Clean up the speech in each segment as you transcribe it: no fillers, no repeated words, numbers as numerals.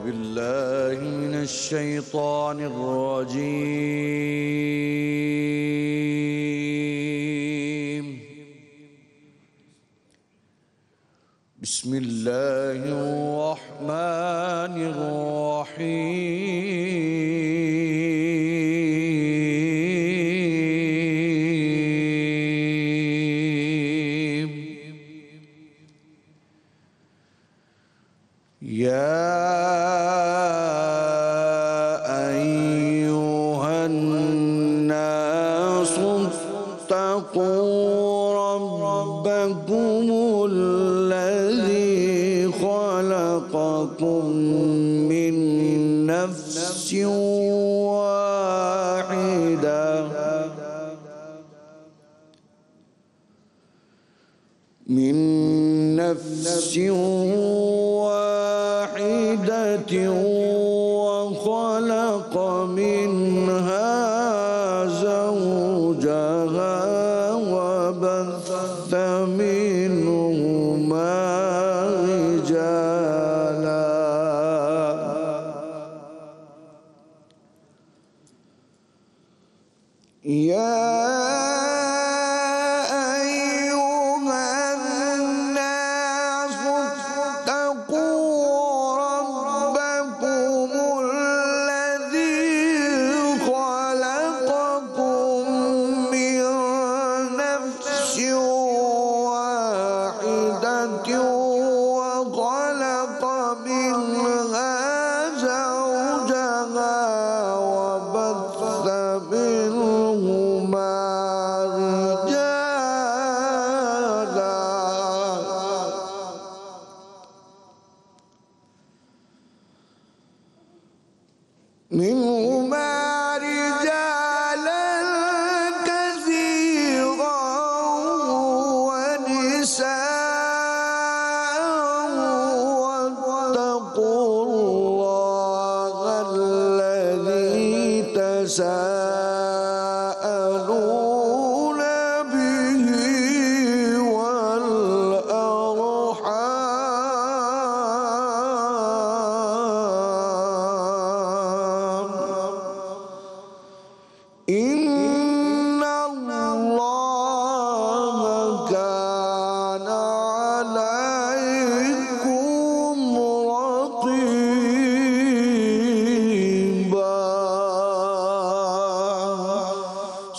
بالله من الشيطان الرجيم. بسم الله الرحمن الرحيم. يا أيها الناس اتقوا ربكم الذي خلقكم من نفس واحدة وخلق منها زوجها وبث منهما رجالا كثيرا ونساء واتقوا الله الذي تساءلون به والأرحام إن الله كان عليكم رقيبا.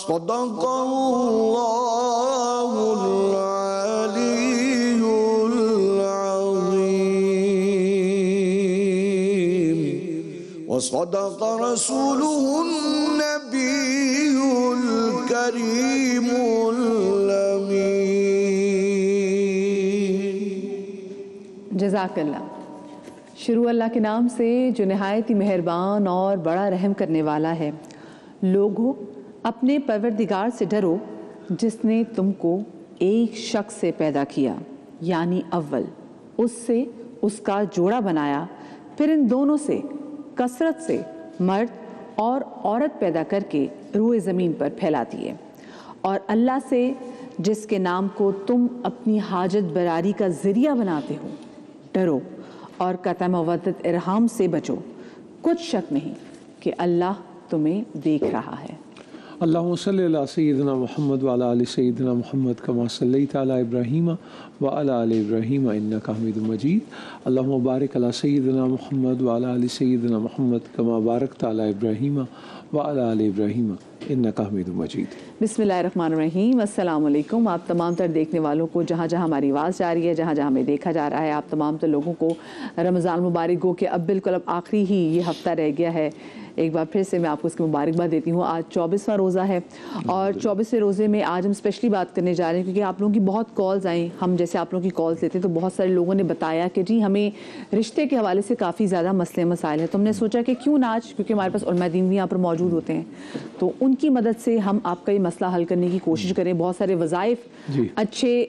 صدق الله العلي العظيم وصدق رسوله النبي الكريم الأمين. جزاک اللہ. شروع اللہ کے نام سے جو نہایت ہی مہربان اور بڑا رحم کرنے والا ہے. لوگو اپنے پروردگار سے ڈرو جس نے تم کو ایک شخص سے پیدا کیا یعنی اول، اس سے اس کا جوڑا بنایا، پھر ان دونوں سے کثرت سے مرد اور عورت پیدا کر کے روئے زمین پر پھیلا دیے، اور اللہ سے جس کے نام کو تم اپنی حاجت براری کا ذریعہ بناتے ہو ڈرو، اور قطع مودت ارحام سے بچو. کچھ شک نہیں کہ اللہ تمہیں دیکھ رہا ہے. اللہم صلی علی سیدنا محمد وعلی آل سیدنا محمد کما صلیت علی ابراہیم وعلی آل ابراہیم انک حمید مجید. اللہم بارک علی سیدنا محمد وعلی آل سیدنا محمد کما بارکت علی ابراہیم وعلی آل ابراہیم انک حمید مجید. بسم اللہ الرحمن الرحیم. السلام علیکم. آپ تمام تر دیکھنے والوں کو جہاں جہاں ہماری آواز جا رہی ہے، جہاں جہاں ہمیں دیکھا جا رہا ہے، آپ تمام تر لوگوں کو رمضان مبارک ہو کہ اب بالکل اب آخری ہی یہ ہفتہ رہ گیا ہے. ایک بار پھر سے میں آپ کو اس کی مبارکباد دیتی ہوں. آج 24واں روزہ ہے اور 24ویں روزے میں آج ہم اسپیشلی بات کرنے جا رہے ہیں کیونکہ آپ لوگوں کی بہت کالز آئیں. ہم جیسے آپ لوگوں کی کالز لیتے ہیں تو بہت سارے لوگوں نے بتایا کہ جی ہمیں رشتے کے حوالے سے کافی زیادہ مسئلے مسائل ہیں. تو ہم نے سوچا کہ کیوں نہ آج، کیونکہ ہمارے پاس علماء دین بھی یہاں پر موجود ہوتے ہیں، تو ان کی مدد سے ہم آپ کا یہ مسئلہ حل کرنے کی کوشش کریں. بہت سارے وظائف اچھی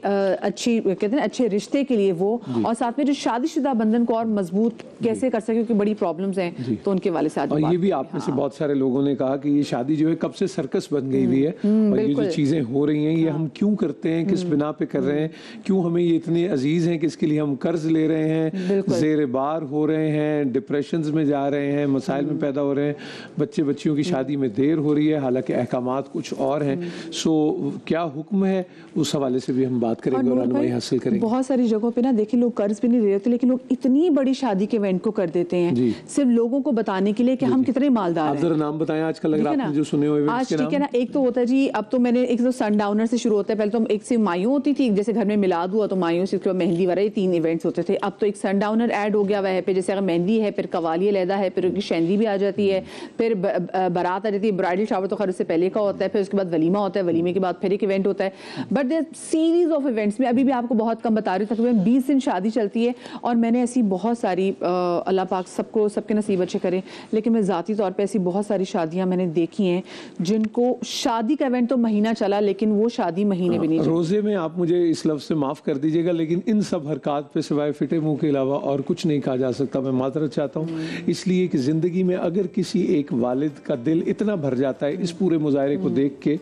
کہتے ہیں اچھے رشتے کے لیے وہ، اور ساتھ میں جو شادی شدہ بندھن کو اور مضبوط کیسے کر سکے کیونکہ بڑی پرابلمز ہیں، تو ان کے والے سے آج اور یہ بھی آپ میں سے بہت سارے لوگوں نے کہا کہ یہ شادی جو ہے کب سے سرکس بن گئی ہوئی ہے، اور یہ جو چیزیں ہو رہی ہیں یہ ہم کیوں کرتے ہیں، کس بنا پہ کر رہے ہیں، کیوں ہمیں یہ اتنے عزیز ہیں کہ اس کے لیے ہم قرض لے رہے ہیں، زیر بار ہو رہے ہیں، ڈپریشنز میں جا رہے ہیں، مسائل میں پیدا ہو رہے ہیں، بچیوں کی شادی میں دیر ہو رہی ہے، حالانکہ احکامات کچھ اور ہیں. سو کیا حکم ہے اس حوالے سے بھی ہم بات کریں گے اور رہنمائی حاصل کریں گے. بہت ساری جگہوں پہ نا دیکھیں لوگ قرض بھی نہیں لے رہتے، لیکن لوگ اتنی بڑی شادی کے ایونٹ کو کر دیتے ہیں صرف لوگوں کو بتانے کے لیے کہ ہم کتنے مالدار ہیں. آپ ذرا نام بتائیں آج کل اگر آپ نے جو سنے ہوئے آج ٹھیک ہے نا. ایک تو ہوتا ہے جی، اب تو میں نے ایک تو سن ڈاؤنر سے شروع ہوتا ہے. پہلے تو ایک سے مایوں ہوتی تھی، جیسے گھر میں میلاد ہوا تو مایوں سے، اس کے بعد مہندی وغیرہ، یہ 3 ایونٹس ہوتے تھے. اب تو ایک سن ڈاؤنر ایڈ ہو گیا ہوا ہے پہ، جیسے اگر مہندی ہے پھر قوالی علیحدہ ہے، پھر ان کی شہندی بھی آ جاتی ہے، پھر بارات آ جاتی ہے. برائڈل شاور تو خیر اس سے پہلے کا ہوتا ہے، پھر اس کے بعد ولیمہ ہوتا ہے، ولیمے کے بعد پھر ایک ایونٹ ہوتا ہے. But there series of events. میں ابھی بھی آپ کو بہت کم بتا رہی ہوں، تقریباً 20 دن شادی چلتی ہے. اور میں نے ایسی بہت ساری، اللہ پاک سب کے نصیب اچھے کریں، لیکن میں ذاتی طور پہ ایسی بہت ساری شادیاں میں نے دیکھی ہیں جن کو شادی کا ایونٹ تو مہینہ چلا لیکن وہ شادی مہینے بھی نہیں چلی. روزے میں آپ مجھے اس لفظ سے معاف کر دیجیے گا، لیکن ان سب حرکات پہ سوائے فٹے منہ کے علاوہ اور کچھ نہیں کہا جا سکتا. میں معذرت چاہتا ہوں، اس لیے کہ زندگی میں اگر کسی ایک والد کا دل اتنا بھر جاتا ہے اس پورے مظاہرے کو دیکھ کے،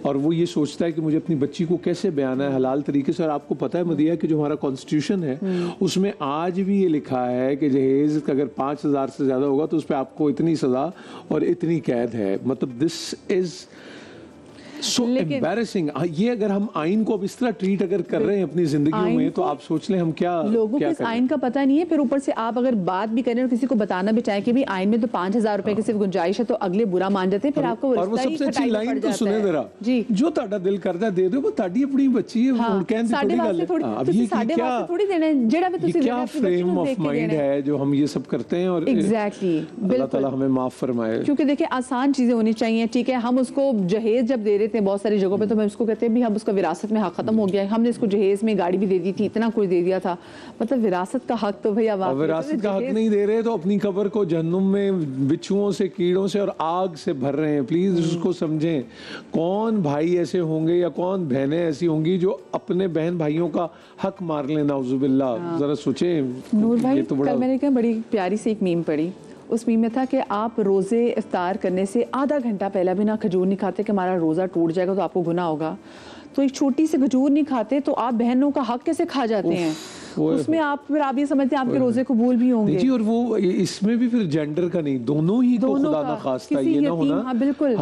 اور وہ یہ سوچتا ہے کہ مجھے اپنی بچی کو کیسے بیانا ہے حلال طریقے سے. اور آپ کو پتہ ہے مدیہ کہ جو ہمارا کانسٹیٹیوشن ہے اس میں آج بھی یہ لکھا ہے کہ جہیز اگر 5,000 سے زیادہ ہوگا تو اس پہ آپ کو اتنی سزا اور اتنی قید ہے. مطلب دس از سو امبیرسنگ. یہ اگر ہم آئین کو اب اس طرح ٹریٹ اگر کر رہے ہیں اپنی زندگیوں میں تو آپ سوچ لیں ہم کیا لوگوں کو اس آئین کا پتہ نہیں ہے. پھر اوپر سے آپ اگر بات بھی کریں اور کسی کو بتانا بھی چاہیں کہ بھی آئین میں تو 5,000 روپے کی صرف گنجائش ہے، تو اگلے برا مان جاتے ہیں. پھر آپ کو اور وہ سب سے اچھی لائن تو سنے ذرا، جو تہاڈا دل کردا دے دو، وہ تہاڈی اپنی بچی ہے، ہن کہن دی تھوڑی گل ہے. اب یہ کیا تھوڑی دینا ہے جڑا بھی تسی دینا، فریم آف مائنڈ ہے جو ہم یہ سب کرتے ہیں. اور ایگزیکٹلی اللہ تعالی ہمیں معاف فرمائے. کیونکہ دیکھیں آسان چیزیں ہونی چاہیے. ٹھیک ہے، ہم اس کو جہیز جب دے رہے تھے بہت ساری جگہوں پہ تو میں اس کو کہتے ہیں بھی ہم اس کا وراثت میں حق ختم ہو گیا ہے. ہم نے اس کو جہیز میں گاڑی بھی دے دی تھی، اتنا کچھ دے دیا تھا. مطلب وراثت کا حق تو بھئی اب وراثت کا حق نہیں دے رہے تو اپنی قبر کو جہنم میں بچھوؤں سے، کیڑوں سے اور آگ سے بھر رہے ہیں. پلیز اس کو سمجھیں. کون بھائی ایسے ہوں گے یا کون بہنیں ایسی ہوں گی جو اپنے بہن بھائیوں کا حق مار لیں؟ نعوذ باللہ. ذرا سوچیں. نور بھائی کل میں نے کہا بڑی پیاری سی ایک میم پڑھی. اس میم میں تھا کہ آپ روزے افطار کرنے سے آدھا گھنٹہ پہلا بھی نہ کھجور نہیں کھاتے کہ ہمارا روزہ ٹوٹ جائے گا تو آپ کو گناہ ہوگا. تو ایک چھوٹی سی کھجور نہیں کھاتے تو آپ بہنوں کا حق کیسے کھا جاتے ہیں؟ اس میں آپ پھر آپ یہ سمجھتے ہیں آپ کے روزے قبول بھی ہوں گے. جی اور وہ اس میں بھی پھر جینڈر کا نہیں، دونوں ہی کو خدا نہ خواستہ یہ نہ ہونا. بالکل.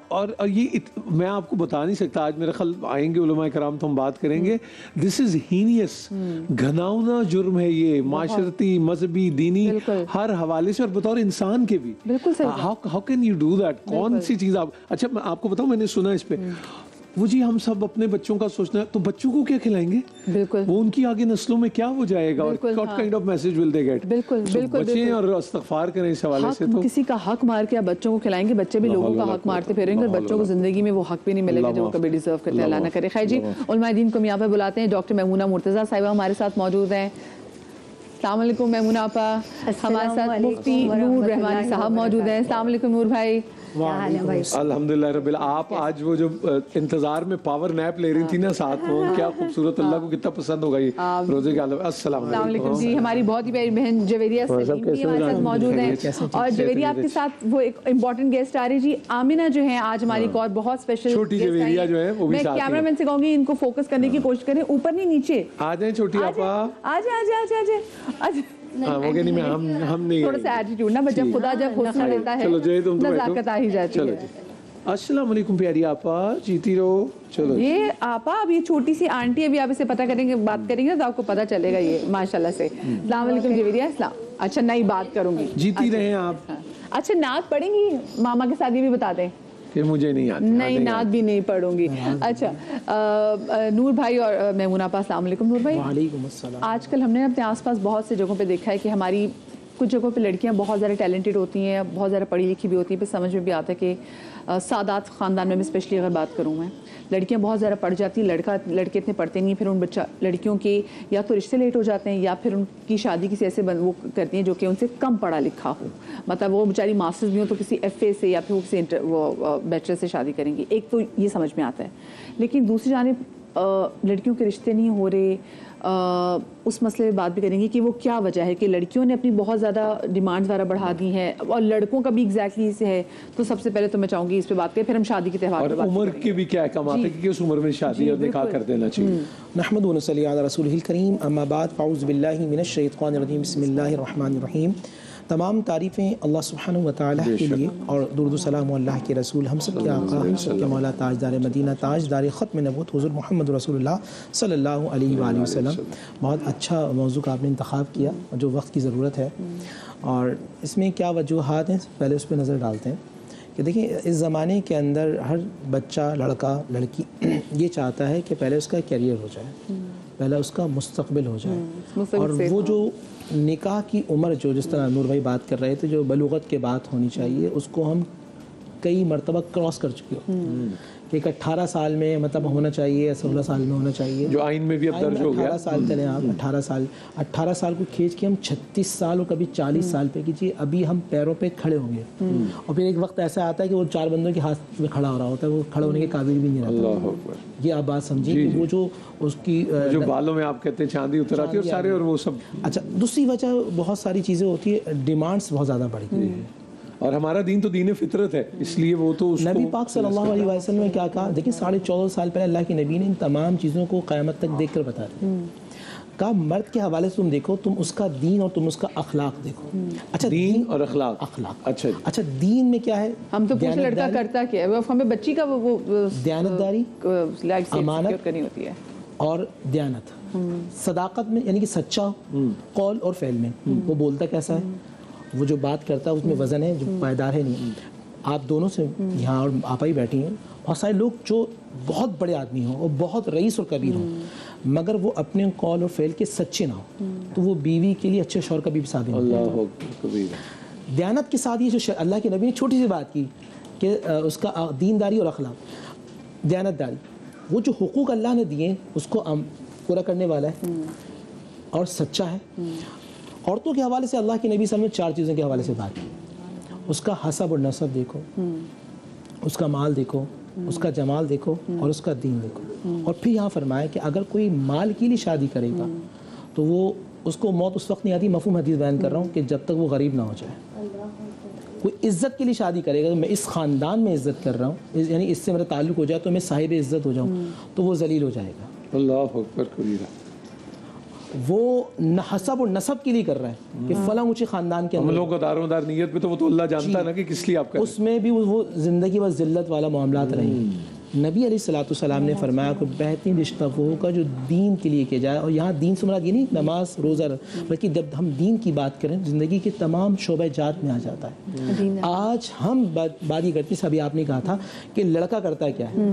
اور یہ میں آپ کو بتا نہیں سکتا. آج میرے خیال آئیں گے علماء کرام تو ہم بات کریں گے. دس از ہینیس، گھناؤنا جرم ہے یہ، معاشرتی، مذہبی، دینی، ہر حوالے سے، اور بطور انسان کے بھی. بالکل. How can you do that? کون سی چیز آپ. اچھا میں آپ کو بتاؤں، میں نے سنا اس پہ وہ جی ہم سب اپنے بچوں کا سوچنا ہے تو بچوں کو کیا کھلائیں گے؟ بالکل. وہ ان کی آگے نسلوں میں کیا ہو جائے گا اور what kind of message will they get؟ بالکل. بچیں اور استغفار کریں اس حوالے سے. تو کسی کا حق مار کے آپ بچوں کو کھلائیں گے، بچے بھی لوگوں کا حق مارتے پھریں گے اور بچوں کو زندگی میں وہ حق بھی نہیں ملے گا جو کبھی ڈیزرو کرتے ہیں. اللہ نہ کرے. خیر جی، علماء دین کو ہم یہاں پہ بلاتے ہیں. ڈاکٹر میمونہ مرتضیٰ صاحبہ ہمارے ساتھ موجود ہیں. السلام علیکم میمونہ آپا. ہمارے ساتھ مفتی نور رحمانی صاحب موجود ہیں. السلام علیکم نور بھائی. الحمدللہ رب آپ آج وہ جو انتظار میں پاور نیپ لے رہی تھی نا ساتھ میں، کیا خوبصورت. اللہ کو کتنا پسند ہوگا یہ روزے کا. السلام علیکم جی. ہماری بہت ہی پیاری بہن جویریہ سلیم بھی ہمارے ساتھ موجود ہیں. اور جویریہ آپ کے ساتھ وہ ایک امپورٹنٹ گیسٹ آ رہی جی آمینہ جو ہیں آج ہماری ایک اور بہت اسپیشل چھوٹی جویریہ جو ہے وہ بھی ساتھ. میں کیمرہ مین سے کہوں گی ان کو فوکس کرنے کی کوشش کریں، اوپر نہیں نیچے آ جائیں. چھوٹی آپا آ جائیں. وہ کہ نہیں ہم نہیں، تھوڑا سا ایٹیٹیوڈ نا بچہ خدا جب حسن لیتا ہے نزاکت آ ہی جاتی ہے. السلام علیکم پیاری آپا، جیتی رہو. چلو یہ آپا اب یہ چھوٹی سی آنٹی ابھی آپ اسے پتہ کریں گے، بات کریں گے تو آپ کو پتہ چلے گا یہ ماشاءاللہ سے. السلام علیکم جویریہ. السلام. اچھا نئی بات کروں گی، جیتی رہیں آپ. اچھا نعت پڑھیں گی ماما کے ساتھ، یہ بھی بتا دیں کہ مجھے نہیں آتی. نہیں نعت بھی نہیں پڑھوں گی. اچھا نور بھائی اور میمونہ آپا السلام علیکم. نور بھائی وعلیکم السلام. آج کل ہم نے اپنے آس پاس بہت سے جگہوں پہ دیکھا ہے کہ ہماری کچھ جگہوں پہ لڑکیاں بہت زیادہ ٹیلنٹڈ ہوتی ہیں، بہت زیادہ پڑھی لکھی بھی ہوتی ہیں. پھر سمجھ میں بھی آتا ہے کہ سادات خاندان میں اسپیشلی اگر بات کروں میں، لڑکیاں بہت زیادہ پڑھ جاتی ہیں، لڑکے اتنے پڑھتے نہیں. پھر ان لڑکیوں کے یا تو رشتے لیٹ ہو جاتے ہیں یا پھر ان کی شادی کسی ایسے وہ کرتی ہیں جو کہ ان سے کم پڑھا لکھا ہو. مطلب وہ بیچاری ماسٹرز بھی ہوں تو کسی ایف اے سے یا پھر وہ کسی وہ بیچلر سے شادی کریں گی. ایک تو یہ سمجھ میں آتا ہے. لیکن دوسری جانب لڑکیوں کے رشتے نہیں ہو رہے، اس مسئلے پہ بات بھی کریں گے کہ وہ کیا وجہ ہے کہ لڑکیوں نے اپنی بہت زیادہ ڈیمانڈز وغیرہ بڑھا دی ہیں اور لڑکوں کا بھی ایگزیکٹلی اس سے ہے. تو سب سے پہلے تو میں چاہوں گی اس پہ بات کریں، پھر ہم شادی کے تہوار اور عمر کے بھی کیا احکامات ہیں کہ کس عمر میں شادی اور نکاح کر دینا چاہیے. نحمد و نصلی علی رسولہ الکریم، اما بعد، فاعوذ باللہ من الشیطان الرجیم، بسم اللہ الرحمن الرحیم. تمام تعریفیں اللہ سبحانہ و تعالیٰ کے لیے، اور درود و سلام اللہ کے رسول، ہم سب کے آقا، ہم سب کے مولا، تاجدار مدینہ، تاجدار ختم نبوت، حضور محمد رسول اللہ صلی اللہ علیہ وآلہ وسلم. بہت اچھا موضوع کا آپ نے انتخاب کیا جو وقت کی ضرورت ہے، اور اس میں کیا وجوہات ہیں پہلے اس پہ نظر ڈالتے ہیں. کہ دیکھیں اس زمانے کے اندر ہر بچہ، لڑکا لڑکی یہ چاہتا ہے کہ پہلے اس کا کیریئر ہو جائے، پہلے اس کا مستقبل ہو جائے، اور وہ جو نکاح کی عمر جو جس طرح نور بھائی بات کر رہے تھے، جو بلوغت کے بات ہونی چاہیے، اس کو ہم کئی مرتبہ کراس کر چکے ہو. کہ 18 سال میں مطلب ہونا چاہیے، 16 سال میں ہونا چاہیے، جو آئین میں بھی اب درج ہو گیا. 18 سال چلیں آپ، 18 سال کو کھینچ کے ہم 36 سال اور کبھی 40 سال پہ کیجیے، ابھی ہم پیروں پہ کھڑے ہوں گے. اور پھر ایک وقت ایسا آتا ہے کہ وہ 4 بندوں کے ہاتھ میں کھڑا ہو رہا ہوتا ہے، وہ کھڑے ہونے کے قابل بھی نہیں رہتا. اللہ اکبر. یہ آپ بات سمجھیں کہ وہ جو اس کی جو بالوں میں آپ کہتے ہیں چاندی اتر آتی ہے اور سارے، اور وہ سب. اچھا، دوسری وجہ بہت ساری چیزیں ہوتی ہے، ڈیمانڈس بہت زیادہ بڑھ گئی. اور ہمارا دین تو دین فطرت ہے، اس لیے وہ تو نبی پاک صلی اللہ علیہ وسلم نے کیا کہا؟ دیکھیں 14.5 سال پہلے اللہ کے نبی نے ان تمام چیزوں کو قیامت تک دیکھ کر بتا دیا. کہا مرد کے حوالے سے تم دیکھو، تم اس کا دین اور تم اس کا اخلاق دیکھو. اچھا، دین اور اخلاق. اچھا دین میں کیا ہے؟ ہم تو پوچھ لڑکا کرتا کیا ہے، ہمیں بچی کا وہ دیانتداری، امانت کرنی ہوتی ہے، اور دیانت، صداقت میں، یعنی کہ سچا قول اور فعل میں. وہ بولتا کیسا ہے، وہ جو بات کرتا ہے اس میں وزن ہے، جو پائیدار ہے نہیں. آپ دونوں سے یہاں، اور آپا ہی بیٹھی ہیں، بہت سارے لوگ جو بہت بڑے آدمی ہوں اور بہت رئیس اور کبیر ہوں، مگر وہ اپنے قول اور فعل کے سچے نہ ہوں، تو وہ بیوی کے لیے اچھے شوہر کا بھی ثابت نہیں. اللہ کبیر. دیانت کے ساتھ یہ جو اللہ کے نبی نے چھوٹی سی بات کی کہ اس کا دینداری اور اخلاق، دیانت داری، وہ جو حقوق اللہ نے دیے اس کو پورا کرنے والا ہے اور سچا ہے. عورتوں کے حوالے سے اللہ کے نبی صلی اللہ علیہ وسلم نے 4 چیزوں کے حوالے سے بات کی. اس کا حسب اور نسب دیکھو، اس کا مال دیکھو، اس کا جمال دیکھو، اور اس کا دین دیکھو. اور پھر یہاں فرمایا کہ اگر کوئی مال کے لیے شادی کرے گا تو وہ اس کو موت اس وقت نہیں آتی، مفہوم حدیث بیان کر رہا ہوں، کہ جب تک وہ غریب نہ ہو جائے. کوئی عزت کے لیے شادی کرے گا، تو میں اس خاندان میں عزت کر رہا ہوں، یعنی اس سے میرا تعلق ہو جائے تو میں صاحب عزت ہو جاؤں، تو وہ ذلیل ہو جائے گا. اللہ اکبر کبیرہ. وہ حسب اور نسب کے لیے کر رہا ہے کہ فلاں اونچے خاندان کے ہم اندر، لوگوں کو دار و مدار نیت پہ تو وہ تو اللہ جانتا ہے نا کہ کس لیے آپ اس میں بھی وہ زندگی بس ذلت والا معاملات رہیں. نبی علیہ الصلوۃ والسلام نے فرمایا کہ بہترین رشتہ وہ ہوگا جو دین کے لیے کیا جائے. اور یہاں دین سے مراد یہ نہیں نماز روزہ، بلکہ جب ہم دین کی بات کریں زندگی کے تمام شعبہ جات میں آ جاتا ہے. آج ہم بات یہ کرتے ہیں، ابھی آپ نے کہا تھا کہ لڑکا کرتا ہے کیا ہے،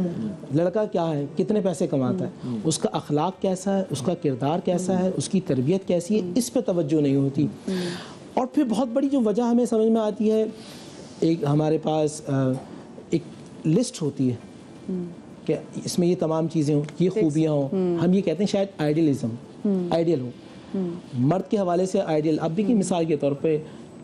لڑکا کیا ہے، کتنے پیسے کماتا ہے، اس کا اخلاق کیسا ہے، اس کا کردار کیسا ہے، اس کی تربیت کیسی ہے، اس پہ توجہ نہیں ہوتی. اور پھر بہت بڑی جو وجہ ہمیں سمجھ میں آتی ہے، ایک ہمارے پاس ایک لسٹ ہوتی ہے کہ اس میں یہ تمام چیزیں ہوں، یہ خوبیاں ہوں. ہم یہ کہتے ہیں شاید آئیڈیل ہو. مرد کے حوالے سے آئیڈیل، اب بھی کی مثال کے طور پہ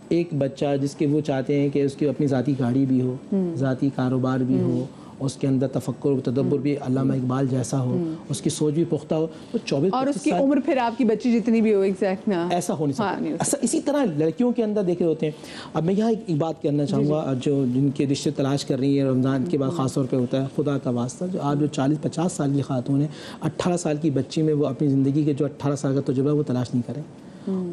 ایک بچہ جس کے وہ چاہتے ہیں کہ اس کی اپنی ذاتی گاڑی بھی ہو، ذاتی کاروبار بھی ہو، اس کے اندر تفکر و تدبر بھی علامہ اقبال جیسا ہو، اس کی سوچ بھی پختہ ہو، وہ 24 اور اس کی عمر پھر آپ کی بچی جتنی بھی ہو ایگزیکٹ نا ایسا ہو نہیں سکتا. اسی طرح لڑکیوں کے اندر دیکھے ہوتے ہیں. اب میں یہاں ایک بات کرنا چاہوں گا، جو جن کے رشتے تلاش کر رہی ہیں رمضان کے بعد خاص طور پہ ہوتا ہے، خدا کا واسطہ جو آپ جو 40-50 سال کی خاتون ہیں، 18 سال کی بچی میں وہ اپنی زندگی کے جو 18 سال کا تجربہ ہے وہ تلاش نہیں کریں.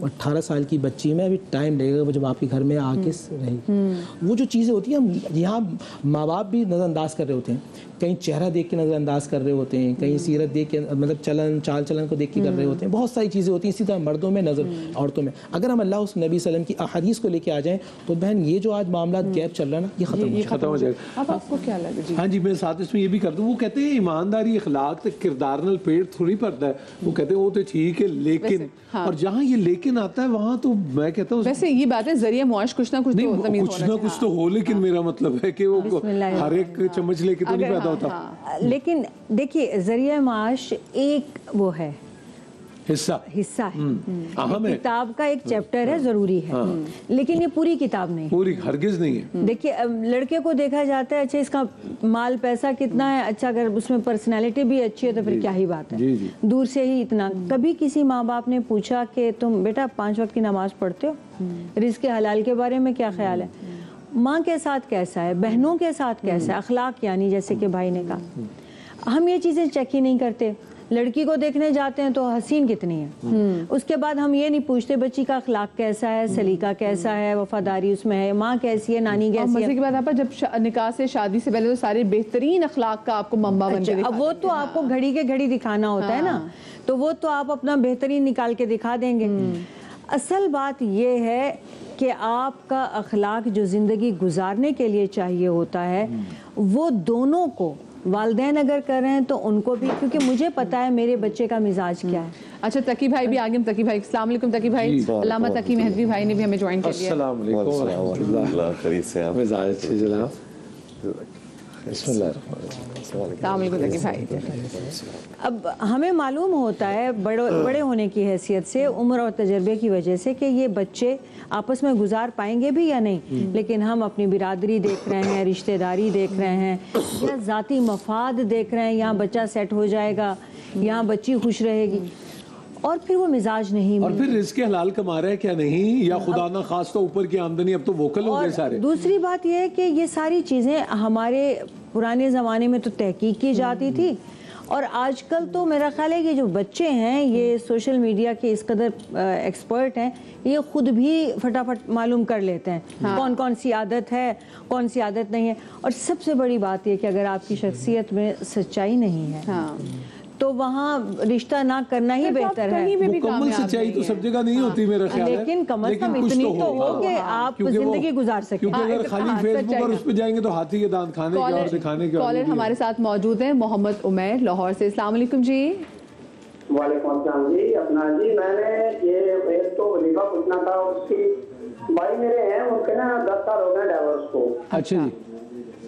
18 سال کی بچی میں ابھی ٹائم لگے گا، وہ جب آپ کے گھر میں آ کے رہے گی. وہ جو چیزیں ہوتی ہیں، ہم یہاں ماں باپ بھی نظر انداز کر رہے ہوتے ہیں، کہیں چہرہ دیکھ کے نظر انداز کر رہے ہوتے ہیں، کہیں سیرت دیکھ کے، مطلب چال چلن کو دیکھ کے کر رہے ہوتے ہیں. بہت ساری چیزیں ہوتی ہیں. اسی طرح مردوں میں نظر، عورتوں میں. اگر ہم اللہ اس نبی صلی اللہ علیہ وسلم کی احادیث کو لے کے آ جائیں تو بہن یہ جو آج معاملات گیپ چل رہا ہے نا، یہ ختم ہو جائے گا. اب آپ کو کیا لگے؟ ہاں جی، میں ساتھ اس میں یہ بھی کر دوں. وہ کہتے ہیں ایمانداری اخلاق تے کردار نال پیٹ تھوڑی پڑتا ہے. وہ کہتے ہیں وہ تو ٹھیک ہے لیکن، اور جہاں یہ لیکن آتا ہے وہاں تو میں کہتا ہوں ویسے یہ بات ہے ذریعہ معاش کچھ نہ کچھ تو ہو، لیکن میرا مطلب ہے کہ وہ ہر ایک چمچ لے کے تو نہیں پیدا ہوتا. لیکن دیکھیے ذریعہ معاش ایک وہ ہے، حصہ ہے، اہم ہے، کتاب کا ایک چیپٹر ہے، ضروری ہے، لیکن یہ پوری کتاب نہیں ہے، پوری ہرگز نہیں ہے۔ دیکھیے لڑکے کو دیکھا جاتا ہے اچھا اس کا مال پیسہ کتنا ہے، اچھا اگر اس میں پرسنالٹی بھی اچھی ہے تو پھر کیا ہی بات ہے، دور سے ہی اتنا۔ کبھی کسی ماں باپ نے پوچھا کہ تم بیٹا 5 وقت کی نماز پڑھتے ہو، رزق حلال کے بارے میں کیا خیال ہے، ماں کے ساتھ کیسا ہے، بہنوں کے ساتھ کیسا ہے، اخلاق یعنی جیسے کہ بھائی نے کہا، ہم یہ چیزیں چیک ہی نہیں کرتے۔ لڑکی کو دیکھنے جاتے ہیں تو حسین کتنی ہے، اس کے بعد ہم یہ نہیں پوچھتے بچی کا اخلاق کیسا ہے، سلیقہ کیسا ہے، وفاداری اس میں ہے، ماں کیسی ہے، نانی اور کیسی مزے ہے۔ کی بات آپ جب نکاح سے شادی سے پہلے تو سارے بہترین اخلاق کا آپ کو منبع بن کے اب وہ تو آپ کو گھڑی کے گھڑی دکھانا ہوتا ہے نا، تو وہ تو آپ اپنا بہترین نکال کے دکھا دیں گے۔ اصل بات یہ ہے کہ آپ کا اخلاق جو زندگی گزارنے کے لیے چاہیے ہوتا ہے وہ دونوں کو، والدین اگر کر رہے ہیں تو ان کو بھی، کیونکہ مجھے پتا ہے میرے بچے کا مزاج کیا ہے۔ اچھا تقی بھائی بھی آگے، تقی بھائی السلام علیکم۔ تقی بھائی، علامہ تقی مہدوی بھائی نے بھی ہمیں جوائن کر لیا۔ السلام علیکم ورحمۃ اللہ، خیریت سے آپ؟ مزاج سے جناب، بسم اللہ۔ السلام علیکم تقی بھائی۔ اب ہمیں معلوم ہوتا ہے بڑے ہونے کی حیثیت سے، عمر اور تجربے کی وجہ سے، کہ یہ بچے آپس میں گزار پائیں گے بھی یا نہیں، لیکن ہم اپنی برادری دیکھ رہے ہیں، رشتہ داری دیکھ رہے ہیں، یا ذاتی مفاد دیکھ رہے ہیں، یہاں بچہ سیٹ ہو جائے گا، یہاں بچی خوش رہے گی، اور پھر وہ مزاج نہیں اور پھر رزق حلال کما رہا ہے کیا نہیں، یا خدا نہ خاص تو اوپر کی آمدنی، اب تو ووکل ہو گئے سارے۔ دوسری بات یہ ہے کہ یہ ساری چیزیں ہمارے پرانے زمانے میں تو تحقیق کی جاتی تھی، اور آج کل تو میرا خیال ہے کہ جو بچے ہیں یہ سوشل میڈیا کے اس قدر ایکسپرٹ ہیں، یہ خود بھی فٹافٹ معلوم کر لیتے ہیں کون کون سی عادت ہے، کون سی عادت نہیں ہے۔ اور سب سے بڑی بات یہ کہ اگر آپ کی شخصیت میں سچائی نہیں ہے تو وہاں رشتہ نہ کرنا ہی بہتر ہے۔ مکمل سچائی تو سب جگہ نہیں ہوتی میرا خیال ہے، لیکن کم از کم اتنی تو ہو کہ آپ زندگی گزار سکیں۔ کیونکہ اگر خالی فیس بک اور اس پہ جائیں گے تو ہاتھی کے دانت کھانے کے اور دکھانے کے۔ کالر ہمارے ساتھ موجود ہیں، محمد عمیر لاہور سے۔ السلام علیکم جی۔ وعلیکم السلام جی، اپنا جی میں نے یہ ایک تو وظیفہ پوچھنا تھا، اس کی بھائی میرے ہیں ان کے نا 10 سال ہو گئے ڈائیورس کو۔ اچھا جی۔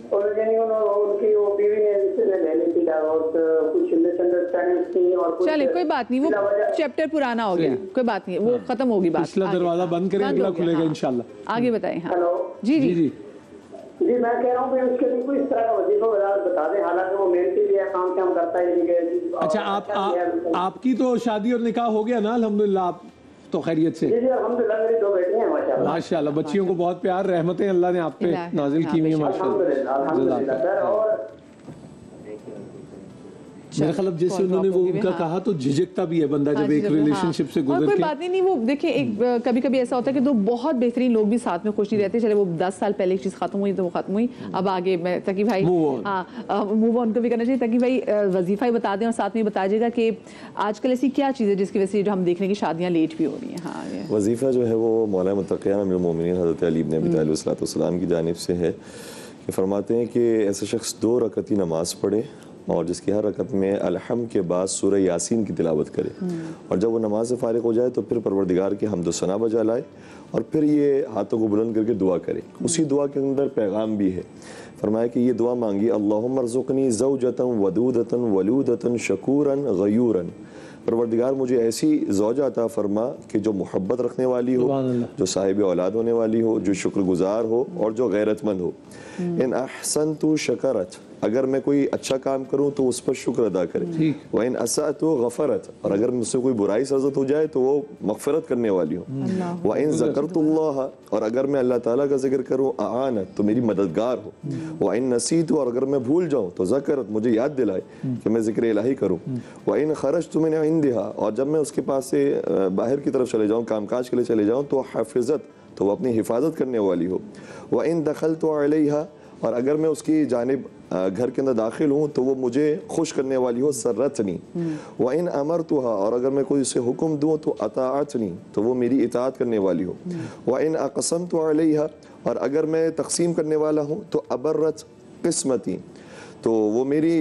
اور یعنی ان کی وہ بیوی نے لے لی تھی ڈائیورس، کچھ مس انڈرسٹینڈنگ تھی، اور چلے کوئی بات نہیں، وہ چیپٹر پرانا ہو گیا، کوئی بات نہیں، وہ ختم ہوگی بات۔ پچھلا دروازہ بند کریں، اگلا کھلے گا انشاءاللہ۔ آگے بتائیں۔ ہاں ہیلو جی جی جی جی، میں کہہ رہا ہوں کہ اس کے لیے کوئی اس طرح کا وظیفہ بتا دیں، حالانکہ وہ محنتی بھی ہے، کام شام کرتا ہے۔ اچھا آپ کی تو شادی اور نکاح ہو گیا نا الحمدللہ، آپ تو خیریت سے؟ جی جی الحمدللہ، میری 2 بیٹی ہیں ماشاءاللہ۔ ماشاءاللہ، بچیوں کو بہت پیار، رحمتیں اللہ نے آپ پہ نازل کی ہوئی ہیں ماشاءاللہ۔ الحمدللہ سر۔ اور میرے خیال جیسے انہوں نے وہ ان کا کہا تو جھجکتا بھی ہے بندہ جب ایک ریلیشن شپ سے گزر کے۔ کوئی بات نہیں، وہ دیکھیں ایک کبھی کبھی ایسا ہوتا ہے کہ دو بہت بہترین لوگ بھی ساتھ میں خوش نہیں رہتے، چلے وہ 10 سال پہلے ایک چیز ختم ہوئی تو وہ ختم ہوئی، اب آگے میں تقی بھائی موو آن کو بھی کرنا چاہیے۔ تقی بھائی وظیفہ ہی بتا دیں اور ساتھ میں بتا دیجیے گا کہ آج کل ایسی کیا چیز ہے جس کی وجہ سے جو ہم دیکھ رہے ہیں کہ شادیاں لیٹ بھی ہو رہی ہیں۔ ہاں وظیفہ جو ہے وہ مولانا متقیان امیر المومنین حضرت علی بن ابی طالب علیہ الصلوۃ والسلام کی جانب سے ہے، کہ فرماتے ہیں کہ ایسا شخص 2 رکعتی نماز پڑھے اور جس کی ہر رکعت میں الحمد کے بعد سورہ یاسین کی تلاوت کرے، اور جب وہ نماز سے فارغ ہو جائے تو پھر پروردگار کی حمد و ثنا بجا لائے، اور پھر یہ ہاتھوں کو بلند کر کے دعا کرے۔ اسی دعا کے اندر پیغام بھی ہے، فرمایا کہ یہ دعا مانگی، اللہم ارزقنی زوجتا ودودتا ولودتا شکورا غیورا، پروردگار مجھے ایسی زوجہ عطا فرما کہ جو محبت رکھنے والی ہو، جو صاحب اولاد ہونے والی ہو، جو شکر گزار ہو اور جو غیرت مند ہو۔ ان احسنت شکرت، اگر میں کوئی اچھا کام کروں تو اس پر شکر ادا کرے، وَإِنْ أَسَأْتُ غَفَرَتْ، اور اگر مجھ سے کوئی برائی سرزد ہو جائے تو وہ مغفرت کرنے والی ہو، وَإِنْ ذَكَرْتُ اللَّهَ، اور اگر میں اللہ تعالیٰ کا ذکر کروں أَعَانَتْ، تو میری مددگار ہو، وَإِنْ نَسِيتُ، اور اگر میں بھول جاؤں تو ذکرت، مجھے یاد دلائے کہ میں ذکر الہی کروں، وَإِنْ خَرَجْتُ مِنْ عِنْدِهَا، اور جب میں اس کے پاس سے باہر کی طرف چلے جاؤں، کام کاج کے لیے چلے جاؤں، تو حافظت، تو وہ اپنی حفاظت کرنے والی ہو، وَإِنْ دَخَلْتُ عَلَيْهَا، اور اگر میں اس کی جانب گھر کے اندر داخل ہوں تو وہ مجھے خوش کرنے والی ہو، سرتنی، وَإِنْ أَمَرْتُهَا، اور اگر میں کوئی اسے حکم دوں تو اطاعتنی، تو وہ میری اطاعت کرنے والی ہو، وَإِنْ أَقْسَمْتُ عَلَيْهَا، اور اگر میں تقسیم کرنے والا ہوں تو ابرت قسمتی، تو وہ میری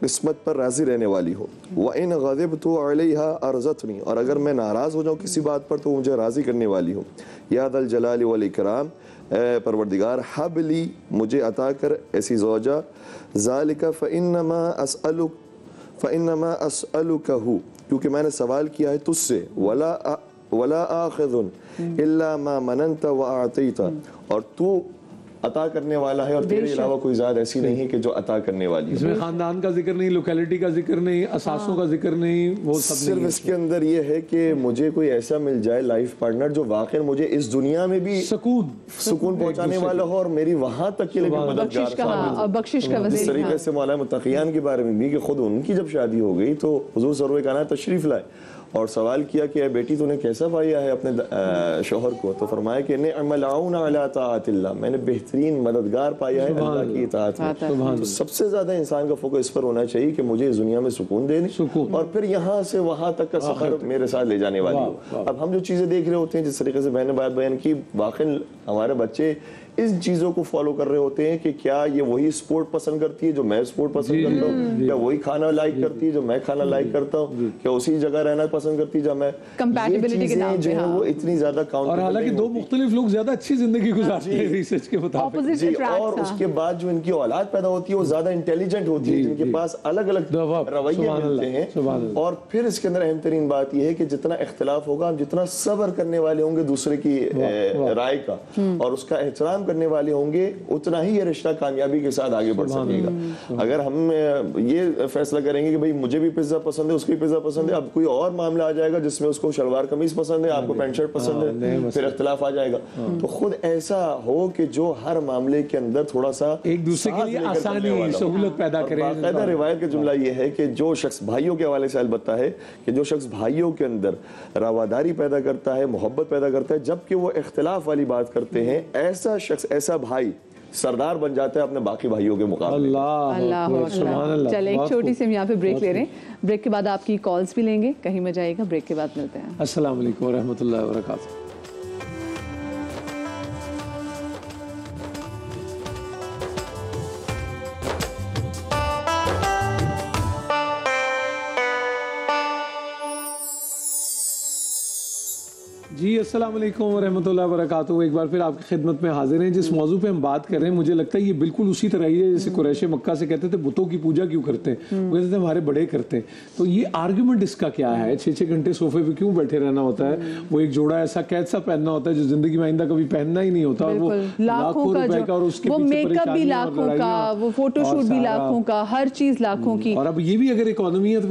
قسمت پر راضی رہنے والی ہو، وَإِنْ غَضِبْتُ عَلَيْهَا أَرْضَتْنِي، اور اگر میں ناراض ہو جاؤں کسی بات پر تو مجھے راضی کرنے والی ہو، یا ذا الجلال والاکرام، اے پروردگار حب لی، مجھے عطا کر ایسی زوجہ، ذالک فإنما اسألک فإنما أسألكه، کیونکہ میں نے سوال کیا ہے تجھ سے، ولا آخذ الا ما مننت وأعطيت، اور تو عطا کرنے والا ہے اور تیرے علاوہ کوئی ذات ایسی نہیں ہے کہ جو عطا کرنے والی ہے. اس میں خاندان کا ذکر نہیں، لوکیلٹی کا ذکر نہیں، اساسوں کا ذکر نہیں، وہ سب نہیں. صرف اس کے اندر یہ ہے کہ مجھے کوئی ایسا مل جائے لائف پارٹنر جو واقعی مجھے اس دنیا میں بھی سکون پہنچانے والا ہو اور میری وہاں تک کے لیے بھی مددگار ثابت ہو. بخشش کا وزیر. اس طریقے سے مولانا متقیان کے بارے میں بھی کہ خود ان کی جب شادی ہو گئی تو حضور سرور کائنات تشریف لائے اور سوال کیا کہ اے بیٹی تو نے کیسا پایا ہے اپنے شوہر کو؟ تو فرمایا کہ نعم العون علی طاعت اللہ، میں نے بہترین مددگار پایا ہے اللہ کی اطاعت میں. تو سب سے زیادہ انسان کا فوکس اس پر ہونا چاہیے کہ مجھے اس دنیا میں سکون دینے اور پھر یہاں سے وہاں تک کا سفر میرے ساتھ لے جانے والی ہو. اب ہم جو چیزیں دیکھ رہے ہوتے ہیں، جس طریقے سے میں نے بات بیان کی، واقعی ہمارے بچے اس چیزوں کو فالو کر رہے ہوتے ہیں کہ کیا یہ وہی سپورٹ پسند کرتی ہے جو میں سپورٹ پسند کرتا ہوں، کیا وہی کھانا لائک کرتی ہے جو میں کھانا لائک کرتا ہوں، کیا اسی جگہ رہنا پسند کرتی ہے جو میں. کمپیٹیبلٹی کے نام پہ وہ اتنی زیادہ کاؤنٹ، اور حالانکہ دو مختلف لوگ زیادہ اچھی زندگی گزارتے ہیں ریسرچ کے مطابق. اور اس کے بعد جو ان کی اولاد پیدا ہوتی ہے وہ زیادہ انٹیلیجنٹ ہوتی ہے، جن کے پاس الگ الگ رویے ملتے ہیں. اور پھر اس کے اندر اہم ترین بات یہ ہے کہ جتنا اختلاف ہوگا، ہم جتنا صبر کرنے والے ہوں گے دوسرے کی رائے کا اور اس کا احترام کرنے والے ہوں گے، اتنا ہی یہ رشتہ کامیابی کے ساتھ آگے بڑھ سکے گا. اگر ہم یہ فیصلہ کریں گے کہ بھئی مجھے بھی پیزا پسند ہے، اس کو بھی پیزا پسند ہے، اب کوئی اور معاملہ آ جائے گا جس میں اس کو شلوار قمیص پسند ہے، آپ کو پینٹ شرٹ پسند ہے، پھر اختلاف آ جائے گا. تو خود ایسا ہو کہ جو ہر معاملے کے اندر تھوڑا سا ایک دوسرے کے لیے آسانی، سہولت پیدا کرے. باقاعدہ روایت کا جملہ یہ ہے کہ جو شخص بھائیوں کے حوالے سے البتہ ہے کہ جو شخص بھائیوں کے اندر رواداری پیدا کرتا ہے، محبت پیدا کرتا ہے، جبکہ وہ اختلاف والی بات کرتے ہیں، ایسا شخص، ایسا بھائی سردار بن جاتا ہے اپنے باقی بھائیوں کے مقابلے. اللہ. چلے ایک چھوٹی سی ہم یہاں پہ بریک لے رہے ہیں، بریک کے بعد آپ کی کالز بھی لیں گے، کہیں میں جائے گا، بریک کے بعد ملتے ہیں. السلام علیکم ورحمۃ اللہ وبرکاتہ. جی السلام علیکم ورحمۃ اللہ وبرکاتہ. ایک بار پھر آپ کی خدمت میں حاضر ہیں. جس موضوع پہ ہم بات کر رہے ہیں مجھے لگتا ہے یہ بالکل اسی طرح ہی ہے جیسے قریش مکہ سے کہتے تھے بتوں کی پوجا کیوں کرتے ہیں، وہ کہتے تھے ہمارے بڑے کرتے ہیں. تو یہ آرگیومنٹ اس کا کیا ہے؟ 6 گھنٹے صوفے پہ کیوں بیٹھے رہنا ہوتا ہے؟ وہ ایک جوڑا ایسا قید سا پہننا ہوتا ہے جو زندگی میں آئندہ کبھی پہننا ہی نہیں ہوتا، اور وہ لاکھوں روپے کا، اور اس کے پیچھے میک اپ بھی لاکھوں کا، وہ فوٹو شوٹ بھی لاکھوں کا، ہر چیز لاکھوں کی. اور اب یہ بھی اگر اکانومی ہے تو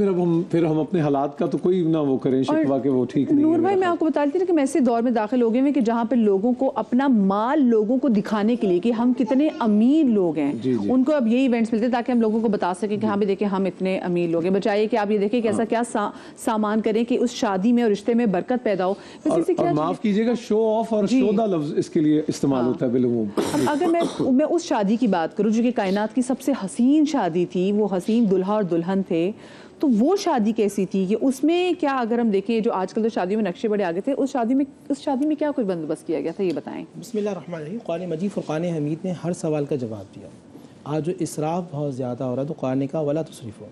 پھر ہم اپنے حالات کا تو کوئی نہ وہ کریں شکوہ کہ وہ ٹھیک نہیں ہے. نور بھائی میں آپ کو بتا دیتی ہوں کہ میں ایسے دور میں داخل ہو گئے ہیں کہ جہاں پہ لوگوں کو اپنا مال لوگوں کو دکھانے کے لیے کہ ہم کتنے امیر لوگ ہیں، ان کو اب یہی ایونٹس ملتے ہیں تاکہ ہم لوگوں کو بتا سکیں کہ ہاں بھی دیکھیں ہم اتنے امیر لوگ ہیں. بچائیے کہ آپ یہ دیکھیں کہ ایسا کیا سامان کریں کہ اس شادی میں اور رشتے میں برکت پیدا ہو. اور معاف کیجیے گا، شو آف اور شو دا لفظ اس کے لیے استعمال ہوتا ہے بالعموم. اب اگر میں اس شادی کی بات کروں جو کہ کائنات کی سب سے حسین شادی تھی، وہ حسین دلہا اور دلہن تھے، تو وہ شادی کیسی تھی کہ اس میں کیا، اگر ہم دیکھیں جو آج کل تو شادیوں میں نقشے بڑے آگے تھے، اس شادی میں کیا کوئی بندوبست کیا گیا تھا، یہ بتائیں. بسم اللہ الرحمن الرحیم. قرآن مجید فرقان حمید نے ہر سوال کا جواب دیا. آج جو اسراف بہت زیادہ ہو رہا ہے تو قرآن کا ولا تسرفوا،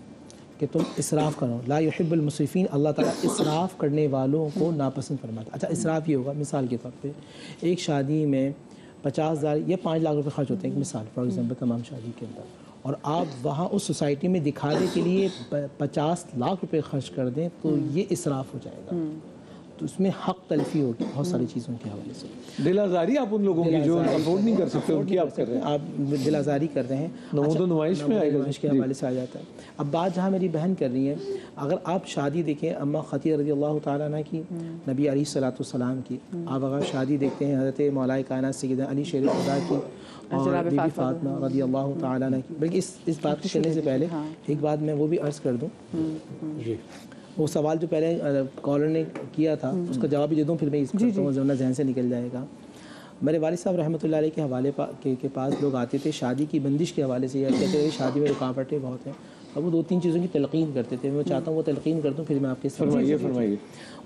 کہ تم اسراف کرو، لا یحب المسرفین، اللہ تعالیٰ اسراف کرنے والوں کو ناپسند فرماتا. اچھا اسراف یہ ہوگا، مثال کے طور پہ ایک شادی میں 50,000 یا 5 لاکھ روپے خرچ ہوتے ہیں، ایک مثال فار ایگزامپل تمام شادی کے اندر، اور آپ وہاں اس سوسائٹی میں دکھانے کے لیے 50 لاکھ روپے خرچ کر دیں تو یہ اسراف ہو جائے گا. تو اس میں حق تلفی ہوگی بہت ساری چیزوں کے حوالے سے. دل آزاری آپ ان لوگوں کی جو افورڈ نہیں کر سکتے ان کی آپ کر رہے ہیں، آپ دل آزاری کر رہے ہیں. نمائش میں آئے گا، نمائش کے حوالے سے آ جاتا ہے. اب بات جہاں میری بہن کر رہی ہے، اگر آپ شادی دیکھیں اما خدیجہ رضی اللہ تعالیٰ عنہ کی، نبی علیہ الصلوۃ والسلام کی، آپ اگر شادی دیکھتے ہیں حضرت مولا کائنات سیدنا علی شیر خدا کی اور بی بی فاطمہ رضی اللہ تعالیٰ عنہ کی. بلکہ اس بات کو کرنے سے پہلے ایک بات میں وہ بھی عرض کر دوں. وہ سوال جو پہلے کالر نے کیا تھا اس کا جواب بھی دے دوں، پھر میں اس کو ورنہ ذہن سے نکل جائے گا. میرے والد صاحب رحمۃ اللہ علیہ کے حوالے کے پاس لوگ آتے تھے شادی کی بندش کے حوالے سے، یا کہتے تھے شادی میں رکاوٹیں بہت ہیں. اب وہ 2-3 چیزوں کی تلقین کرتے تھے. میں چاہتا ہوں وہ تلقین کر دوں پھر میں آپ کے فرمائیے.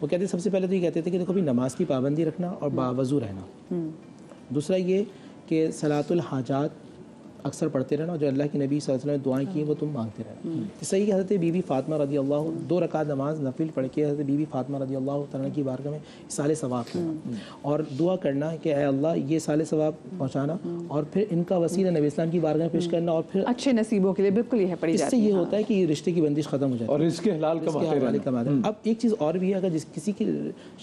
وہ کہتے سب سے پہلے تو یہ کہتے تھے کہ دیکھو بھی نماز کی پابندی رکھنا اور باوضو رہنا. دوسرا یہ کہ صلاۃ الحاجات اکثر پڑھتے رہنا، اور جو اللہ کے نبی صلی اللہ علیہ وسلم نے دعائیں کی وہ تم مانگتے رہنا۔ صحیح کہ حضرت بی بی فاطمہ رضی اللہ 2 رکعت نماز نفل پڑھ کے حضرت بی بی فاطمہ رضی اللہ تعالیٰ کی بارگاہ میں اصال ثواب کرنا اور دعا کرنا کہ اے اللہ یہ اصال ثواب پہنچانا، اور پھر ان کا وسیلہ نبی اسلام کی بارگاہ میں پیش کرنا، اور پھر اچھے نصیبوں کے لیے بالکل یہ پڑھی جاتی ہے۔ اس سے یہ ہوتا ہے کہ یہ رشتے کی بندش ختم ہو جاتی ہے اور اس کے حلال کماتے ہیں۔ اب ایک چیز اور بھی ہے، اگر کسی کی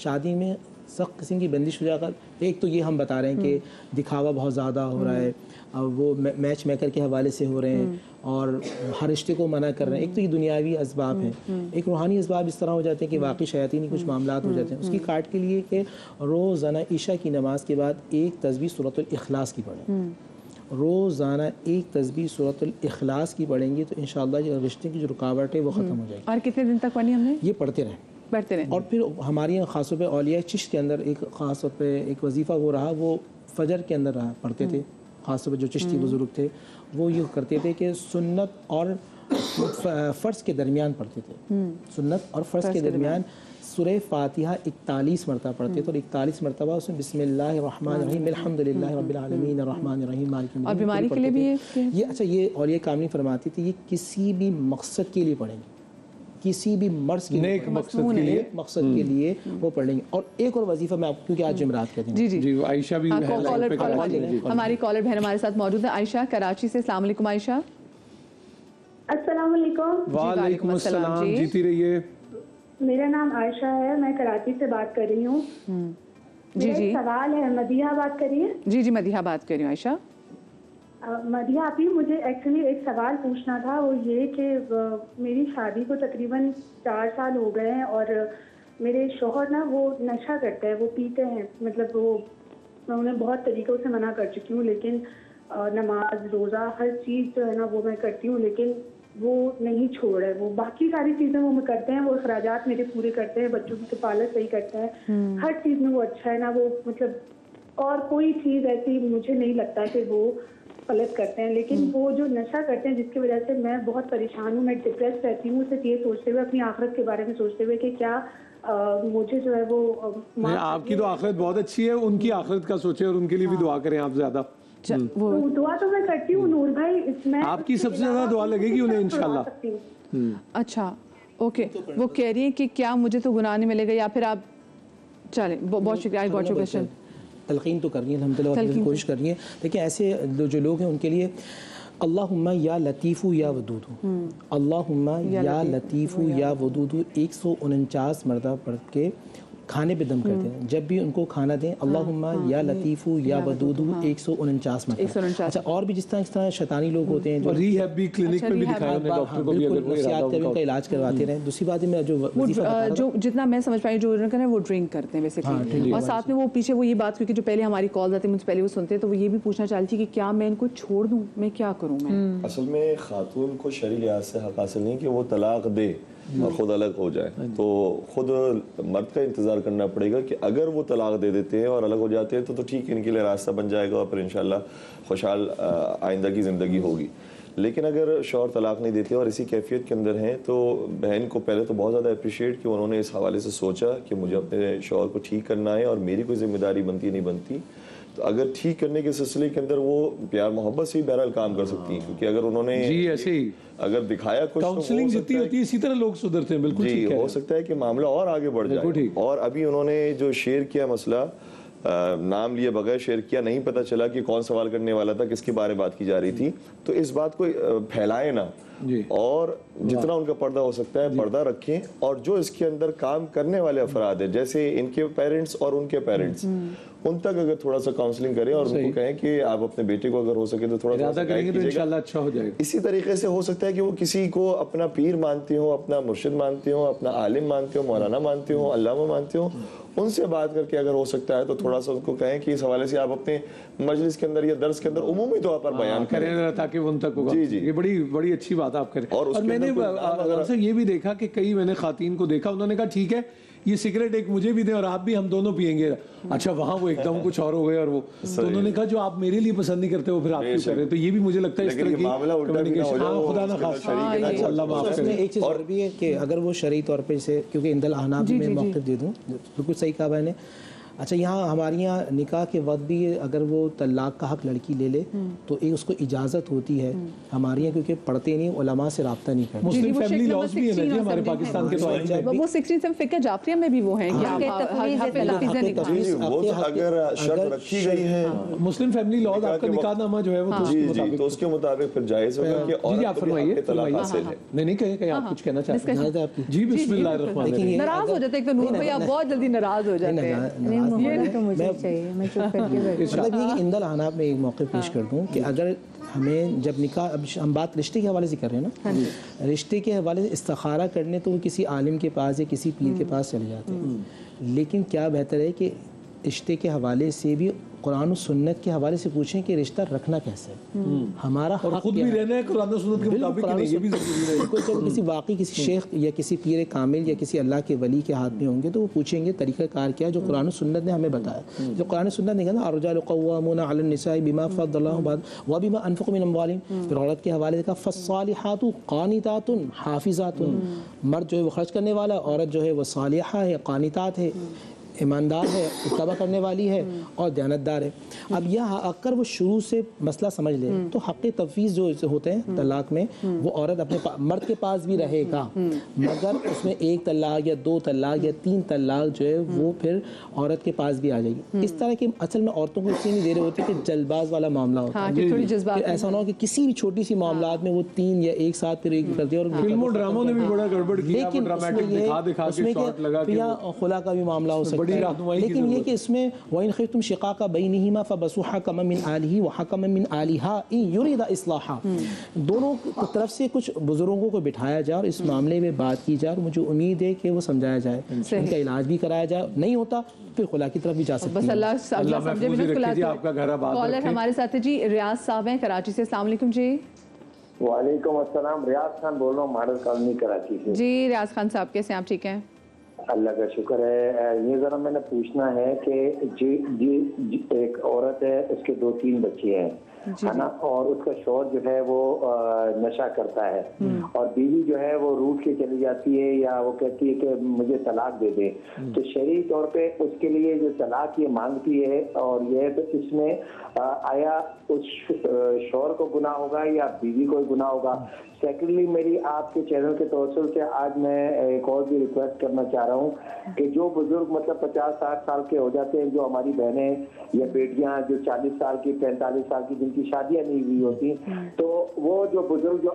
شادی میں سخت قسم کی بندش ہو جائے، اگر ایک تو یہ ہم بتا رہے ہیں کہ دکھاوا بہت زیادہ ہو رہا ہے، وہ میچ میکر کے حوالے سے ہو رہے ہیں اور ہر رشتے کو منع کر رہے ہیں، ایک تو یہ دنیاوی اسباب ہیں، ایک روحانی اسباب اس طرح ہو جاتے ہیں کہ واقعی شیاطینی کچھ معاملات ہو جاتے ہیں۔ اس کی کاٹ کے لیے کہ روزانہ عشاء کی نماز کے بعد ایک تسبیح سورۃ الاخلاص کی پڑھیں، روزانہ ایک تسبیح سورۃ الاخلاص کی پڑھیں گے تو انشاءاللہ یہ رشتے کی جو رکاوٹ ہے وہ ختم ہو جائے گی۔ اور کتنے دن تک پڑھنی ہم نے؟ یہ پڑھتے رہیں۔ اور پھر ہمارے یہاں خاص طور پہ اولیاء چشت کے اندر ایک خاص طور پہ ایک وظیفہ وہ رہا، وہ فجر کے اندر رہا پڑھتے تھے، خاص طور پہ جو چشتی بزرگ تھے وہ یہ کرتے تھے کہ سنت اور فرض کے درمیان پڑھتے تھے، سنت اور فرض کے درمیان سورہ فاتحہ 41 مرتبہ پڑھتے تھے، اور 41 مرتبہ اس میں بسم اللہ الرحمن الرحیم الحمدللہ رب العالمین الرحمن الرحیم مالک یوم الدین۔ اور بیماری کے لیے بھی یہ اچھا، یہ اولیاء کاملین فرماتی تھی یہ کسی بھی مقصد کے لیے پڑھیں گے، کسی بھی مرض کے نیک مقصد کے لیے وہ پڑھ لیں گے۔ اور ایک اور وظیفہ میں آپ کو، کیونکہ آج جمعرات کے دن جی عائشہ بھی ہماری کالر بہن ہمارے ساتھ موجود ہے، عائشہ کراچی سے۔ السلام علیکم عائشہ۔ السلام علیکم۔ وعلیکم السلام، جیتی رہیے۔ میرا نام عائشہ ہے، میں کراچی سے بات کر رہی ہوں۔ میرا ایک سوال ہے، مدیحہ بات کر رہی ہے؟ جی مدیحہ بات کر رہی ہوں۔ عائشہ مدیحہ آپ ہی، مجھے ایکچولی ایک سوال پوچھنا تھا، وہ یہ کہ میری شادی کو تقریباً 4 سال ہو گئے ہیں، اور میرے شوہر نا وہ نشہ کرتے ہیں، وہ پیتے ہیں، مطلب وہ میں انہیں بہت طریقوں سے منع کر چکی ہوں، لیکن نماز روزہ ہر چیز جو ہے نا وہ میں کرتی ہوں، لیکن وہ نہیں چھوڑ رہے۔ وہ باقی ساری چیزیں وہ کرتے ہیں، وہ اخراجات میرے پورے کرتے ہیں، بچوں کی کفالت صحیح کرتے ہیں، ہر چیز میں وہ اچھا ہے نا، وہ مطلب اور کوئی چیز ایسی مجھے نہیں لگتا کہ وہ غلط کرتے ہیں، لیکن وہ جو نشہ کرتے ہیں جس کی وجہ سے میں بہت پریشان ہوں، میں ڈپریس رہتی ہوں، صرف یہ سوچتے ہوئے، اپنی آخرت کے بارے میں سوچتے ہوئے کہ کیا مجھے جو ہے وہ آپ کی تو آخرت بہت اچھی ہے، ان کی آخرت کا سوچیں اور ان کے لیے بھی دعا کریں آپ زیادہ۔ دعا تو میں کرتی ہوں نور بھائی، اس میں آپ کی سب سے زیادہ دعا لگے گی انہیں انشاءاللہ۔ اچھا اوکے، وہ کہہ رہی ہیں کہ کیا مجھے تو گناہ نہیں ملے گا، یا پھر آپ چلیں، بہت شکریہ، آئی گاٹ یور کوسچن۔ تلقین تو کرنی ہے الحمدللہ، کوشش کرنی ہے۔ دیکھیں ایسے جو لوگ ہیں ان کے لیے اللہم یا لطیف یا ودود، اللہم یا لطیف یا ودود 149 مرتبہ پڑھ کے کھانے پہ دم کرتے ہیں، جب بھی ان کو کھانا دیں اللہم یا لطیف یا ودود 149 مرتبہ۔ اچھا، اور بھی جس طرح شیطانی لوگ ہوتے ہیں جو ری ہیب بھی کلینک میں بھی دکھایا انہوں نے ڈاکٹر کو بھی، اگر وہ ارادہ بالکل ان کا علاج کرواتے رہیں۔ دوسری بات میں جو جتنا میں سمجھ پائی جو انہوں نے وہ ڈرنک کرتے ہیں بیسیکلی، اور ساتھ میں وہ پیچھے وہ یہ بات، کیونکہ جو پہلے ہماری کالز آتی ہیں مجھ سے پہلے وہ سنتے ہیں، تو وہ یہ بھی پوچھنا چاہتی تھی کہ کیا میں ان کو چھوڑ دوں، میں کیا کروں؟ میں اصل میں خاتون کو شرعی لحاظ سے حق حاصل نہیں کہ وہ طلاق دے اور خود الگ ہو جائے، تو خود مرد کا انتظار کرنا پڑے گا کہ اگر وہ طلاق دے دیتے ہیں اور الگ ہو جاتے ہیں تو ٹھیک ہے، ان کے لیے راستہ بن جائے گا اور پھر انشاءاللہ خوشحال آئندہ کی زندگی ہوگی۔ لیکن اگر شوہر طلاق نہیں دیتے اور اسی کیفیت کے اندر ہیں تو بہن کو پہلے تو بہت زیادہ اپریشیٹ کہ انہوں نے اس حوالے سے سوچا کہ مجھے اپنے شوہر کو ٹھیک کرنا ہے اور میری کوئی ذمہ داری بنتی نہیں بنتی، تو اگر ٹھیک کرنے کے سلسلے کے اندر وہ پیار محبت سے ہی بہرحال کام کر سکتی ہیں، کیونکہ اگر انہوں نے ایسے ہی اگر دکھایا کچھ کاؤنسلنگ جتنی ہوتی ہے اسی طرح لوگ سدھرتے ہیں۔ بالکل جی، ہو سکتا ہے کہ معاملہ اور آگے بڑھ جائے۔ اور ابھی انہوں نے جو شیئر کیا مسئلہ، نام لیے بغیر شیئر کیا، نہیں پتہ چلا کہ کون سوال کرنے والا تھا، کس کے بارے بات کی جا رہی تھی، تو اس بات کو پھیلائے نہ، اور جتنا ان کا پردہ ہو سکتا ہے پردہ رکھیں، اور جو اس کے اندر کام کرنے والے افراد ہیں جیسے ان کے پیرنٹس اور ان کے پیرنٹس، ان تک اگر تھوڑا سا کاؤنسلنگ کریں اور ان کو کہیں کہ آپ اپنے بیٹے کو اگر ہو سکے تو تھوڑا سا کریں گے تو انشاءاللہ اچھا ہو جائے گا۔ اسی طریقے سے ہو سکتا ہے کہ وہ کسی کو اپنا پیر مانتے ہوں، اپنا مرشد مانتے ہوں، اپنا عالم مانتے ہوں، مولانا مانتے ہوں، علامہ مانتے ہوں، ان سے بات کر کے اگر ہو سکتا ہے تو تھوڑا سا ان کو کہیں کہ اس حوالے سے آپ اپنے مجلس کے اندر یا درس کے اندر عمومی طور پر بیان کریں تاکہ وہ ان تک ہوگا۔ جی جی، یہ بڑی اچھی بات آپ کریں۔ اور میں نے اکثر یہ بھی دیکھا کہ کئی میں نے خواتین کو دیکھا، انہوں نے کہا ٹھیک ہے یہ سگریٹ ایک مجھے بھی دیں اور آپ بھی، ہم دونوں پیئیں گے۔ اچھا، وہاں وہ ایک دم کچھ اور ہو گئے، اور وہ تو انہوں نے کہا جو آپ میرے لیے پسند نہیں کرتے وہ پھر آپ کیوں کر رہے ہیں؟ تو یہ بھی مجھے لگتا ہے اس طرح کی کمیونیکیشن، خدا نہ خواستہ اللہ معاف کرے۔ ایک چیز اور بھی ہے کہ اگر وہ شرعی طور پہ سے، کیونکہ اندل احناف میں موقف دے دوں، بالکل صحیح کہا میں نے، اچھا یہاں ہمارے یہاں نکاح کے وقت بھی اگر وہ طلاق کا حق لڑکی لے لے تو ایک اس کو اجازت ہوتی ہے ہمارے یہاں، کیونکہ پڑھتے نہیں، علماء سے رابطہ نہیں کرتے. مسلم فیملی لاز بھی ہے نا جی ہمارے پاکستان کے، تو وہ 16 فقہ جعفریہ میں بھی وہ ہیں کہ وہ اگر شرط رکھی گئی ہے مسلم فیملی لاز، آپ کا نکاح نامہ جو ہے وہ تو اس کے مطابق پھر جائز ہوگا کہ عورت کو بھی طلاق حاصل ہے. نہیں کہیں آپ کچھ کہنا چاہتے ہیں؟ جی بسم اللہ الرحمن الرحیم. ناراض ہو جاتے ہیں تو نور بھائی آپ بہت جلدی ناراض ہو جاتے ہیں. مطلب یہ کہ اندل احناف میں ایک موقع پیش کر دوں کہ اگر ہمیں جب نکاح، اب ہم بات رشتے کے حوالے سے کر رہے ہیں نا، رشتے کے حوالے سے استخارہ کرنے تو وہ کسی عالم کے پاس یا کسی پیر کے پاس چلے جاتے ہیں، لیکن کیا بہتر ہے کہ رشتے کے حوالے سے بھی قرآن و سنت کے حوالے سے پوچھیں کہ رشتہ رکھنا کیسے ہے، ہمارا اور خود بھی رہنا ہے قرآن و سنت کے مطابق، یہ بھی ضروری ہے. جب کسی واقعی کسی شیخ یا کسی پیر کامل یا کسی اللہ کے ولی کے ہاتھ میں ہوں گے تو وہ پوچھیں گے طریقہ کار کیا جو قرآن و سنت نے ہمیں بتایا. جو قرآن و سنت نے کہا نا الرجال قوامون علی النساء بما فضل اللہ بعض وبما انفقوا من اموالهم، پھر عورت کے حوالے سے کہا فالصالحات قانتات حافظات، مرد جو ہے وہ خرچ کرنے والا، عورت جو ہے وہ صالحہ ہے، قانتات ہے، ایماندار ہے، اتباع کرنے والی ہے اور دیانتدار ہے. اب یہ اگر وہ شروع سے مسئلہ سمجھ لے تو حق تفویض جو ہوتے ہیں طلاق میں، وہ عورت اپنے مرد کے پاس بھی رہے گا، مگر اس میں 1 طلاق یا 2 طلاق یا 3 طلاق جو ہے وہ پھر عورت کے پاس بھی آ جائے گی. اس طرح کی اصل میں عورتوں کو اس لیے نہیں دے رہے ہوتے کہ جلد باز والا معاملہ ہوتا ہے، ایسا نہ ہو کہ کسی بھی چھوٹی سی معاملات میں وہ 3 یا ایک ساتھ پھر ایک کر دے. اور فلموں ڈراموں نے بھی بڑا گڑبڑ کیا، لیکن ڈراماٹک دکھا دکھا کے شارٹ لگا کے خلا کا بھی معاملہ ہو سکتا ہے. لیکن یہ کہ اس میں وَإِنْ خِفْتُمْ شِقَاقَ بَيْنِهِمَا فَبَعْثُوا حَكَمًا مِنْ أَهْلِهِ وَحَكَمًا مِنْ أَهْلِهَا إِنْ يُرِيدَ إِصْلَاحًا، دونوں طرف سے کچھ بزرگوں کو بٹھایا جائے اور اس معاملے میں بات کی جائے، اور مجھے امید ہے کہ وہ سمجھایا جائے، ان کا علاج بھی کرایا جائے. نہیں ہوتا پھر خلا کی طرف بھی جا سکتے ہیں. بس اللہ سمجھے بالکل. آپ کا گھر آباد. کالر ہمارے ساتھ ہے جی ریاض صاحب ہیں کراچی سے. السلام علیکم جی. وعلیکم السلام، ریاض خان بول رہا ہوں ماڈل کالونی کراچی سے. جی ریاض خان صاحب کیسے ہیں آپ؟ ٹھیک ہیں اللہ کا شکر ہے. یہ ذرا میں نے پوچھنا ہے کہ جی ایک عورت ہے، اس کے 2-3 بچے ہیں ہے نا، اور اس کا شوہر جو ہے وہ نشہ کرتا ہے اور بیوی جو ہے وہ روٹ کے چلی جاتی ہے یا وہ کہتی ہے کہ مجھے طلاق دے دے. تو شرعی طور پہ اس کے لیے جو طلاق یہ مانگتی ہے اور یہ تو اس میں آیا اس شوہر کو گناہ ہوگا یا بیوی کو گناہ ہوگا؟ سیکنڈلی میری آپ کے چینل کے توسل سے آج میں ایک اور بھی ریکویسٹ کرنا چاہ رہا ہوں کہ جو بزرگ مطلب 50-60 سال کے ہو جاتے ہیں، جو ہماری بہنیں یا بیٹیاں جو 40 سال کی 45 سال کی جن کی شادیاں نہیں ہوئی ہوتی، تو وہ جو بزرگ جو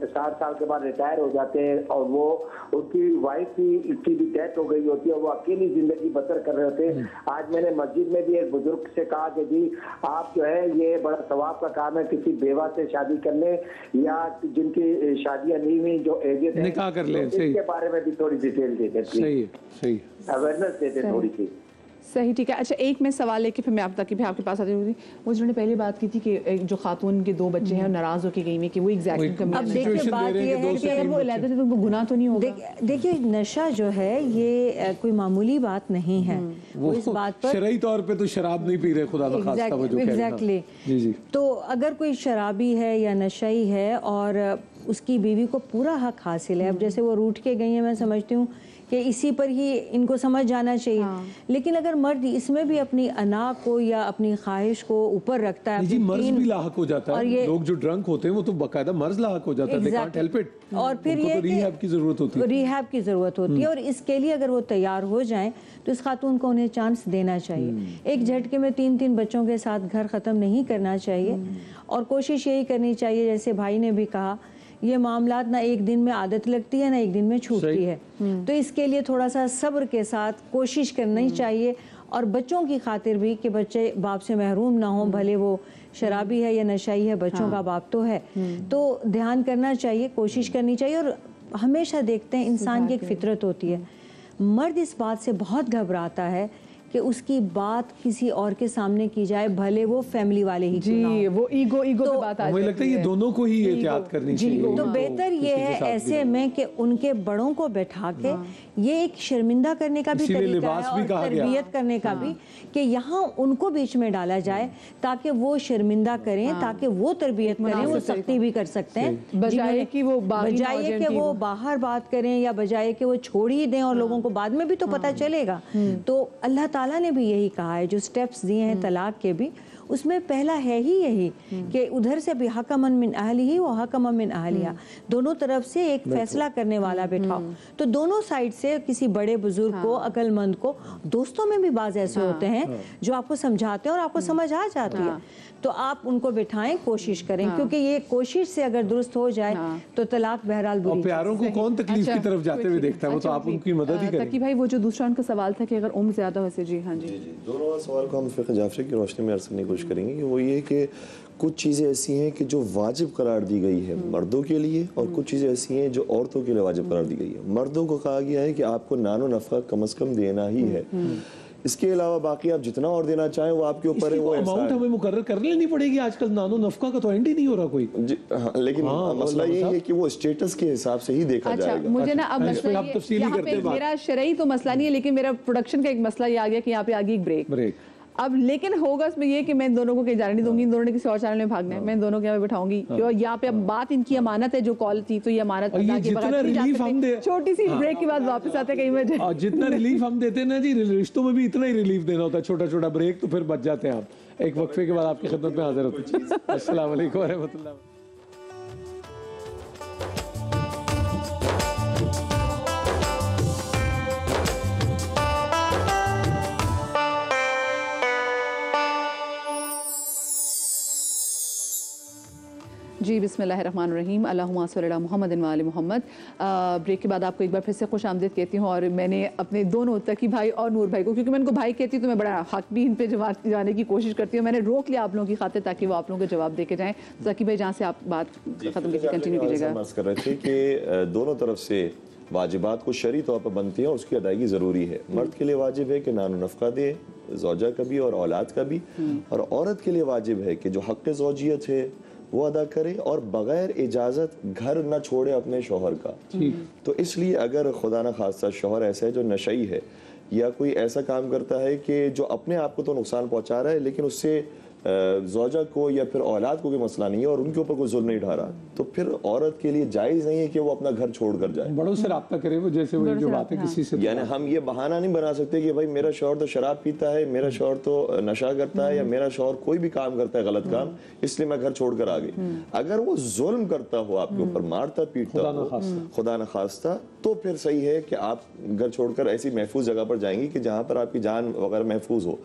60 سال کے بعد ریٹائر ہو جاتے ہیں اور وہ اس کی وائف کی بھی ڈیتھ ہو گئی ہوتی ہے اور وہ اکیلی زندگی بسر کر رہے ہوتے ہیں. آج میں نے مسجد میں بھی ایک بزرگ سے کہا کہ جی آپ جو ہے یہ بڑا ثواب کا کام ہے کسی بیوہ سے شادی کر لیں یا جن کی شادیاں نہیں ہوئی جو ایجڈ ہیں نکاح کر لیں. اس کے بارے میں بھی تھوڑی ڈیٹیل دے دیں، صحیح اویئرنیس دے دیں تھوڑی سی. صحیح ٹھیک ہے. اچھا ایک میں سوال لے کے پھر میں آپ تک بھی آپ کے پاس آتی ہوں. وہ جنہوں نے پہلے بات کی تھی کہ جو خاتون کے 2 بچے ہیں اور ناراض ہو کے گئی میں کہ وہ ایگزیکٹلی. اب دیکھیے بات یہ ہے کہ اگر وہ علیحدہ سے تو ان کو گناہ تو نہیں ہوگا. دیکھیے نشہ جو ہے یہ کوئی معمولی بات نہیں ہے. وہ اس بات پر شرعی طور پہ تو شراب نہیں پی رہے خدا بخواستہ وہ جو کہہ رہے ہیں. جی تو اگر کوئی شرابی ہے یا نشئی ہے اور اس کی بیوی کو پورا حق حاصل ہے، اب جیسے وہ روٹ کے گئی ہیں، میں سمجھتی ہوں کہ اسی پر ہی ان کو سمجھ جانا چاہیے. لیکن اگر مرد اس میں بھی اپنی انا کو یا اپنی خواہش کو اوپر رکھتا ہے، جی مرض بھی لاحق ہو جاتا ہے. لوگ جو ڈرنک ہوتے ہیں وہ تو باقاعدہ مرض لاحق ہو جاتا ہے. they can't help it. اور پھر یہ ریہیب کی ضرورت ہوتی ہے، ریہیب کی ضرورت ہوتی ہے. اور اس کے لیے اگر وہ تیار ہو جائیں تو اس خاتون کو انہیں چانس دینا چاہیے. ایک جھٹکے میں 3 بچوں کے ساتھ گھر ختم نہیں کرنا چاہیے اور کوشش یہی کرنی چاہیے جیسے بھائی نے بھی کہا یہ معاملات نہ ایک دن میں عادت لگتی ہے نہ ایک دن میں چھوٹتی ہے. تو اس کے لیے تھوڑا سا صبر کے ساتھ کوشش کرنی چاہیے اور بچوں کی خاطر بھی کہ بچے باپ سے محروم نہ ہوں، بھلے وہ شرابی ہے یا نشائی ہے، بچوں کا باپ تو ہے. تو دھیان کرنا چاہیے، کوشش کرنی چاہیے. اور ہمیشہ دیکھتے ہیں انسان کی ایک فطرت ہوتی ہے، مرد اس بات سے بہت گھبراتا ہے کہ اس کی بات کسی اور کے سامنے کی جائے، بھلے وہ فیملی والے ہی کیوں نہ ہوں. جی وہ ایگو پہ بات آ جاتی ہے. مجھے لگتا ہے یہ دونوں کو ہی احتیاط کرنی چاہیے. تو بہتر یہ ہے ایسے میں کہ ان کے بڑوں کو بیٹھا کے یہ ایک شرمندہ کرنے کا بھی طریقہ ہے اور تربیت کرنے کا بھی کہ یہاں ان کو بیچ میں ڈالا جائے تاکہ وہ شرمندہ کریں، تاکہ وہ تربیت کریں. وہ سختی بھی کر سکتے ہیں بجائے کہ وہ باہر بات کریں یا بجائے کہ وہ چھوڑ ہی دیں اور لوگوں کو بعد میں بھی تو پتہ چلے گا. تو اللہ تعالیٰ تعالیٰ نے بھی یہی کہا ہے، جو سٹیپس دیے ہیں طلاق کے بھی، اس میں پہلا ہے ہی یہی کہ ادھر سے بھی حکمن من اہلہ و حکمن من اہلیہ، دونوں طرف سے ایک فیصلہ کرنے والا بٹھاؤ. تو دونوں سائڈ سے کسی بڑے بزرگ کو، عقل مند کو، دوستوں میں بھی بعض ایسے ہوتے ہیں جو آپ کو سمجھاتے ہیں اور آپ کو سمجھ آ جاتی ہے، تو آپ ان کو بٹھائیں، کوشش کریں، کیونکہ یہ کوشش سے اگر درست ہو جائے تو طلاق بہرحال بری. اور پیاروں کو کون تکلیف کی طرف جاتے ہوئے دیکھتا ہے، وہ تو آپ ان کی مدد ہی کریں. تقی بھائی وہ جو دوسرا ان کا سوال تھا کہ اگر عمر زیادہ ہو سے، جی ہاں جی دونوں سوال کو ہم فقہ جعفری کی روشنی میں عرض کرنے کی کوشش کریں گے کہ وہ یہ کہ کچھ چیزیں ایسی ہیں کہ جو واجب قرار دی گئی ہے مردوں کے لیے، اور کچھ چیزیں ایسی ہیں جو عورتوں کے لیے واجب قرار دی گئی ہے. مردوں کو کہا گیا ہے کہ آپ کو نان و نفقہ کم از کم دینا ہی ہے، اس کے علاوہ باقی آپ جتنا اور دینا چاہیں وہ آپ کے اوپر ہے. وہ اماؤنٹ ہمیں مقرر کر لینی پڑے گی، آج کل نان و نفقہ کا تو اینڈ ہی نہیں ہو رہا کوئی. لیکن مسئلہ یہ ہے کہ وہ اسٹیٹس کے حساب سے ہی دیکھا جائے گا. مجھے نا اب میرا شرعی تو مسئلہ نہیں ہے، لیکن میرا پروڈکشن کا ایک مسئلہ یہ آ گیا کہ یہاں پہ آگے ایک بریک. اب لیکن ہوگا اس میں یہ کہ میں ان دونوں کو کہیں جانے نہیں دوں گی، ان دونوں نے کسی اور چینل میں بھاگنا ہے، میں ان دونوں کے یہاں پہ بٹھاؤں گی. یہاں پہ اب بات ان کی امانت ہے، جو کال تھی تو یہ امانت چھوٹی سی بریک کے بعد واپس آتے کہیں میں. جتنا ریلیف ہم دیتے ہیں نا جی، رشتوں میں بھی اتنا ہی ریلیف دینا ہوتا ہے، چھوٹا چھوٹا بریک تو پھر بچ جاتے ہیں آپ. ایک وقفے کے بعد آپ کی خدمت میں حاضر ہوتے ہیں. السلام علیکم ورحمۃ اللہ. جی بسم اللہ الرحمن الرحیم، اللہم صلی علی محمد و آل محمد. بریک کے بعد آپ کو ایک بار پھر سے خوش آمدید کہتی ہوں، اور میں نے اپنے دونوں تقی بھائی اور نور بھائی کو، کیونکہ میں ان کو بھائی کہتی ہوں تو میں بڑا حق بھی ان پہ جواب جانے کی کوشش کرتی ہوں، میں نے روک لیا آپ لوگوں کی خاطر تاکہ وہ آپ لوگوں کو جواب دے کے جائیں. تقی بھائی جہاں سے آپ بات ختم کیجیے، کنٹینیو کیجیے گا. عرض کر رہے تھے کہ دونوں طرف سے واجبات کو شرعی طور پر بنتی ہیں اور اس کی ادائیگی ضروری ہے. مرد کے لیے واجب ہے کہ نان و نفقہ دے، زوجہ کا بھی اور اولاد کا بھی، اور عورت کے لیے واجب ہے کہ جو حق زوجیت ہے وہ ادا کرے اور بغیر اجازت گھر نہ چھوڑے اپنے شوہر کا. تو اس لیے اگر خدا نہ خواستہ شوہر ایسا ہے جو نشئی ہے یا کوئی ایسا کام کرتا ہے کہ جو اپنے آپ کو تو نقصان پہنچا رہا ہے لیکن اس سے زوجہ کو یا پھر اولاد کو کوئی مسئلہ نہیں ہے اور ان کے اوپر کوئی ظلم نہیں اٹھا رہا، تو پھر عورت کے لیے جائز نہیں ہے کہ وہ اپنا گھر چھوڑ کر جائے. بڑوں سے رابطہ کرے وہ، جیسے وہ جو باتیں کسی سے، یعنی ہم یہ بہانہ نہیں بنا سکتے کہ بھائی میرا شوہر تو شراب پیتا ہے، میرا شوہر تو نشہ کرتا ہے، یا میرا شوہر کوئی بھی کام کرتا ہے غلط کام، اس لیے میں گھر چھوڑ کر آ گئی. اگر وہ ظلم کرتا ہو، آپ کے اوپر مارتا پیٹتا ہو خدا نہ خواستہ، تو پھر صحیح ہے کہ آپ گھر چھوڑ کر ایسی محفوظ جگہ پر جائیں گی کہ جہاں پر آپ کی جان وغیرہ محفوظ ہو.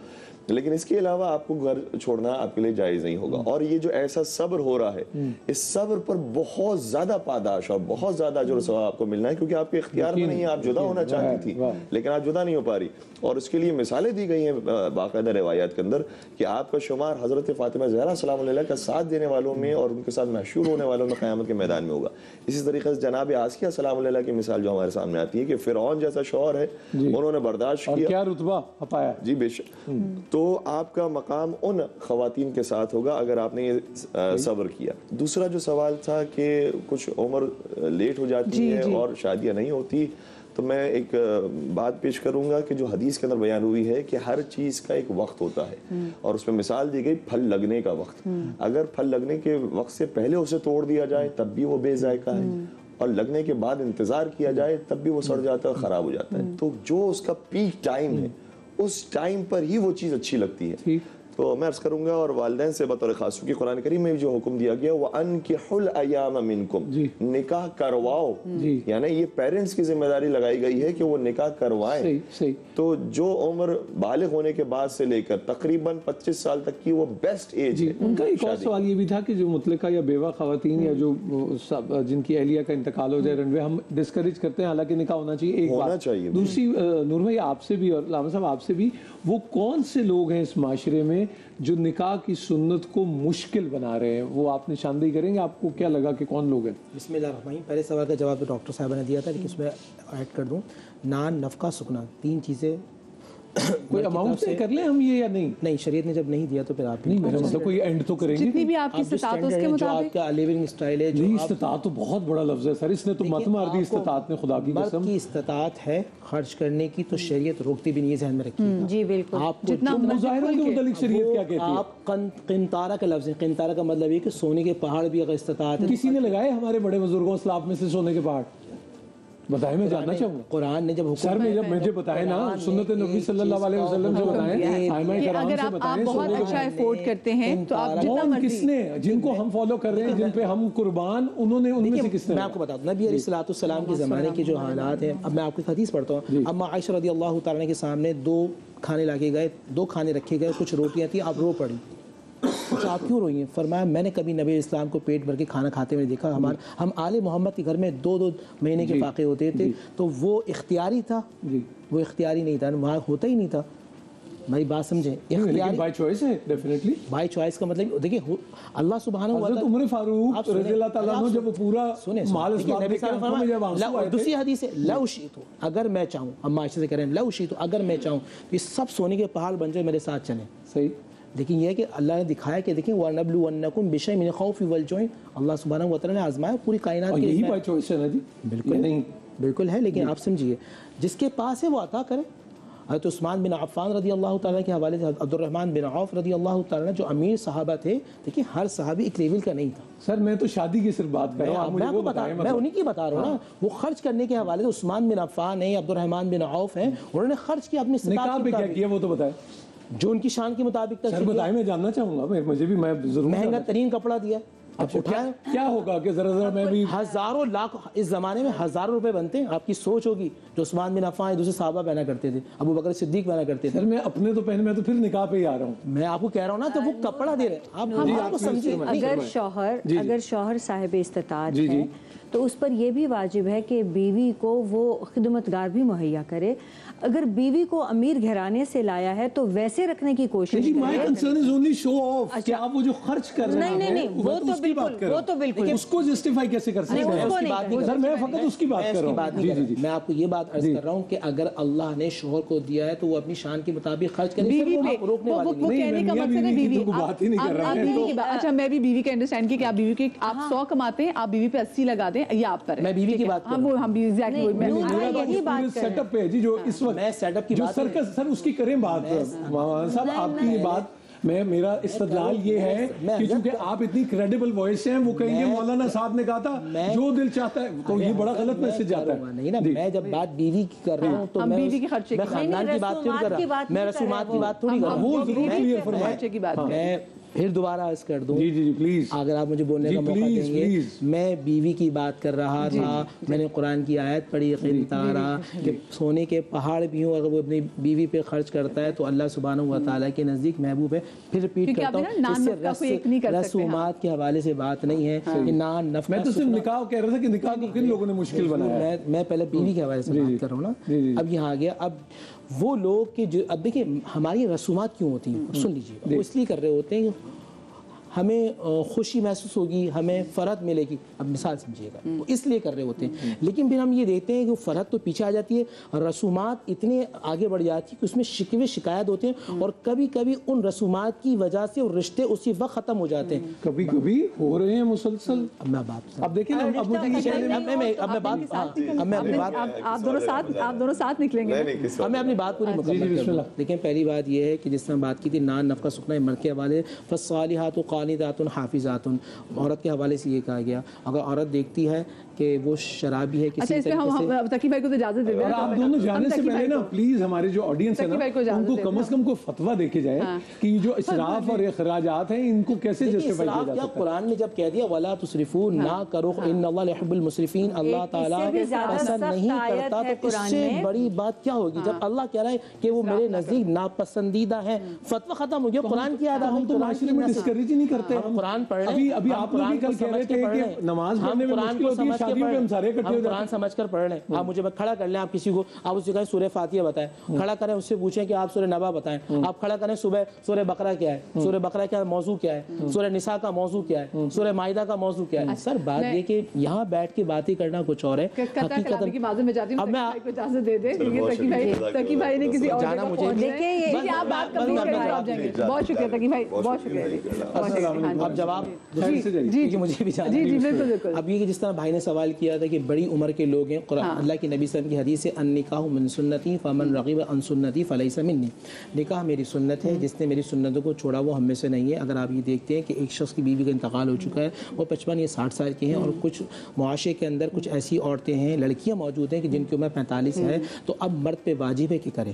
لیکن اس کے علاوہ آپ کو گھر چھوڑنا آپ کے لیے جائز نہیں ہوگا. اور یہ جو ایسا صبر ہو رہا ہے، اس صبر پر بہت زیادہ پاداش اور بہت زیادہ اجر و ثواب آپ کو ملنا ہے، کیونکہ آپ کے اختیار میں نہیں ہے. آپ جدا ہونا چاہتی تھی لیکن آپ جدا نہیں ہو پا رہی، اور اس کے لیے مثالیں دی گئی ہیں باقاعدہ روایات کے اندر کہ آپ کا شمار حضرت فاطمہ زہرا سلام علیہ کا ساتھ دینے والوں میں اور ان کے ساتھ محشور ہونے والوں میں قیامت کے میدان میں ہوگا. اسی طریقے سے جناب آسیہ سلام علیہ کی مثال جو ہمارے سامنے آتی ہے کہ فرعون جیسا شوہر ہے، انہوں نے برداشت کیا، کیا رتبہ پایا. جی بے شک. تو آپ کا مقام ان خواتین کے ساتھ ہوگا اگر آپ نے یہ صبر کیا. دوسرا جو سوال تھا کہ کچھ عمر لیٹ ہو جاتی ہے اور شادیاں نہیں ہوتی، تو میں ایک بات پیش کروں گا کہ جو حدیث کے اندر بیان ہوئی ہے کہ ہر چیز کا ایک وقت ہوتا ہے، اور اس میں مثال دی گئی پھل لگنے کا وقت. اگر پھل لگنے کے وقت سے پہلے اسے توڑ دیا جائے تب بھی وہ بے ذائقہ ہے، اور لگنے کے بعد انتظار کیا جائے تب بھی وہ سڑ جاتا ہے اور خراب ہو جاتا ہے. تو جو اس کا پیک ٹائم ہے، اس ٹائم پر ہی وہ چیز اچھی لگتی ہے. تو میں عرض کروں گا، اور والدین سے بطور خاص کی قرآن کریم میں جو حکم دیا گیا وَأَنْكِحُوا الْأَيَامَ مِنْكُمْ، نکاح کرواؤ. یعنی یہ پیرنٹس کی ذمہ داری لگائی گئی ہے کہ وہ نکاح کروائیں. تو جو عمر بالغ ہونے کے بعد سے لے کر تقریباً 25 سال تک کی وہ بیسٹ ایج ہے. ان کا ایک اور سوال یہ بھی تھا کہ جو مطلقہ یا بیوہ خواتین یا جو جن کی اہلیہ کا انتقال ہو جائے رنوے، ہم ڈسکریج کرتے ہیں، حالانکہ نکاح ہونا چاہیے. ایک ہونا چاہیے. دوسری نور بھائی آپ سے بھی اور علامہ صاحب آپ سے بھی، وہ کون سے لوگ ہیں اس معاشرے میں جو نکاح کی سنت کو مشکل بنا رہے ہیں؟ وہ آپ نشاندہی کریں گے، آپ کو کیا لگا کہ کون لوگ ہیں؟ بسم اللہ الرحمن الرحیم. پہلے سوال کا جواب تو ڈاکٹر صاحبہ نے دیا تھا، لیکن اس میں ایڈ کر دوں، نان، نفقہ، سکنا، تین چیزیں. کوئی اماؤنٹ سے کر لیں ہم یہ یا نہیں؟ نہیں، شریعت نے جب نہیں دیا تو پھر آپ نہیں، میرا مطلب کوئی اینڈ تو کریں گے. جتنی بھی آپ کی استطاعت اس کے مطابق، آپ کا لیونگ سٹائل ہے. نہیں، استطاعت تو بہت بڑا لفظ ہے سر، اس نے تو مت مار دی استطاعت نے. خدا کی قسم، مرد کی استطاعت ہے خرچ کرنے کی تو شریعت روکتی بھی نہیں ہے، ذہن میں رکھیے. جی بالکل. آپ جتنا مظاہروں کے متعلق شریعت کیا کہتی ہے؟ آپ قنطارہ کا لفظ ہے، قنطارہ کا مطلب یہ کہ سونے کے پہاڑ بھی اگر استطاعت ہے. کسی نے لگائے ہمارے بڑے بزرگوں اسلاف میں سے سونے کے پہاڑ؟ بتائیں میں جاننا چاہوں گا. قرآن نے جب سر میں جب مجھے بتائیں نا سنت نبی صلی اللہ علیہ وسلم سے بتائیں, آئمہ کرام سے بتائیں. آپ بہت اچھا افورڈ کرتے ہیں تو آپ جتنا مرضی. کس نے, جن کو ہم فالو کر رہے ہیں, جن پہ ہم قربان, انہوں نے ان میں سے کس نے؟ میں آپ کو بتا دوں نبی علیہ السلام کے زمانے کے جو حالات ہیں. اب میں آپ کو حدیث پڑھتا ہوں. اما عائشہ رضی اللہ تعالیٰ کے سامنے 2 کھانے لاگے گئے, 2 کھانے رکھے گئے, کچھ روٹیاں تھیں, آپ رو پڑی. اچھا آپ کیوں روئی ہیں؟ فرمایا میں نے کبھی نبی اسلام کو پیٹ بھر کے کھانا کھاتے ہوئے دیکھا. ہم آل محمد کے گھر میں 2 مہینے کے فاقے ہوتے تھے, تو وہ اختیاری تھا, وہ اختیاری نہیں تھا, وہاں ہوتا ہی نہیں تھا. میری بات سمجھیں, لیکن بائی چوائس ہے ڈیفینیٹلی. بائی چوائس کا مطلب دیکھیں اللہ سبحانہ و تعالیٰ, عمر فاروق رضی اللہ تعالیٰ عنہ جب وہ پورا مال اس بات کے آنکھوں میں جب آنسو آئے تھے. دوسری حدیث ہے لو شئت, اگر میں چاہوں, اما عائشہ سے کہہ رہے ہیں لو شئت, اگر میں چاہوں یہ سب سونے کے پہاڑ بن جائے میرے ساتھ چلیں. صحیح. لیکن یہ ہے کہ اللہ نے دکھایا کہ دیکھیں وَنَبْلُوَنَّكُمْ بِشَيْءٍ مِنَ الْخَوْفِ وَالْجُوعِ, اللہ سبحانہ و تعالیٰ نے آزمایا پوری کائنات کے. یہی بائی چوائس ہے نا جی. بالکل نہیں, بالکل ہے, لیکن آپ سمجھیے جس کے پاس ہے وہ عطا کرے. حضرت عثمان بن عفان رضی اللہ تعالیٰ کے حوالے سے عبد الرحمن بن عوف رضی اللہ تعالیٰ جو امیر صحابہ تھے, دیکھیں ہر صحابی ایک لیول کا نہیں تھا. سر میں تو شادی کی صرف بات کر رہا ہوں, میں انہی کی بتا رہا ہوں نا. وہ خرچ کرنے کے حوالے سے عثمان بن عفان ہیں, عبد الرحمن بن عوف ہیں, انہوں نے خرچ کیا اپنی نکاح پہ کیا کیا وہ تو بتائیں, جو ان کی شان کے مطابق تھا. سر بتائیں, میں جاننا چاہوں گا, مجھے بھی, میں ضرور. مہنگا ترین کپڑا دیا. اب کیا ہوگا کہ ذرا میں بھی ہزاروں لاکھ, اس زمانے میں ہزاروں روپے بنتے ہیں. آپ کی سوچ ہوگی جو عثمان بن عفان دوسرے صحابہ پہنا کرتے تھے, ابو بکر صدیق پہنا کرتے تھے. سر میں اپنے تو پہنے, میں تو پھر نکاح پہ ہی آ رہا ہوں. میں آپ کو کہہ رہا ہوں نا, تو وہ کپڑا دے رہے ہیں. آپ کو سمجھیے, اگر شوہر صاحب استطاعت ہے تو اس پر یہ بھی واجب ہے کہ بیوی کو وہ خدمتگار بھی مہیا کرے. اگر بیوی کو امیر گھرانے سے لایا ہے تو ویسے رکھنے کی کوشش کرے. My concern is only show of, کہ آپ وہ جو خرچ کر رہے ہیں. نہیں, وہ تو بالکل اس کو جسٹیفائی کیسے کر سکتے ہیں؟ سر میں فقط اس کی بات کر رہا ہوں. میں آپ کو یہ بات عرض کر رہا ہوں کہ اگر اللہ نے شوہر کو دیا ہے تو وہ اپنی شان کے مطابق خرچ کرے. بیوی پہ روکنے والی کہنے کا مقصد ہے بیوی. بات ہی نہیں کر رہا ہے. اچھا میں بھی بیوی کا انڈرسٹینڈ کی کہ آپ بیوی کے, آپ 100 کماتے ہیں, آپ بیوی پہ 80 لگا دیں, یہ آپ پر ہے. میں بیوی کی بات کر رہا ہوں. ہم بھی ایگزیکٹلی یہی بات کر سیٹ اپ پہ جی, جو اس وقت میں سیٹ اپ کی بات سر اس کی کریں بات. صاحب آپ کی یہ بات, میرا استدلال یہ ہے کہ چونکہ آپ اتنی کریڈیبل وائس ہیں, وہ کہیں گے مولانا صاحب نے کہا تھا جو دل چاہتا ہے, تو یہ بڑا غلط میسج جاتا ہے. نہیں نا, میں جب بات بیوی کی کر رہا ہوں تو میں بیوی کے خرچے میں خاندان کی بات کیوں کر رہا ہوں, میں رسومات کی بات تھوڑی کر رہا ہوں. وہ ضرور کلیئر فرمائیں. میں پھر دوبارہ عرض کر دوں, جی پلیز, اگر آپ مجھے بولنے کا موقع دیں گے. میں بیوی کی بات کر رہا تھا, میں نے قرآن کی آیت پڑھی قنطارا کہ سونے کے پہاڑ بھی ہوں, اگر وہ اپنی بیوی پہ خرچ کرتا ہے تو اللہ سبحانہ و تعالیٰ کے نزدیک محبوب ہے. پھر ریپیٹ کرتا ہوں, اس سے رسومات کے حوالے سے بات نہیں ہے کہ نان نفقہ. میں تو صرف نکاح کہہ رہا تھا کہ نکاح کو کن لوگوں نے مشکل بنایا. میں پہلے بیوی کے حوالے سے بات کر رہا ہوں نا. اب یہاں آ گیا, اب وہ لوگ کہ جو, اب دیکھیں ہماری رسومات کیوں ہوتی ہیں, سن لیجیے, وہ اس لیے کر رہے ہوتے ہیں ہمیں خوشی محسوس ہوگی, ہمیں فرحت ملے گی. اب مثال سمجھیے گا, وہ اس لیے کر رہے ہوتے ہیں. لیکن پھر ہم یہ دیکھتے ہیں کہ فرحت تو پیچھے آ جاتی ہے, رسومات اتنے آگے بڑھ جاتی ہے کہ اس میں شکوے شکایت ہوتے ہیں, اور کبھی کبھی ان رسومات کی وجہ سے وہ رشتے اسی وقت ختم ہو جاتے ہیں. کبھی کبھی ہو رہے ہیں مسلسل. اب میں بات, اب دیکھیں آپ دونوں ساتھ نکلیں گے. اب میں اپنی بات پوری مکمل کر دوں. دیکھیں پہلی بات یہ ہے کہ جس طرح بات کی تھی نان نفقہ سکنا مرد کے حوالے, فالصالحات قانتات حافظات, عورت کے حوالے سے یہ کہا گیا. اگر عورت دیکھتی ہے کہ وہ شرابی ہے کسی طریقے سے, تقی بھائی کو تو اجازت دے دیں. آپ دونوں جانے سے پہلے نا پلیز ہمارے جو آڈینس ہے نا ان کو کم از کم کوئی فتویٰ دے کے جائے کہ جو اسراف اور اخراجات ہیں ان کو کیسے جسٹیفائی کیا جاتا ہے. قرآن نے جب کہہ دیا ولا تسرفوا, نہ کرو, ان اللہ لا يحب المسرفین, اللہ تعالیٰ پسند نہیں کرتا, تو اس سے بڑی بات کیا ہوگی جب اللہ کہہ رہا ہے کہ وہ میرے نزدیک ناپسندیدہ ہیں. فتویٰ ختم ہو گیا. قرآن کی آداب ہم تو معاشرے میں ڈسکریج نہیں کرتے. ہم قرآن پڑھ رہے ہیں, ابھی آپ لوگ بھی کل کہہ رہے تھے کہ نماز پڑھنے میں مشکل ہوتی ہے, شادیوں پہ ہم سارے اکٹھے ہو جاتے ہیں. قرآن سمجھ کر پڑھ لیں. آپ مجھے کھڑا کر لیں, آپ کسی کو آپ اس سے کہیں سورہ فاتحہ بتائیں, کھڑا کریں, اس سے پوچھیں کہ آپ سورہ نبا بتائیں. آپ کھڑا کریں, صبح سورہ بقرہ کیا ہے, سورہ بقرہ کا موضوع کیا ہے, سورہ نساء کا موضوع کیا ہے, سورہ مائدہ کا موضوع کیا ہے. سر بات یہ کہ یہاں بیٹھ کے باتیں کرنا کچھ اور ہے. اب میں اجازت دے دیں تقی بھائی نے کسی اور جانا مجھے آپ بات کمپلیٹ کریں, بہت شکریہ تقی بھائی, بہت شکریہ. اب جواب جی مجھے بھی جاننا جی بالکل بالکل. اب یہ کہ جس طرح بھائی نے سوال کیا تھا کہ بڑی عمر کے لوگ ہیں، قرآن اللہ کی نبی صلی اللہ علیہ وسلم کی حدیث ہے النکاح من سنتی فمن رغب عن سنتی فلیس منی، نکاح میری سنت ہے، جس نے میری سنتوں کو چھوڑا وہ ہم میں سے نہیں ہے. اگر آپ یہ دیکھتے ہیں کہ ایک شخص کی بیوی کا انتقال ہو چکا ہے، وہ 55 یا 60 سال کے ہیں، اور کچھ معاشرے کے اندر کچھ ایسی عورتیں ہیں، لڑکیاں موجود ہیں کہ جن کی عمر 45 ہے، تو اب مرد پہ واجب ہے کہ کرے،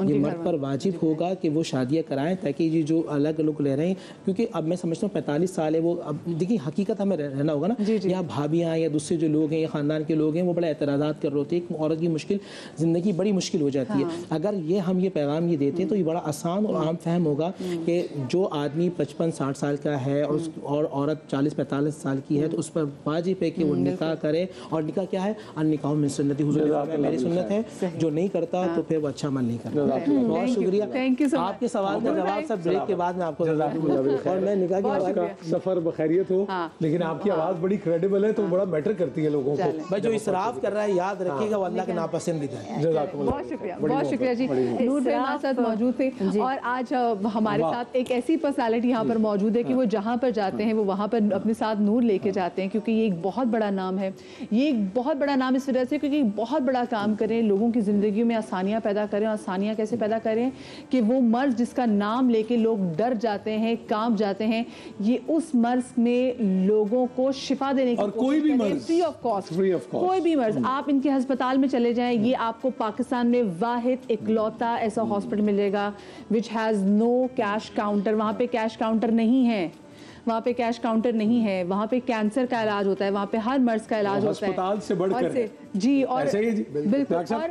یہ مرد پر واجب ہوگا کہ وہ شادیاں کرائیں، تاکہ یہ جو الگ لوگ رہ رہے ہیں، کیونکہ اب میں سمجھتا ہوں 45 سال ہے وہ، اب دیکھیں حقیقت ہمیں رہنا ہوگا نا، یہاں بھابیاں یا دوسرے جو لوگ ہیں یا خاندان کے لوگ ہیں وہ بڑا اعتراضات کر رہے ہوتے ہیں، ایک عورت کی مشکل زندگی بڑی مشکل ہو جاتی ہے. اگر ہم یہ پیغام یہ دیتے ہیں تو یہ بڑا آسان اور عام فہم ہوگا کہ جو آدمی 55-60 سال کا ہے اور عورت 40-45 سال کی ہے تو اس پر واجب ہے کہ وہ نکاح کرے. اور نکاح کیا ہے؟ النکاح من سنتی، حضور میری سنت ہے، جو نہیں کرتا تو پھر وہ اچھا عمل نہیں کرتا. بہت شکریہ. آپ کے سوال کا جواب سب بریک کے بعد میں آپ کو، اور میں نکاح کی بات کا سفر بخیریت ہو، لیکن آپ کی آواز بڑی کریڈیبل ہے تو بڑا میٹر کرتی ہے لوگوں کو. بھائی جو اسراف کر رہا ہے یاد رکھیے گا وہ اللہ کے ناپسندیدہ ہے. بہت شکریہ، بہت شکریہ جی. نور بھائی ہمارے ساتھ موجود تھے، اور آج ہمارے ساتھ ایک ایسی پرسنالٹی یہاں پر موجود ہے کہ وہ جہاں پر جاتے ہیں وہ وہاں پر اپنے ساتھ نور لے کے جاتے ہیں، کیونکہ یہ ایک بہت بڑا نام ہے. یہ ایک بہت بڑا نام اس وجہ سے کیونکہ ایک بہت بڑا کام کریں، لوگوں کی زندگیوں میں آسانیاں پیدا کریں. آسانیاں کیسے پیدا کریں کہ وہ مرض جس کا نام لے کے لوگ ڈر جاتے ہیں، کانپ جاتے ہیں، یہ اس مرض میں لوگوں کو شفا دینے کی کوشش کریں فری آف کاسٹ. کوئی بھی مرض آپ ان کے ہسپتال میں چلے جائیں، یہ آپ کو پاکستان میں واحد اکلوتا ایسا ہاسپٹل ملے گا which has no cash counter. وہاں پہ کیش کاؤنٹر نہیں ہے، وہاں پہ کیش کاؤنٹر نہیں ہے، وہاں پہ کینسر کا علاج ہوتا ہے، وہاں پہ ہر مرض کا علاج ہوتا ہے ہسپتال سے بڑھ کر جی. اور بالکل، اور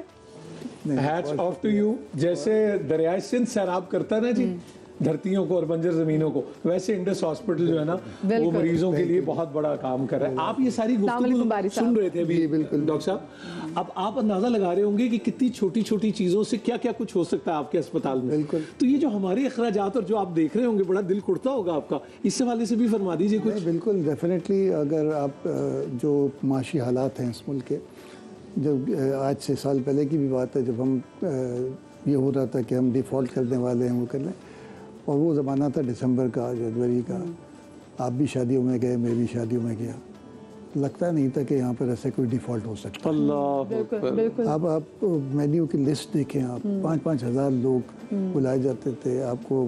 ہیٹس آف ٹو یو. جیسے دریائے سندھ سیراب کرتا ہے نا جی دھرتیوں کو اور بنجر زمینوں کو، ویسے انڈس ہاسپٹل جو ہے نا وہ مریضوں کے لیے بہت بڑا کام کر رہا ہے. آپ یہ ساری گفتگو سن رہے تھے ابھی ڈاکٹر صاحب، اب آپ اندازہ لگا رہے ہوں گے کہ کتنی چھوٹی چھوٹی چیزوں سے کیا کیا کچھ ہو سکتا ہے آپ کے اسپتال میں. تو یہ جو ہمارے اخراجات اور جو آپ دیکھ رہے ہوں گے بڑا دل کڑتا ہوگا آپ کا، اس حوالے سے بھی فرما دیجیے کچھ. بالکل ڈیفینیٹلی. اگر آپ جو معاشی حالات ہیں اس ملک کے، جب آج سے سال پہلے کی بھی بات ہے جب ہم یہ ہو رہا تھا کہ ہم ڈیفالٹ کرنے والے ہیں، وہ کر لیں، اور وہ زمانہ تھا دسمبر کا، جنوری کا، آپ بھی شادیوں میں گئے، میں بھی شادیوں میں گیا، لگتا نہیں تھا کہ یہاں پر ایسے کوئی ڈیفالٹ ہو سکتا. اللہ. اب آپ مینیو کی لسٹ دیکھیں، آپ 5-5 ہزار لوگ بلائے جاتے تھے، آپ کو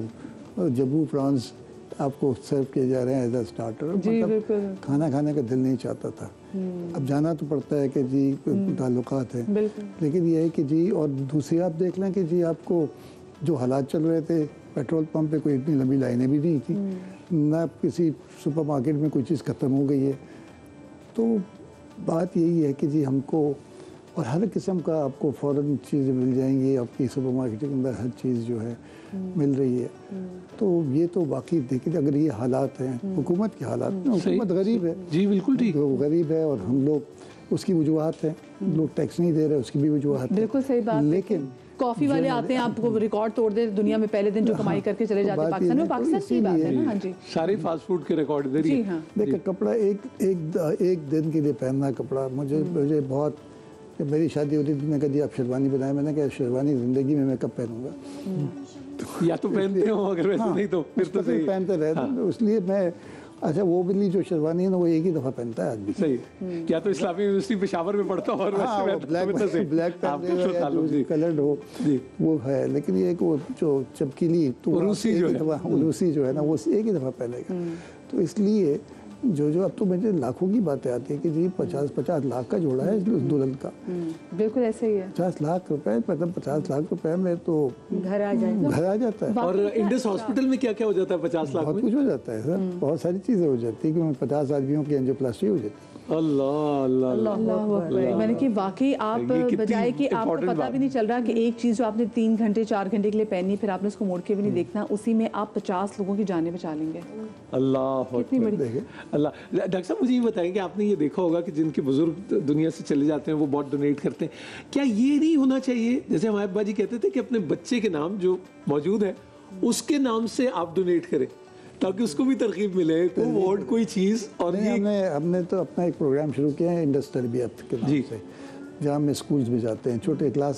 جبو پرانس آپ کو سرو کیے جا رہے ہیں ایز اے اسٹارٹر. مطلب کھانا کھانے کا دل نہیں چاہتا تھا. اب جانا تو پڑتا ہے کہ جی تعلقات ہیں، لیکن یہ ہے کہ جی، اور دوسری آپ دیکھ لیں کہ جی آپ کو جو حالات چل رہے تھے، پیٹرول پمپ پہ کوئی اتنی لمبی لائنیں بھی نہیں تھی، نہ کسی سپر مارکیٹ میں کوئی چیز ختم ہو گئی ہے. تو بات یہی ہے کہ جی ہم کو، اور ہر قسم کا آپ کو فوراً چیزیں مل جائیں گی، آپ کی سپر مارکیٹ کے اندر ہر چیز جو ہے مل رہی ہے. تو یہ تو واقعی دیکھیں اگر یہ حالات ہیں حکومت کے حالات، حکومت غریب ہے. جی بالکل ٹھیک، غریب ہے، اور ہم لوگ اس کی وجوہات ہیں، لوگ ٹیکس نہیں دے رہے، اس کی بھی وجوہات ہیں. بالکل صحیح بات. لیکن کافی والے آتے ہیں آپ کو ریکارڈ توڑ دے دنیا میں پہلے دن جو کمائی کر کے چلے جاتے ہیں پاکستان میں. پاکستان کی بات ہے نا. ہاں جی، سارے فاسٹ فوڈ کے ریکارڈ ادھر ہی. دیکھیں کپڑا ایک دن کے لیے پہننا کپڑا، مجھے بہت، جب میری شادی ہوتی تھی میں کہا جی آپ شیروانی بنائیں، میں نے کہا شیروانی زندگی میں کب پہنوں گا. یا تو پہنتے ہو، اگر ویسے نہیں تو پھر تو صحیح پہنتے رہے. اس لیے میں، اچھا وہ بھی جو شیروانی ہے نا وہ ایک ہی دفعہ پہنتا ہے آدمی. صحیح. یا تو اسلامی یونیورسٹی پشاور میں پڑھتا ہو اور بلیک کلرڈ ہو وہ ہے، لیکن یہ کہ وہ جو چمکیلی روسی جو ہے نا وہ ایک ہی دفعہ پہنے گا. تو اس لیے جو اب تو مجھے لاکھوں کی باتیں آتی ہیں کہ جی 50 لاکھ کا جوڑا ہے اس دلہن کا. بالکل ایسے ہی ہے. 50 لاکھ روپے، مطلب 50 لاکھ روپے میں تو گھر آ جاتا ہے. اور انڈس ہاسپٹل میں کیا کیا ہو جاتا ہے 50 لاکھ میں؟ بہت کچھ ہو جاتا ہے سر، بہت ساری چیزیں ہو جاتی ہیں کہ 50 آدمیوں کی انجیوپلاسٹی ہو جاتی ہے. اللہ میں نے کہ واقعی آپ بجائے کہ آپ کو پتہ بھی نہیں چل رہا کہ ایک چیز جو آپ نے 3 گھنٹے 4 گھنٹے کے لیے پہنی پھر آپ نے اس کو موڑ کے بھی نہیں دیکھنا، اسی میں آپ 50 لوگوں کی جانیں بچا لیں گے. اللہ کتنی بڑی اللہ. ڈاکٹر صاحب مجھے یہ بتائیں کہ آپ نے یہ دیکھا ہوگا کہ جن کے بزرگ دنیا سے چلے جاتے ہیں وہ بہت ڈونیٹ کرتے ہیں، کیا یہ نہیں ہونا چاہیے جیسے ہمارے ابا جی کہتے تھے کہ اپنے بچے کے نام جو موجود ہے اس کے نام سے آپ ڈونیٹ کریں تاکہ اس کو بھی ترغیب ملے کوئی چیز. اور ہم نے تو اپنا ایک پروگرام شروع کیا ہے انڈس تربیت کے نام سے، جہاں ہم اسکولز بھی جاتے ہیں، چھوٹے کلاس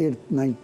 8, 9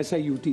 SIUT,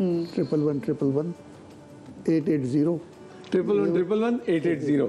1111 880 1111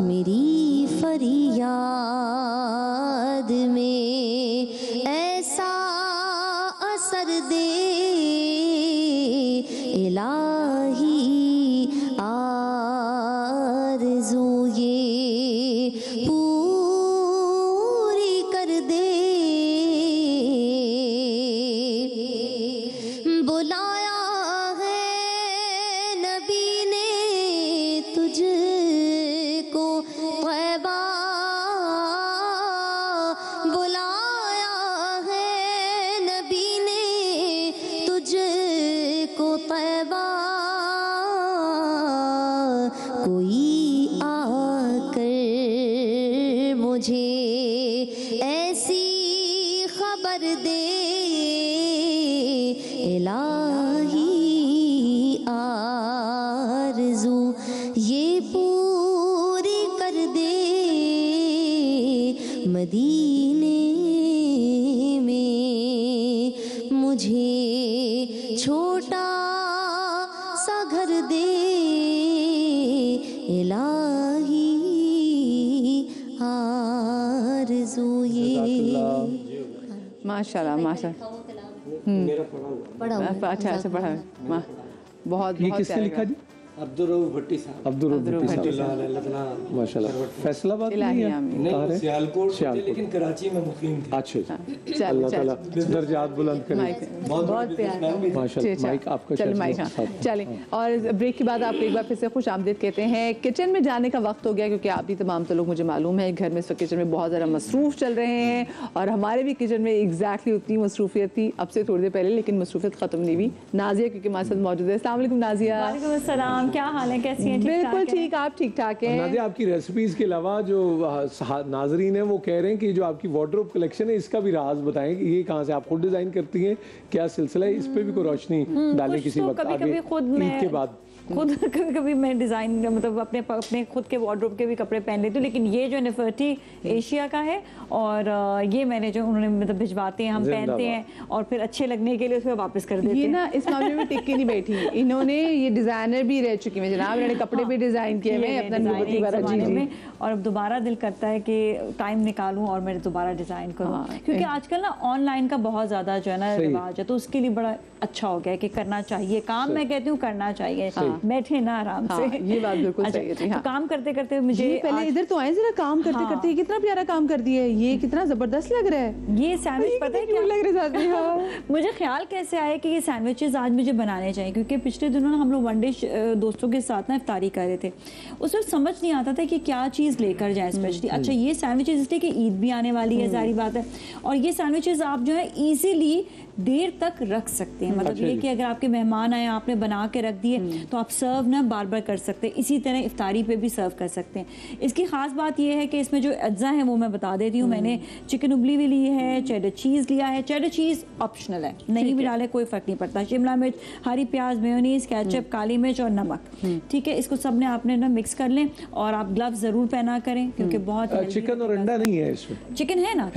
میری فریاد میں ایسا اثر دے الہی آرزو یہ پوری کر دے بلایا ہے نبی نے تجھ کو طیبہ بلایا ہے نبی نے تجھ کو طیبہ کوئی آ کر مجھے ایسی خبر دے الہی آرزو یہ پوری کر دے مدینے میں مجھے چھوٹا سا گھر دے الہی آرزو یہ ماشاءاللہ ماشاءاللہ اچھا اچھا پڑھا بہت یہ بہت کس نے لکھا جی؟ عبدالرؤف بھٹی صاحب. عبدالرؤف بھٹی صاحب ماشاءاللہ. فیصل آباد میں الہی ہیں؟ آمین. کہاں رہے؟ سیالکوٹ سے لیکن کراچی میں مقیم تھے. اچھا چل اللہ تعالیٰ درجات بلند کرے. بہت پیار ماشاءاللہ. مائک آپ کا چل مائک ہاں چلیں. اور بریک کے بعد آپ کو ایک بار پھر سے خوش آمدید کہتے ہیں. کچن میں جانے کا وقت ہو گیا کیونکہ آپ بھی تمام تو لوگ مجھے معلوم ہے گھر میں اس وقت کچن میں بہت زیادہ مصروف چل رہے ہیں اور ہمارے بھی کچن میں ایگزیکٹلی اتنی مصروفیت تھی اب سے تھوڑی دیر پہلے لیکن مصروفیت ختم نہیں ہوئی. نازیہ کیونکہ ہمارے ساتھ موجود ہے. السلام علیکم نازیہ. وعلیکم السلام. کیا حال ہے؟ کیسی ہیں؟ بالکل ٹھیک. آپ ٹھیک ٹھاک ہیں؟ نازیہ آپ کی ریسیپیز کے علاوہ جو ناظرین ہیں وہ کہہ رہے ہیں کہ جو آپ کی وارڈروب کلیکشن ہے اس کا بھی راز بتائیں کہ یہ کہاں سے آپ خود ڈیزائن کرتی ہیں, کیا سلسلہ ہے, اس پہ بھی کوئی روشنی ڈالیں کسی وقت آگے عید کے بعد. خود کبھی کبھی میں ڈیزائن مطلب اپنے خود کے وارڈروب کے بھی کپڑے پہن لیتی ہوں لیکن یہ جو نفرتی ایشیا کا ہے اور یہ میں نے جو انہوں نے مطلب بھجواتے ہیں ہم پہنتے ہیں اور پھر اچھے لگنے کے لیے اس کو واپس کر دیتے ہیں. یہ نا اس معاملے میں ٹکی نہیں بیٹھی. انہوں نے یہ ڈیزائنر بھی رہ چکی ہیں جناب, انہوں نے کپڑے بھی ڈیزائن کیے ہوئے اپنا نبوتی زمانے میں اور اب دوبارہ دل کرتا ہے کہ ٹائم نکالوں اور میں دوبارہ ڈیزائن کروں کیونکہ آج کل نا آن لائن کا بہت زیادہ جو ہے نا رواج ہے تو اس کے لیے بڑا اچھا ہو گیا کہ کرنا چاہیے کام. میں کہتی ہوں کرنا چاہیے, بیٹھے نا آرام سے. یہ بات بالکل صحیح ہے. تو کام کرتے کرتے مجھے پہلے ادھر تو آئے ذرا کام کرتے کرتے کتنا پیارا کام کر دیا ہے, یہ کتنا زبردست لگ رہا ہے. یہ سینڈوچ پتہ ہے کیا لگ رہا ہے مجھے خیال کیسے آیا کہ یہ سینڈوچز آج مجھے بنانے چاہیے کیونکہ پچھلے دنوں ہم لوگ ون ڈے دوستوں کے ساتھ نا افطاری کر رہے تھے. اس وقت سمجھ نہیں آتا تھا کہ کیا چیز لے کر جائیں اسپیشلی. اچھا یہ سینڈوچز اس لیے کہ عید بھی آنے والی ہے ظاہری بات ہے اور یہ سینڈوچز آپ جو ہے ایزیلی دیر تک رکھ سکتے ہیں. مطلب یہ کہ اگر آپ کے مہمان آئے آپ نے بنا کے رکھ دیے تو آپ سرو نہ بار بار کر سکتے ہیں. اسی طرح افطاری پہ بھی سرو کر سکتے ہیں. اس کی خاص بات یہ ہے کہ اس میں جو اجزاء ہیں وہ میں بتا دیتی ہوں. میں نے چکن ابلی بھی لی ہے, چیڈر چیز لیا ہے. چیڈر چیز آپشنل ہے, نہیں بھی ڈالے کوئی فرق نہیں پڑتا. شملہ مرچ, ہری پیاز, میونیز, کیچپ, کالی مرچ اور نمک. ٹھیک ہے, اس کو سب نے آپ نے نا مکس کر لیں اور آپ گلوز ضرور پہنا کریں کیونکہ بہت چکن اور انڈا نہیں ہے اس میں. چکن ہے نا,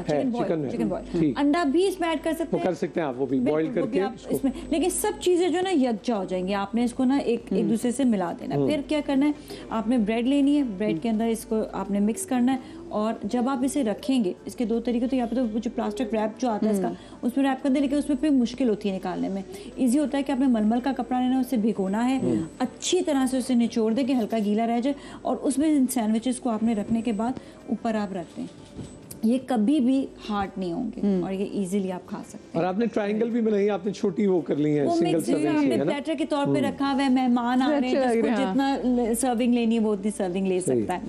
چکن بوائل, انڈا بھی اس میں ایڈ کر سکتے ہیں آپ, وہ بھی بوائل کر کے اس میں. لیکن سب چیزیں جو نا یکجا ہو جائیں گی. آپ نے اس کو نا ایک دوسرے سے ملا دینا. پھر کیا کرنا ہے, آپ نے بریڈ لینی ہے, بریڈ کے اندر اس کو آپ نے مکس کرنا ہے اور جب آپ اسے رکھیں گے اس کے دو طریقے تو یا پہ تو جو پلاسٹک ریپ جو آتا ہے اس کا اس میں ریپ کر دیں لیکن اس میں پھر مشکل ہوتی ہے نکالنے میں. ایزی ہوتا ہے کہ آپ نے ململ کا کپڑا لینا, اسے بھگونا ہے, اچھی طرح سے اسے نچوڑ دیں کہ ہلکا گیلا رہ جائے اور اس میں سینڈوچز کو آپ نے رکھنے کے بعد اوپر آپ رکھ دیں. یہ کبھی بھی ہارڈ نہیں ہوں گے اور یہ ایزیلی آپ کھا سکتے ہیں. اور آپ نے ٹرائنگل بھی بنائی, آپ نے چھوٹی وہ کر لی ہے سنگل سرونگ, آپ نے پلیٹر کے طور پہ رکھا ہوا ہے. مہمان آ رہے ہیں, جس کو جتنا سرونگ لینی ہے وہ اتنی سرونگ لے سکتا ہے.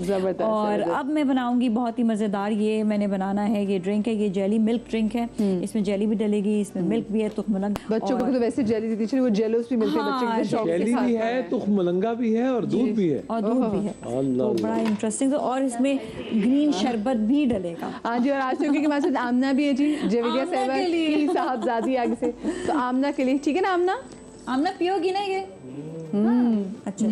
اور اب میں بناؤں گی بہت ہی مزیدار, یہ میں نے بنانا ہے یہ ڈرنک ہے, یہ جیلی ملک ڈرنک ہے. اس میں جیلی بھی ڈلے گی, اس میں ملک بھی ہے, تخم ملنگ. بچوں کو تو ویسے جیلی دیتی وہ جیلوس بھی ملتے ہیں, جیلی بھی ہے, تخم ملنگا بھی ہے اور دودھ بھی ہے. اور دودھ بھی ہے, تو بڑا انٹرسٹنگ. اور اس میں گرین شربت بھی ڈلے گا. ہاں جی, اور آج کیونکہ ہمارے ساتھ آمنہ بھی ہے جی, جویدیہ صاحبہ کی صاحبزادی آگے سے, تو آمنہ کے لیے ٹھیک ہے نا. آمنہ پیو گی نا یہ؟ اچھا,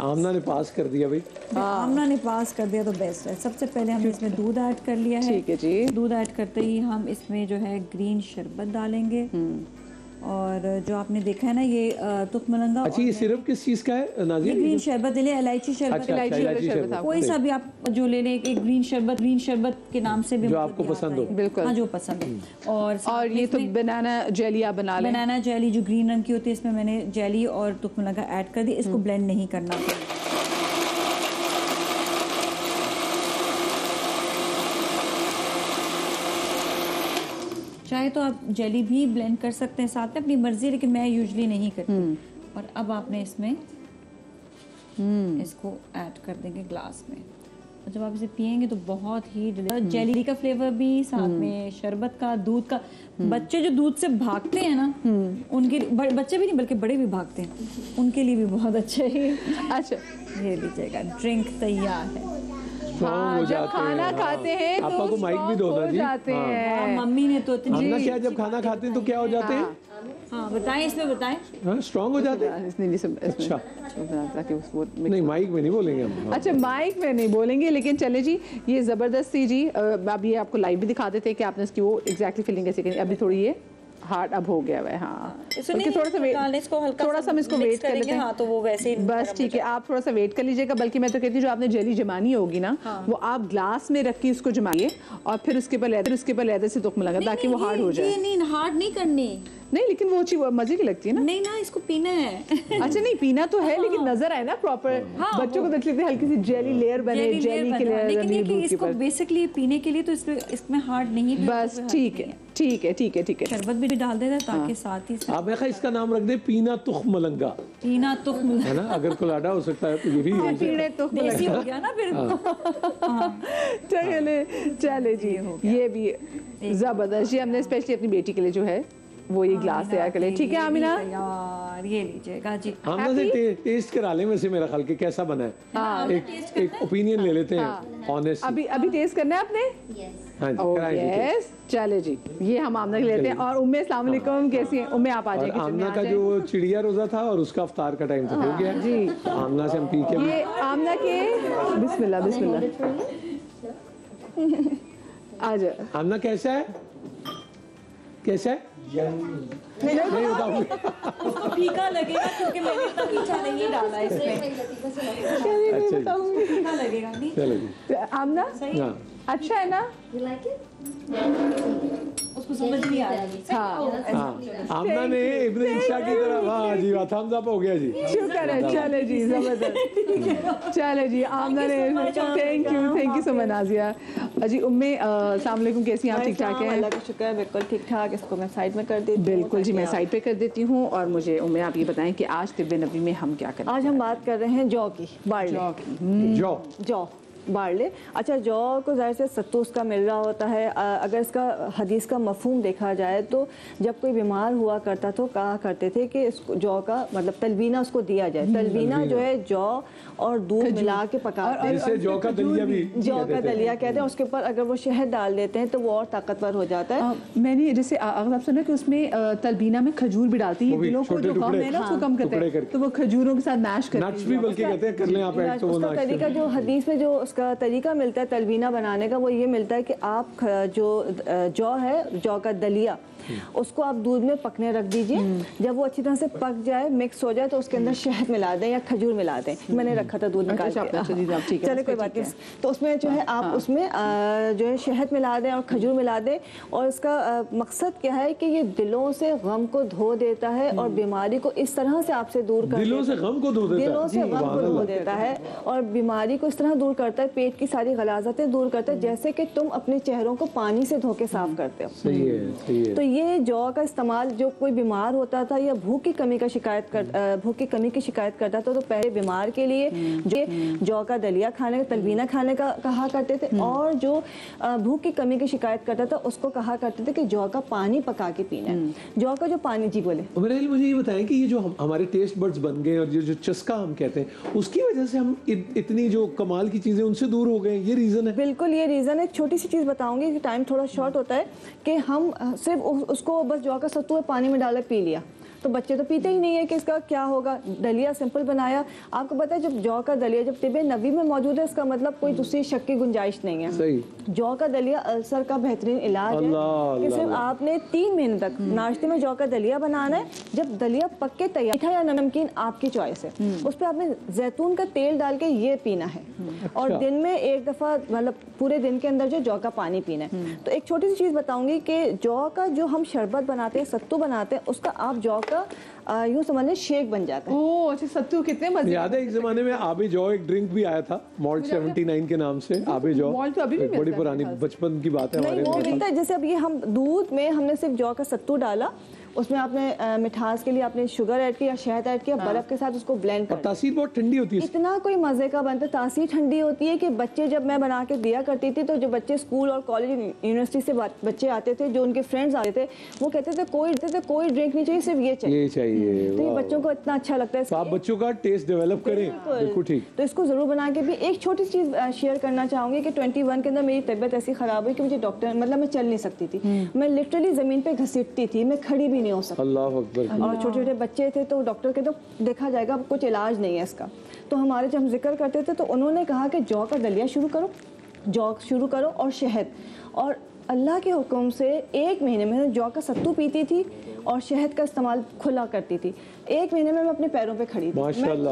آمنہ نے پاس کر دیا بھائی. آمنہ نے پاس کر دیا تو بیسٹ ہے. سب سے پہلے ہم اس میں دودھ ایڈ کر لیا ہے. ٹھیک ہے جی. دودھ ایڈ کرتے ہی ہم اس میں جو ہے گرین شربت ڈالیں گے. اور جو آپ نے دیکھا ہے نا یہ تخم ملنگا. اچھا یہ صرف کس چیز کا ہے ناظرین؟ گرین شربت لے لیں, الائچی شربت, کوئی سا بھی آپ جو لے لیں, ایک گرین شربت کے نام سے بھی جو آپ کو پسند ہو. بالکل ہاں جو پسند ہو. اور یہ تو بنانا جیلی آپ بنا لیں. بنانا جیلی جو گرین رنگ کی ہوتی ہے, اس میں میں نے جیلی اور تخم ملنگا ایڈ کر دی. اس کو بلینڈ نہیں کرنا. چاہے تو آپ جیلی بھی بلینڈ کر سکتے ہیں ساتھ میں, اپنی مرضی, لیکن میں یوزلی نہیں کرتی. اور اب آپ نے اس میں اس کو ایڈ کر دیں گے گلاس میں, اور جب آپ اسے پیئیں گے تو بہت ہی جیلی کا فلیور بھی ساتھ میں, شربت کا, دودھ کا. بچے جو دودھ سے بھاگتے ہیں نا, ان کے بچے بھی نہیں بلکہ بڑے بھی بھاگتے ہیں, ان کے لیے بھی بہت اچھا ہے. اچھا یہ لیجیے گا, ڈرنک تیار ہے. جب کھانا کھاتے ہیں آپ کو مائک بھی دو ہو جاتے ہیں. ممی نے تو اتنی کیا جب کھانا کھاتے ہیں تو کیا ہو جاتے ہیں؟ ہاں بتائیں, اس میں بتائیں. اسٹرانگ ہو جاتے ہیں. اچھا نہیں مائک میں نہیں بولیں گے ہم. اچھا مائک میں نہیں بولیں گے, لیکن چلے جی یہ زبردستی جی. اب یہ آپ کو لائیو بھی دکھا دیتے کہ آپ نے اس کی وہ ایگزیکٹلی فیلنگ کیسے کرنی. ابھی تھوڑی یہ ہارڈ اب ہو گیا ہے. ہاں تھوڑا سا ہم اس کو ویٹ کر لیتے ہیں. ہاں تو وہ ویسے ہی بس ٹھیک ہے, آپ تھوڑا سا ویٹ کر لیجیے گا. بلکہ میں تو کہتی ہوں جو آپ نے جیلی جمانی ہوگی نا, وہ آپ گلاس میں رکھ کے اس کو جمائیے, اور پھر اس کے اوپر لیدر سے تخم لگا تاکہ وہ ہارڈ ہو جائے. نہیں ہارڈ نہیں کرنی. نہیں لیکن وہ چیز مزے کی لگتی ہے نا. نہیں نا, اس کو پینا ہے. اچھا نہیں پینا تو ہے, لیکن نظر آئے نا پراپر. بچوں کو دیکھ لیتے ہلکی سی جیلی لیئر بنے, جیلی کی لیئر بنے دودھ کے اوپر. بیسکلی پینے کے لیے تو اس میں ہارڈ نہیں. بس ٹھیک ہے ٹھیک ہے ٹھیک ہے ٹھیک ہے. شربت بھی ڈال دیتا تاکہ ساتھ ہی آپ نے کہا اس کا نام رکھ دے پینا تخم ملنگا. پینا تخم ہے نا, اگر کولاڈا ہو سکتا ہے تو یہ بھی پینے تخم ملنگا ہو گیا نا پھر. چلے جی یہ بھی زبردست. یہ ہم نے اسپیشلی اپنی بیٹی کے لیے جو ہے وہ یہ گلاس تیار کر لیں. ٹھیک ہے آمینہ, یار یہ لیجیے گا جی. آمینہ سے ٹیسٹ کرا لیں ویسے میرا خیال کہ کیسا بنا ہے. ایک اوپینین لے لیتے ہیں آنیسٹ. ابھی ٹیسٹ کرنا ہے آپ نے؟ یس چلے جی یہ ہم آمنہ کے لیتے ہیں. اور امی السلام علیکم, کیسی ہیں امی؟ آپ آ جائیں. آمنہ کا جو چڑیا روزہ تھا اور اس کا افطار کا ٹائم ہو گیا جی. آمنہ سے ہم پی کے یہ آمنہ کے بسم اللہ بسم اللہ آ جائے. آمنہ کیسا ہے کیسا ہے؟ نہیں بتاؤ اس کو پھیکا لگے گا کیونکہ میں نے اتنا میٹھا نہیں ڈالا اس میں. پھیکا لگے گا نہیں. آمنہ اچھا ہے نا؟ اس کو سمجھ نہیں آ رہا. آمنہ نے ابن عشاء کی طرح ہاں جی تھمز اپ ہو گیا جی. شکر ہے. چلے جی زبردست. چلے جی آمنہ نے تھینک یو سو مچ نازیہ. جی امی السلام علیکم, کیسی ہیں آپ؟ ٹھیک ٹھاک ہیں؟ اللہ کا شکر ہے بالکل ٹھیک ٹھاک. اس کو میں سائڈ میں کر دیتی ہوں. بالکل جی میں سائڈ پہ کر دیتی ہوں. اور مجھے امی آپ یہ بتائیں کہ آج طب نبوی میں ہم کیا کریں؟ آج ہم بات کر رہے ہیں جو کی, بارلے. جو بارلے. اچھا جو کو ظاہر سے ستو اس کا مل رہا ہوتا ہے. اگر اس کا حدیث کا مفہوم دیکھا جائے تو جب کوئی بیمار ہوا کرتا تو کہا کرتے تھے کہ اس کو جو کا مطلب تلبینہ اس کو دیا جائے. تلبینہ جو ہے جو اور دودھ ملا کے پکاتے ہیں, اسے جو کا دلیا بھی جو کا دلیا کہتے ہیں. اس کے اوپر اگر وہ شہد ڈال دیتے ہیں تو وہ اور طاقتور ہو جاتا ہے. میں نے جیسے اگر آپ سنا کہ اس میں تلبینہ میں کھجور بھی ڈالتی ہے, دلوں کو جو کم ہے نا اس کو کم کرتے ہیں تو وہ کھجوروں کے ساتھ میش کرتے ہیں. بلکہ کہتے ہیں کر لیں آپ ایڈ. اس کا طریقہ جو حدیث میں جو اس کا طریقہ ملتا ہے تلبینہ بنانے کا وہ یہ ملتا ہے کہ آپ جو ہے جو کا دلیا اس کو آپ دودھ میں پکنے رکھ دیجئے. جب وہ اچھی طرح سے پک جائے, مکس ہو جائے تو اس کے اندر شہد ملا دیں یا کھجور ملا دیں. میں نے رکھا تھا دودھ نکال کے. چلے کوئی بات نہیں. تو اس میں جو ہے آپ اس میں جو ہے شہد ملا دیں اور کھجور ملا دیں. اور اس کا مقصد کیا ہے کہ یہ دلوں سے غم کو دھو دیتا ہے اور بیماری کو اس طرح سے آپ سے دور کر دلوں سے غم کو دھو دیتا ہے اور بیماری کو اس طرح دور کرتا ہے, پیٹ کی ساری غلاظتیں دور کرتا ہے جیسے کہ تم اپنے چہروں کو پانی سے دھو کے صاف کرتے ہو. تو یہ جو کا استعمال جو کوئی بیمار ہوتا تھا یا بھوک کی کمی کی شکایت کرتا تھا تو پہلے بیمار کے لیے جو کا دلیا کھانے تلبینہ کھانے کا کہا کرتے تھے, اور جو بھوک کی کمی کی شکایت کرتا تھا اس کو کہا کرتے تھے کہ جو کا پانی پکا کے پینا ہے. جو کا جو پانی جی بولے. مجھے یہ بتائیں کہ یہ جو ہمارے ٹیسٹ برڈز بن گئے اور جو چسکا ہم کہتے ہیں اس کی وجہ سے ہم اتنی جو کمال کی چیزیں ان سے دور ہو گئے, یہ ریزن ہے؟ بالکل یہ ریزن ہے. چھوٹی سی چیز بتاؤں گی, ٹائم تھوڑا شارٹ ہوتا ہے, کہ ہم صرف اس کو بس جو کا ستو پانی میں ڈالا پی لیا. تو بچے تو پیتے ہی نہیں ہے کہ اس کا کیا ہوگا. دلیا سمپل بنایا. آپ کو پتا ہے جب جو کا دلیا جب طب نبی میں موجود ہے اس کا مطلب کوئی دوسری شک کی گنجائش نہیں ہے. جو کا دلیا السر کا بہترین علاج ہے کہ صرف آپ نے 3 مہینے تک ناشتے میں جو کا دلیا بنانا ہے. جب دلیا پک کے تیار, میٹھا یا نمکین آپ کی چوائس ہے, اس پہ آپ نے زیتون کا تیل ڈال کے یہ پینا ہے اور دن میں 1 دفعہ مطلب پورے دن کے اندر جو کا پانی پینا ہے. تو ایک چھوٹی سی چیز بتاؤں گی کہ جو کا جو ہم شربت بناتے ہیں, ستو بناتے ہیں, اس کا آپ جو کا یوں سمجھ لیں شیک بن جاتا ہے. اوہ اچھا, ستو کتنے مزے. یاد ہے ایک زمانے میں آب جو ایک ڈرنک بھی آیا تھا مالٹ 79 کے نام سے, آب جو بڑی پرانی بچپن کی بات ہے ہمارے. وہ ملتا ہے جیسے اب یہ ہم دودھ میں ہم نے صرف جو کا ستو ڈالا, اس میں آپ نے مٹھاس کے لیے آپ نے شوگر ایڈ کیا, شہد ایڈ کیا, برف کے ساتھ اس کو بلینڈ کر. تاثیر بہت ٹھنڈی ہوتی ہے, اتنا کوئی مزے کا بنتا ہے. تاثیر ٹھنڈی ہوتی ہے کہ بچے جب میں بنا کے دیا کرتی تھی تو جو بچے اسکول اور کالج یونیورسٹی سے بچے آتے تھے, جو ان کے فرینڈس آتے تھے, وہ کہتے تھے کوئی ڈرنک نہیں چاہیے, صرف یہ چاہیے. تو یہ بچوں کو اتنا اچھا لگتا ہے. آپ بچوں کا ٹیسٹ ڈیولپ کریں. بالکل ٹھیک. تو اس کو ضرور بنا کے بھی. ایک چھوٹی سی چیز شیئر کرنا چاہوں گی کہ 21 کے اندر میری طبیعت ایسی خراب ہوئی کہ مجھے ڈاکٹر مطلب میں چل نہیں سکتی تھی, میں لٹرلی زمین پہ گھسیٹتی تھی, میں کھڑی بھی نہیں ہو سکتی. اور چھوٹے چھوٹے بچے تھے تو ڈاکٹر کے تو دیکھا جائے گا کچھ علاج نہیں ہے اس کا. تو ہمارے جب ہم ذکر کرتے تھے تو انہوں نے کہا کہ جو کا دلیا شروع کرو اور شہد, اور اللہ کے حکم سے 1 مہینے میں جو کا ستو پیتی تھی اور شہد کا استعمال کھلا کرتی تھی. 1 مہینے میں اپنے پیروں پہ کھڑی تھی, میں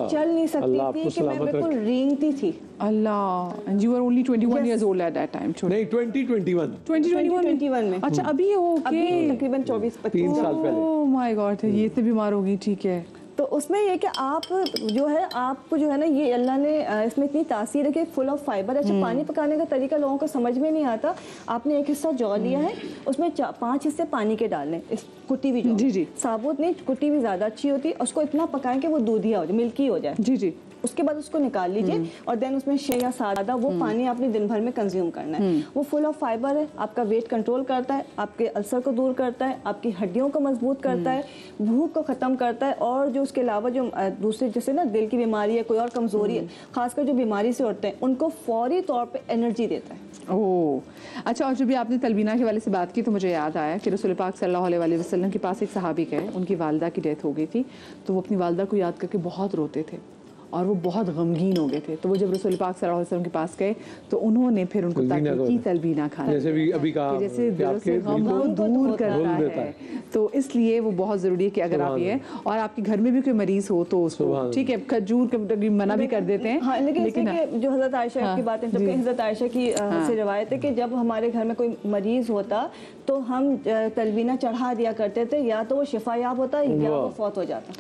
چل نہیں سکتی تھی کہ میں بالکل رینگتی تھی. اللہ. And you were only 21 years old at that time. نہیں 2021 میں. اچھا ابھی ہو کے تقریباً 24-25 سال پہلے. اوہ مائی گاڈ, یہ اتنے بیمار ہو گئی. ٹھیک ہے. تو اس میں یہ کہ آپ جو ہے آپ کو جو ہے نا یہ اللہ نے اس میں اتنی تاثیر ہے کہ فل آف فائبر. اچھا پانی پکانے کا طریقہ لوگوں کو سمجھ میں نہیں آتا. آپ نے 1 حصہ جو لیا ہے, اس میں 5 حصے پانی کے ڈالنے, اس کٹی ہوئی جو. جی. ثابوت نہیں, کٹی ہوئی زیادہ اچھی ہوتی ہے. اس کو اتنا پکائیں کہ وہ دودھیا ہو جائے, ملکی ہو جائے. جی. اس کے بعد اس کو نکال لیجئے اور دین اس میں شے یا سادہ وہ پانی آپ نے دن بھر میں کنزیوم کرنا ہے. وہ فل آف فائبر ہے, آپ کا ویٹ کنٹرول کرتا ہے, آپ کے السر کو دور کرتا ہے, آپ کی ہڈیوں کو مضبوط کرتا ہے, بھوک کو ختم کرتا ہے, اور جو اس کے علاوہ جو دوسرے جیسے نا دل کی بیماری ہے, کوئی اور کمزوری ہے, خاص کر جو بیماری سے اٹھتے ہیں, ان کو فوری طور پہ انرجی دیتا ہے. اوہ اچھا. اور جب آپ نے تلبینہ کے والے سے بات کی تو مجھے یاد آیا کہ رسول پاک صلی اللہ علیہ وسلم کے پاس ایک صحابی گئے, ان کی والدہ کی ڈیتھ ہو گئی تھی, تو وہ اپنی والدہ کو یاد کر کے بہت روتے تھے اور وہ بہت غمگین ہو گئے تھے. تو وہ جب رسول پاک صلی اللہ علیہ وسلم کے پاس گئے تو انہوں نے پھر ان کو تحقیقی تلبینہ کھانا, جیسے ابھی کہا جیسے دل سے غم کو دور کرتا ہے. تو اس لیے وہ بہت ضروری ہے کہ اگر آپ یہ اور آپ کے گھر میں بھی کوئی مریض ہو تو اس کو ٹھیک ہے کھجور کبھی منع بھی کر دیتے ہیں. ہاں لیکن جو حضرت عائشہ کی بات ہے, جبکہ حضرت عائشہ کی سے روایت ہے کہ جب ہمارے گھر میں کوئی مریض ہوتا تو ہم تلبینہ چڑھا دیا کرتے تھے, یا تو وہ شفا یاب ہوتا یا وہ فوت ہو جاتا.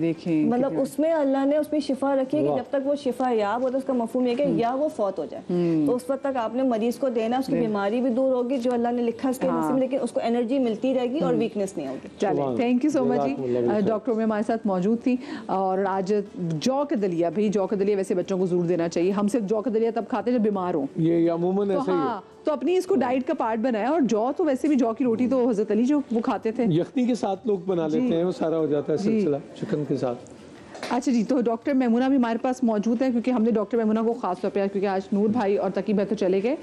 دیکھیں مطلب اس میں اللہ نے اس میں شفا رکھی ہے کہ جب تک وہ شفا یاب ہوتا, اس کا مفہوم یہ کہ یا وہ فوت ہو جائے, تو اس وقت تک آپ نے مریض کو دینا, اس کی بیماری بھی دور ہوگی جو اللہ نے لکھا اس کے نصیب میں, لیکن اس کو انرجی ملتی رہے گی اور ویکنس نہیں ہوگی. چلیں تھینک یو سو مچ جی. ڈاکٹر میں ہمارے ساتھ موجود تھی. اور آج جو کا دلیا, بھائی جو کا دلیا ویسے بچوں کو ضرور دینا چاہیے. ہم صرف جو کا دلیا تب کھاتے ہیں جب بیمار ہوں, یہ عموماً ایسے ہی ہے. تو اپنی اس کو ڈائٹ کا پارٹ بنایا. اور جو تو ویسے بھی جو کی روٹی تو حضرت علی جو وہ کھاتے تھے, یخنی کے ساتھ لوگ بنا لیتے ہیں, وہ سارا ہو جاتا ہے سلسلہ چکن کے ساتھ. اچھا جی. تو ڈاکٹر میمونہ بھی ہمارے پاس موجود ہے, کیونکہ ہم نے ڈاکٹر میمونہ کو خاص طور پہ, کیونکہ آج نور بھائی اور تقی بھائی تو چلے گئے,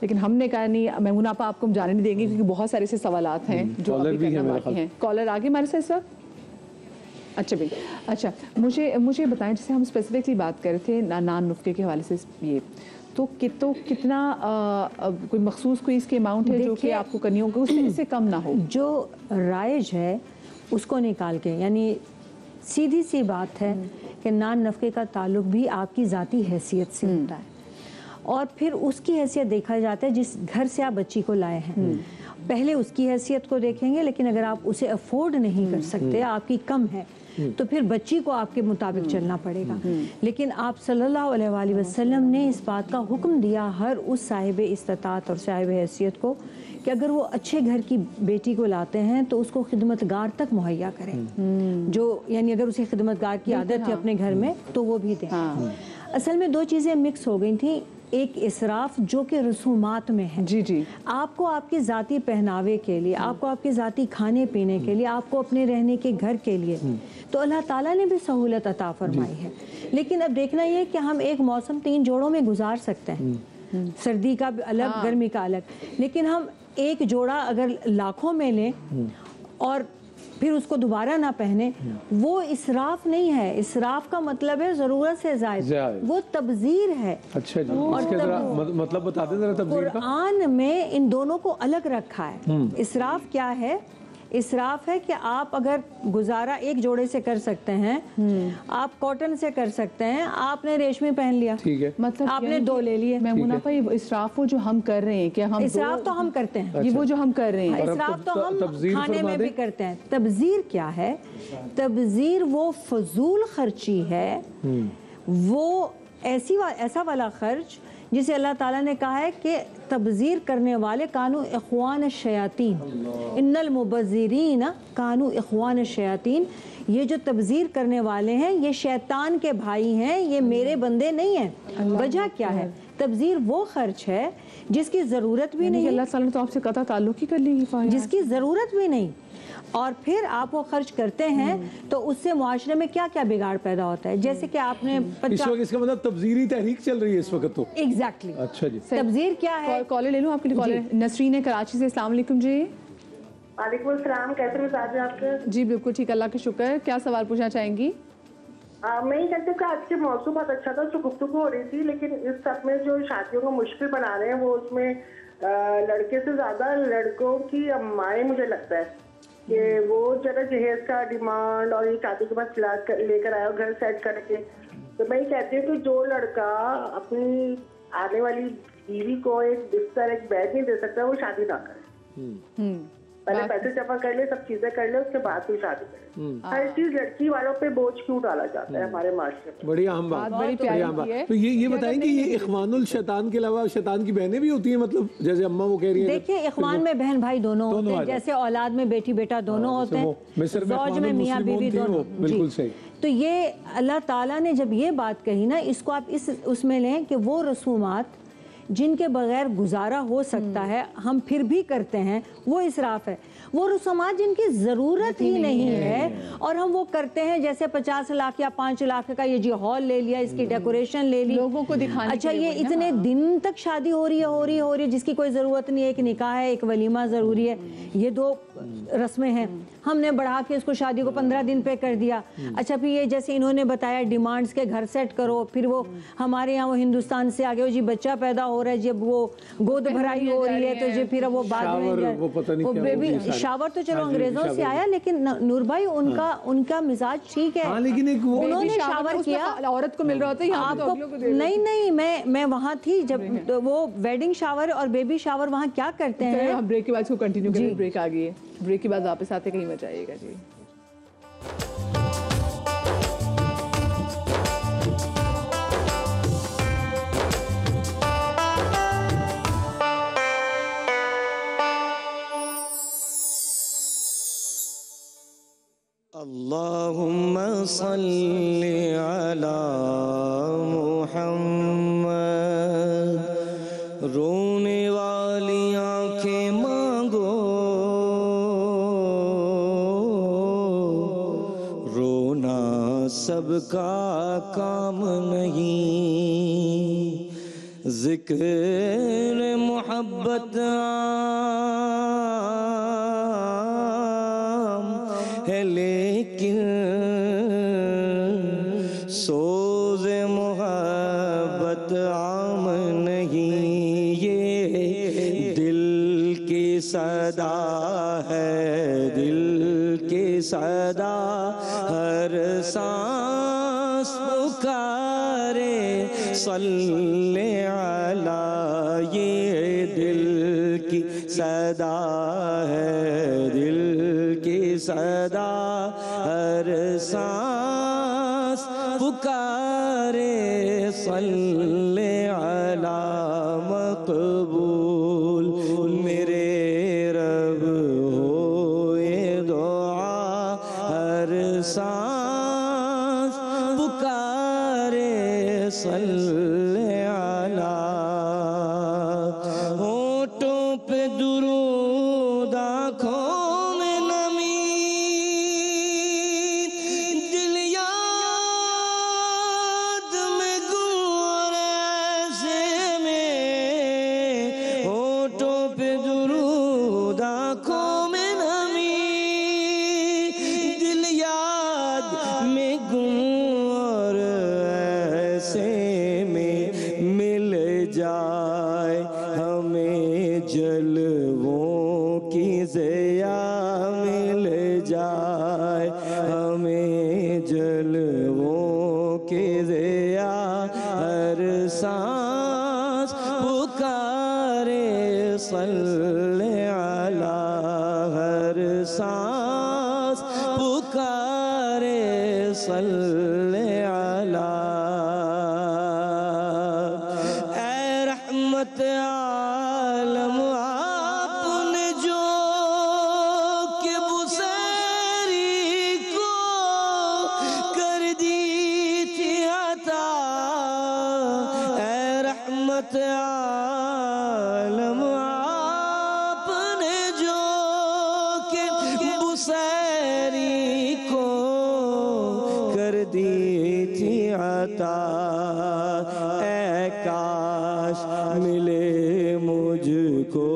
لیکن ہم نے کہا نہیں میمونہ آپ کو ہم جانے نہیں دیں گے, کیونکہ بہت سارے سے سوالات ہیں جو ابھی کرنا باقی ہیں. کالر آگے ہمارے ساتھ سر. اچھا بھائی, اچھا مجھے بتائیں, جیسے ہم اسپیسیفکلی بات کر رہے تھے نان نفقے کے حوالے سے, یہ تو کتنا کوئی مخصوص کوئی اس کے اماؤنٹ ہے جو کہ آپ کو کرنی ہوگی, اس سے کم نہ ہو؟ جو رائج ہے اس کو نکال کے, یعنی سیدھی سی بات ہے کہ نان نفقے کا تعلق بھی آپ کی ذاتی حیثیت سے ہوتا ہے, اور پھر اس کی حیثیت دیکھا جاتا ہے جس گھر سے آپ بچی کو لائے ہیں. پہلے اس کی حیثیت کو دیکھیں گے, لیکن اگر آپ اسے افورڈ نہیں کر سکتے, آپ کی کم ہے, تو پھر بچی کو آپ کے مطابق چلنا پڑے گا. لیکن آپ صلی اللہ علیہ وآلہ وسلم نے اس بات کا حکم دیا ہر اس صاحب استطاعت اور صاحب حیثیت کو کہ اگر وہ اچھے گھر کی بیٹی کو لاتے ہیں تو اس کو خدمتگار تک مہیا کریں, جو یعنی اگر اسے خدمتگار کی عادت ہے اپنے گھر میں تو وہ بھی دیں. اصل میں 2 چیزیں مکس ہو گئی تھیں. ایک اسراف جو کہ رسومات میں ہے, جی آپ کو آپ کے ذاتی پہناوے کے لیے, آپ کو آپ کے ذاتی کھانے پینے کے لیے, آپ کو اپنے رہنے کے گھر کے لیے, تو اللہ تعالیٰ نے بھی سہولت عطا فرمائی ہے. لیکن اب دیکھنا یہ کہ ہم ایک موسم 3 جوڑوں میں گزار سکتے ہیں, سردی کا الگ, گرمی کا الگ, لیکن ہم ایک جوڑا اگر لاکھوں میں لیں اور پھر اس کو دوبارہ نہ پہنے، وہ اسراف نہیں ہے. اسراف کا مطلب ہے ضرورت سے زائد، وہ تبذیر ہے. اچھا جی، اس کے ذرا مطلب بتا دیں ذرا تبذیر کا. قرآن میں ان دونوں کو الگ رکھا ہے. اسراف کیا ہے؟ اسراف ہے کہ آپ اگر گزارا ایک جوڑے سے کر سکتے ہیں، آپ کاٹن سے کر سکتے ہیں، آپ نے ریشمی پہن لیا، مطلب آپ نے 2 لے لیے. میمونہ بھائی اسراف وہ جو ہم کر رہے ہیں، کیا ہم اسراف تو ہم کرتے ہیں، یہ وہ جو ہم کر رہے ہیں، اسراف تو ہم کھانے میں بھی کرتے ہیں. تبذیر کیا ہے؟ تبذیر وہ فضول خرچی ہے، وہ ایسا والا خرچ جسے اللہ تعالیٰ نے کہا ہے کہ تبذیر کرنے والے کانو اخوان الشیاطین، ان المبذرین کانو اخوان الشیاطین. یہ جو تبذیر کرنے والے ہیں یہ شیطان کے بھائی ہیں، یہ میرے بندے نہیں ہیں. وجہ کیا ہے؟ تبذیر وہ خرچ ہے جس کی ضرورت بھی نہیں، اللہ تعالیٰ نے تو آپ سے قطع تعلق ہی کر لی، جس کی ضرورت بھی نہیں، اور پھر آپ وہ خرچ کرتے ہیں تو اس سے معاشرے میں کیا کیا بگاڑ پیدا ہوتا ہے. جیسے کہ آپ نے اس وقت اس کا مطلب تبذیری تحریک چل رہی ہے اس وقت تو. ایگزیکٹلی. اچھا جی، تبذیر کیا ہے؟ کالر لے لوں آپ کے لیے. کالر نسرین ہے کراچی سے. السلام علیکم جی. وعلیکم السلام. کیسے مزاج ہے آپ کے؟ جی بالکل ٹھیک، اللہ کا شکر. کیا سوال پوچھنا چاہیں گی؟ میں یہ کہتی ہوں کہ آج کے موضوع بہت اچھا تھا، جو گفتگو ہو رہی تھی، لیکن اس سب میں جو شادیوں کو مشکل بنا رہے ہیں وہ اس میں لڑکے سے زیادہ لڑکوں کی امائیں، مجھے لگتا ہے کہ وہ ذرا جہیز کا ڈیمانڈ اور یہ شادی کے بعد لے کر آئے اور گھر سیٹ کر کے. تو میں یہ کہتی ہوں کہ جو لڑکا اپنی آنے والی بیوی کو ایک بستر ایک بیڈ نہیں دے سکتا وہ شادی نہ کرے. پہلے پیسے جمع کر لے، سب چیزیں کر لے، اس کے بعد کوئی شادی کرے. ہر چیز لڑکی والوں پہ بوجھ کیوں ڈالا جاتا ہے ہمارے معاشرے میں؟ بڑی اہم بات، بڑی اہم بات. تو یہ بتائیں کہ یہ اخوان الشیطان کے علاوہ شیطان کی بہنیں بھی ہوتی ہیں، مطلب جیسے اماں وہ کہہ رہی ہیں. دیکھیے اخوان میں بہن بھائی دونوں ہوتے ہیں، جیسے اولاد میں بیٹی بیٹا دونوں ہوتے ہیں، زوج میں میاں بیوی دونوں. بالکل صحیح. تو یہ اللہ تعالیٰ نے جب یہ بات کہی نا، اس کو آپ اس میں لیں کہ وہ رسومات جن کے بغیر گزارا ہو سکتا ہے ہم پھر بھی کرتے ہیں، وہ اسراف ہے. وہ رسومات جن کی ضرورت ہی نہیں ہے اور ہم وہ کرتے ہیں، جیسے 50 لاکھ یا 5 لاکھ کا یہ جی ہال لے لیا، اس کی ڈیکوریشن لے لی لوگوں کو دکھانے. اچھا یہ اتنے دن تک شادی ہو رہی ہے جس کی کوئی ضرورت نہیں ہے. ایک نکاح ہے، ایک ولیمہ ضروری ہے، یہ 2 رسمیں ہیں. ہم نے بڑھا کے اس کو شادی کو 15 دن پہ کر دیا. اچھا پھر یہ جیسے انہوں نے بتایا ڈیمانڈز کے گھر سیٹ کرو، پھر وہ ہمارے یہاں وہ ہندوستان سے آگے جی بچہ پیدا ہو رہا ہے، جب وہ گود بھرائی ہو رہی ہے تو جی پھر وہ بعد میں وہ بیبی شاور تو چلو انگریزوں سے آیا، لیکن نور بھائی ان کا مزاج ٹھیک ہے، لیکن ایک انہوں نے شاور کیا، عورت کو مل رہا ہوتا ہے آپ کو نہیں میں وہاں تھی جب وہ ویڈنگ شاور اور بیبی شاور وہاں کیا کرتے ہیں. ہم بریک کے بعد اس کو کنٹینیو کریں. بریک آ گئی ہے، بریک کے بعد واپس آتے کہیں مت جائیے گا. جی اللہم صلی علی محمد. رونے والی آنکھیں مانگو، رونا سب کا کام نہیں. ذکر محبت ہے لیکن سوز محبت عام نہیں. یہ دل کی صدا ہے، دل کی صدا ہر سانس پکارے صلی علی. یہ دل کی صدا ہے، دل کی صدا ہر سانس پکارے صلی علی. مقبول میرے رب ہو یہ دعا، ہر سانس پکارے صلی علی. ہونٹوں پہ درود، آنکھوں میں نمی، دل یاد میں گم ایسے میں. ہونٹوں پہ درود، آنکھوں میں نمی، لبوں کے ضیا ہر سانس پکارے صلی علی ہر سانس پکارے صلی علی اے رحمت عالم آپ نے جو کہ بصیری کو کر دی تھی عطا اے رحمت عالم آپ نے جو کہ بصیری کو کر دی تھی عطا اے کاش ملے مجھ کو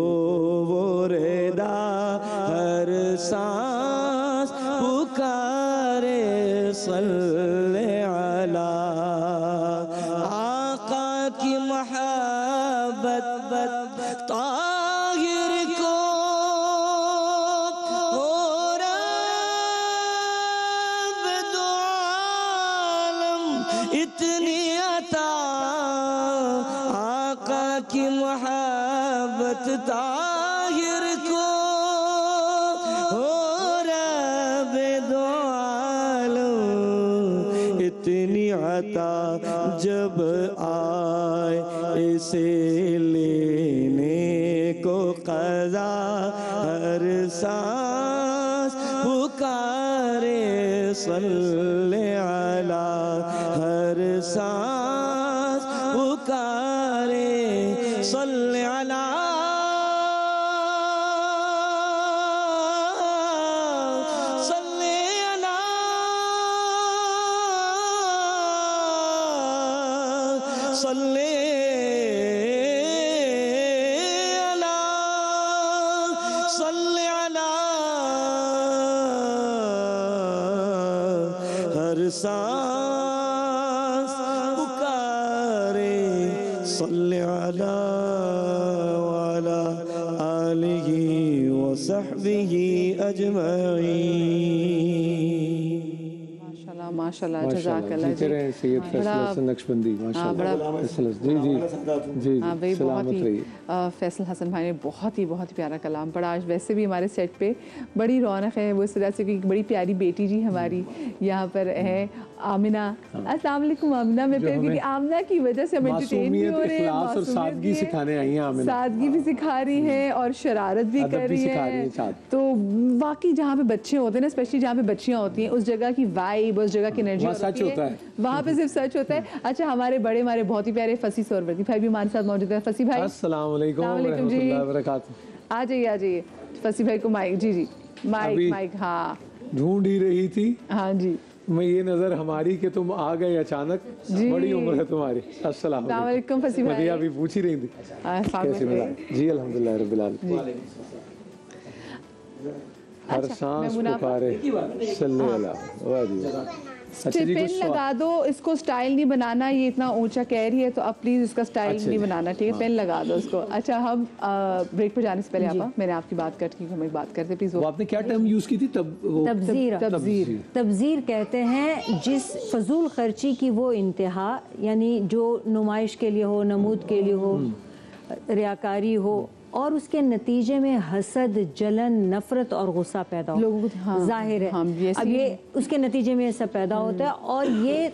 وہ رضا ہر سانس پکارے صلی علی آقا کی محبت طاہر کو ہو رب دو عالم اتنی عطا آقا کی محبت طاہر کو ہو رب دو عالم اتنی عطا جب آئے اسے لینے کو قضا ہر سانس پکارے صلی علی ہر سانس پکارے صلی علی صلی علی صلی علی ہر سانس پکارے صلی علی وعلی آلہ وصحبہ اجمعین ماشاءاللہ جزاک اللہ جیتے رہے سید فیصل حسن نقشبندی ماشاءاللہ جی جی جی سلامت رہیے فیصل حسن بھائی نے بہت ہی پیارا کلام پڑھا آج ویسے بھی ہمارے سیٹ پہ بڑی رونق ہے وہ اس طرح سے کہ بڑی پیاری بیٹی جی ہماری یہاں پر ہے آمنہ السلام علیکم آمنہ میں پھر کہ آمنہ کی وجہ سے ہم انٹرٹین بھی ہو رہے ہیں اخلاص اور سادگی سکھانے آئی ہیں آمنہ سادگی بھی سکھا رہی ہے اور شرارت بھی کر رہی ہے تو واقعی جہاں پہ بچے ہوتے ہیں نا اسپیشلی جہاں پہ بچیاں ہوتی ہیں اس جگہ کی وائب اس جگہ کی انرجی سچ ہوتا ہے وہاں پہ صرف سچ ہوتا ہے اچھا ہمارے بڑے ہمارے بہت ہی پیارے فصیح سہروردی بھائی بھی ہمارے ساتھ موجود ہیں فصیح بھائی السلام علیکم ورحمۃ اللہ وبرکاتہ آ جائیے فصیح بھائی کو مائک جی مائک ہاں ڈھونڈ ہی رہی تھی ہاں جی میں یہ نظر ہماری کہ تم آ گئے اچانک بڑی عمر ہے تمہاری السلام علیکم فصیح بھائی مدیہ بھی پوچھ ہی رہی تھی کیسے مزاج جی الحمدللہ رب العالمین ہر سانس پکارے صلی اللہ علیہ پن لگا دو اس کو سٹائل نہیں بنانا یہ اتنا اونچا کہہ رہی ہے تو اب پلیز اس کا سٹائل نہیں بنانا ٹھیک ہے پن لگا دو اس کو اچھا ہم بریک پہ جانے سے پہلے آپا میں نے آپ کی بات کٹ کی ہم ایک بات کرتے پلیز آپ نے کیا ٹرم یوز کی تھی تبذیر کہتے ہیں جس فضول خرچی کی وہ انتہا یعنی جو نمائش کے لیے ہو نمود کے لیے ہو ریاکاری ہو اور اس کے نتیجے میں حسد جلن نفرت اور غصہ پیدا ہو ظاہر ہے اب یہ اس کے نتیجے میں یہ سب پیدا ہوتا ہے اور یہ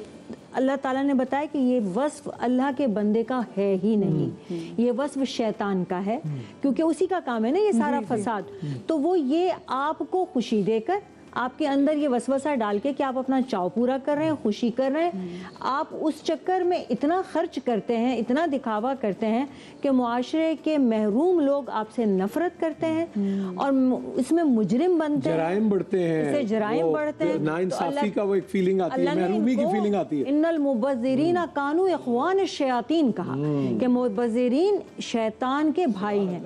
اللہ تعالیٰ نے بتایا کہ یہ وصف اللہ کے بندے کا ہے ہی نہیں یہ وصف شیطان کا ہے کیونکہ اسی کا کام ہے نا یہ سارا فساد تو وہ یہ آپ کو خوشی دے کر آپ کے اندر یہ وسوسہ ڈال کے کہ آپ اپنا چاؤ پورا کر رہے ہیں خوشی کر رہے ہیں آپ اس چکر میں اتنا خرچ کرتے ہیں اتنا دکھاوا کرتے ہیں کہ معاشرے کے محروم لوگ آپ سے نفرت کرتے ہیں اور اس میں مجرم بنتے ہیں جرائم بڑھتے ہیں اس سے جرائم بڑھتے ہیں ناانصافی کا وہ ایک فیلنگ آتی ہے محرومی کی فیلنگ آتی ہے ان المبذرین کانوا اخوان الشیاطین کہا کہ مبذرین شیطان کے بھائی ہیں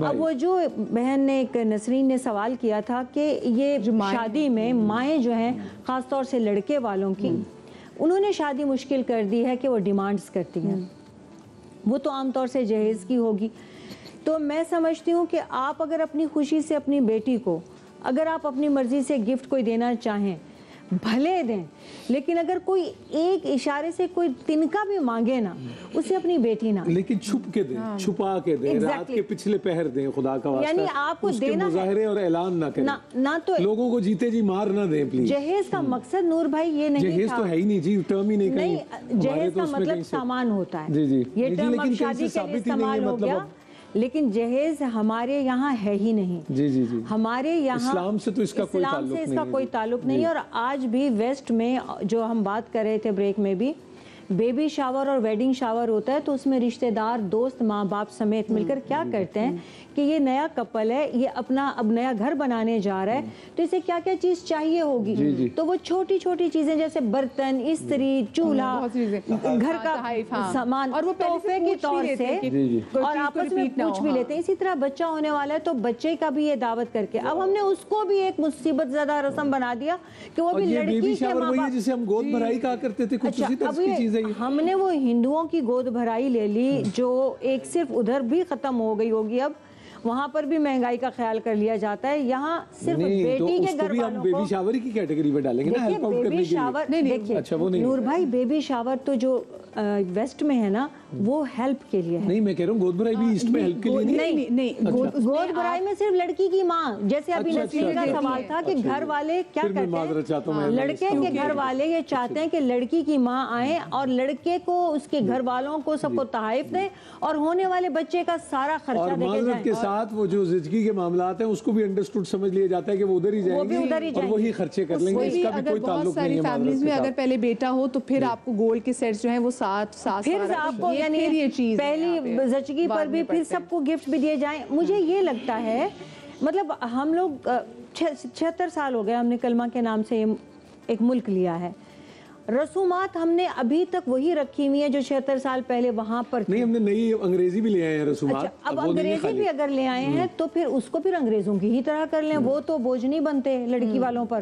اب وہ جو بہن نے ایک نسرین نے سوال کیا تھا کہ یہ شادی میں مائیں جو ہیں خاص طور سے لڑکے والوں کی انہوں نے شادی مشکل کر دی ہے کہ وہ ڈیمانڈز کرتی ہیں وہ تو عام طور سے جہیز کی ہوگی تو میں سمجھتی ہوں کہ آپ اگر اپنی خوشی سے اپنی بیٹی کو اگر آپ اپنی مرضی سے گفٹ کوئی دینا چاہیں بھلے دیں، لیکن اگر کوئی ایک اشارے سے کوئی تنکا بھی مانگے نا اسے اپنی بیٹی نہ، لیکن چھپ کے دیں، چھپا کے دیں، رات کے پچھلے پہر دیں، خدا کا واسطہ یعنی آپ کو اس کے دینا مظاہرے اور اعلان نہ کریں، نہ تو لوگوں کو جیتے جی مار نہ دیں پلیز۔ جہیز کا مقصد نور بھائی یہ نہیں تھا، جہیز تو ہے ہی نہیں جی، ٹرم ہی نہیں کہیں، جہیز کا مطلب سامان ہوتا ہے، یہ ٹرم اب شادی کے لیے استعمال ہو گیا، لیکن جہیز ہمارے یہاں ہے ہی نہیں، ہمارے یہاں اسلام سے تو اس کا کوئی تعلق نہیں۔ اور آج بھی ویسٹ میں جو ہم بات کر رہے تھے بریک میں بھی، بیبی شاور اور ویڈنگ شاور ہوتا ہے تو اس میں رشتہ دار، دوست، ماں باپ سمیت مل کر کیا کرتے ہیں کہ یہ نیا کپل ہے، یہ اپنا اب نیا گھر بنانے جا رہا ہے تو اسے کیا کیا چیز چاہیے ہوگی، تو وہ چھوٹی چھوٹی چیزیں جیسے برتن، استری، چولہا، گھر کا سامان، اور وہ تحفے کے طور سے، اور آپس میں پوچھ بھی لیتے ہیں۔ اسی طرح بچہ ہونے والا ہے تو بچے کا بھی یہ دعوت کر کے، اب ہم نے اس کو بھی ایک مصیبت زدہ رسم بنا دیا کہ وہ بھی لڑکی کے ماں باپ، جسے ہم گود بھرائی کہا کرتے تھے، کچھ اسی طرح کی چیز ہے۔ ہم نے وہ ہندوؤں کی گود بھرائی لے لی جو ایک صرف ادھر بھی ختم ہو گئی ہوگی، اب وہاں پر بھی مہنگائی کا خیال کر لیا جاتا ہے، یہاں صرف بیٹی کے گھر والوں کو بیبی شاور کی کیٹیگری میں ڈالیں گے نا، ہیلپ آؤٹ کرنے کے لیے۔ دیکھیے نور بھائی، بیبی شاور تو جو ویسٹ میں ہے نا وہ ہیلپ کے لیے ہے۔ نہیں میں کہہ رہا ہوں گود بھرائی بھی ایسٹ میں ہیلپ کے لیے نہیں، گود بھرائی میں صرف لڑکی کی ماں، جیسے ابھی نسرین کا سوال تھا کہ گھر والے کیا کرتے ہیں، لڑکے کے گھر والے یہ چاہتے ہیں کہ لڑکی کی ماں آئے اور لڑکے کو، اس کے گھر والوں کو، سب کو تحائف دیں اور ہونے والے بچے کا سارا خرچہ دے کے جائیں۔ کے ساتھ وہ جو زچگی کے معاملات ہیں اس کو بھی انڈرسٹوڈ سمجھ لیا جاتا ہے کہ وہ ادھر ہی جائیں گے اور وہی خرچے کر لیں گے، اس کا بھی کوئی تعلق نہیں ہے۔ فیملیز میں اگر پہلے بیٹا ہو تو پھر آپ کو گولڈ کے سیٹس جو ہیں وہ ساتھ پھر آپ کو یعنی پہلی زچگی پر بھی پھر سب کو گفٹ بھی دیے جائیں۔ مجھے یہ لگتا ہے مطلب ہم لوگ 76 سال ہو گئے ہم نے کلمہ کے نام سے ایک ملک لیا ہے، رسومات ہم نے ابھی تک وہی رکھی ہوئی ہیں جو 76 سال پہلے وہاں پر نہیں، ہم نے نئی انگریزی بھی لے آئے ہیں رسومات۔ اب انگریزی بھی اگر لے آئے ہیں تو پھر اس کو پھر انگریزوں کی ہی طرح کر لیں، وہ تو بوجھ نہیں بنتے لڑکی والوں پر،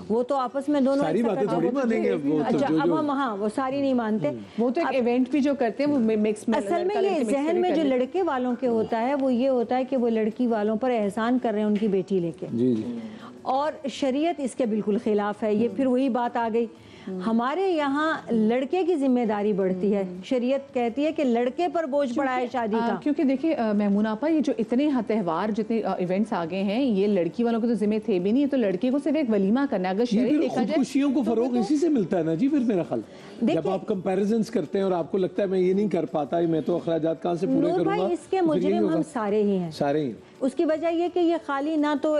وہ تو آپس میں دونوں ساری باتیں تھوڑی مانیں گے۔ اچھا اب ہم ہاں وہ ساری نہیں مانتے، وہ تو ایک ایونٹ بھی جو کرتے ہیں وہ مکس میں، اصل میں یہ ذہن میں جو لڑکے والوں کے ہوتا ہے وہ یہ ہوتا ہے کہ وہ لڑکی والوں پر احسان کر رہے ہیں ان کی بیٹی لے کے، اور شریعت اس کے بالکل خلاف ہے۔ یہ پھر وہی بات آ گئی، ہمارے یہاں لڑکے کی ذمہ داری بڑھتی ہے، شریعت کہتی ہے کہ لڑکے پر بوجھ پڑا ہے شادی کا۔ کیونکہ دیکھیں میمونہ آپا، یہ جو اتنے تہوار، جتنے ایونٹس آگے ہیں، یہ لڑکی والوں کو تو ذمہ تھے بھی نہیں، تو لڑکے کو صرف ایک ولیمہ کرنا ہے۔ اگر شریعت دیکھا جائے خوشیوں کو فروغ اسی سے ملتا ہے نا جی۔ پھر میرا خیال جب آپ کمپیریزنز کرتے ہیں اور آپ کو لگتا ہے میں یہ نہیں کر پاتا، میں تو اخراجات کہاں سے پورے کروں گا، اس کے مجرم ہم سارے ہی ہیں، سارے ہی۔ اس کی وجہ یہ کہ یہ خالی نہ تو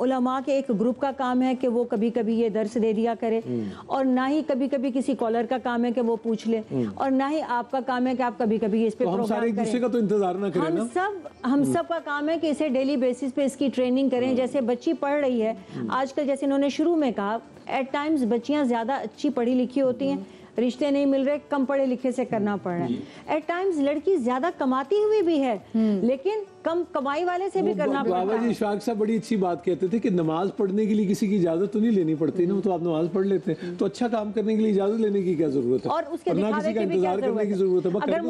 علماء کے ایک گروپ کا کام ہے کہ وہ کبھی کبھی یہ درس دے دیا کرے، اور نہ ہی کبھی کبھی کسی کالر کا کام ہے کہ وہ پوچھ لے، اور نہ ہی آپ کا کام ہے کہ آپ کبھی کبھی اس پہ پروگرام کریں۔ ہم سارے ایک دوسرے کا تو انتظار نہ کریں نا۔ ہم سب کا کام ہے کہ اسے ڈیلی بیسس پہ اس کی ٹریننگ کریں۔ جیسے بچی پڑھ رہی ہے آج کل، جیسے انہوں نے شروع میں کہا، ایٹ ٹائمز بچیاں زیادہ اچھی پڑھی لکھی ہوتی ہیں، رشتے نہیں مل رہے، کم پڑھے لکھے سے کرنا پڑ رہا ہے۔ ایٹ ٹائمز لڑکی زیادہ کماتی ہوئی بھی ہے لیکن کم کمائی والے سے بھی کرنا پڑتا ہے۔ بابا جی شاق صاحب بڑی اچھی بات کہتے تھے کہ نماز پڑھنے کے لیے کسی کی اجازت تو نہیں لینی پڑتی نا، تو آپ نماز پڑھ لیتے ہیں، تو اچھا کام کرنے کے لیے اجازت لینے کی کیا ضرورت ہے، اور اس کے دکھاوے کی بھی کیا ضرورت ہے۔ اگر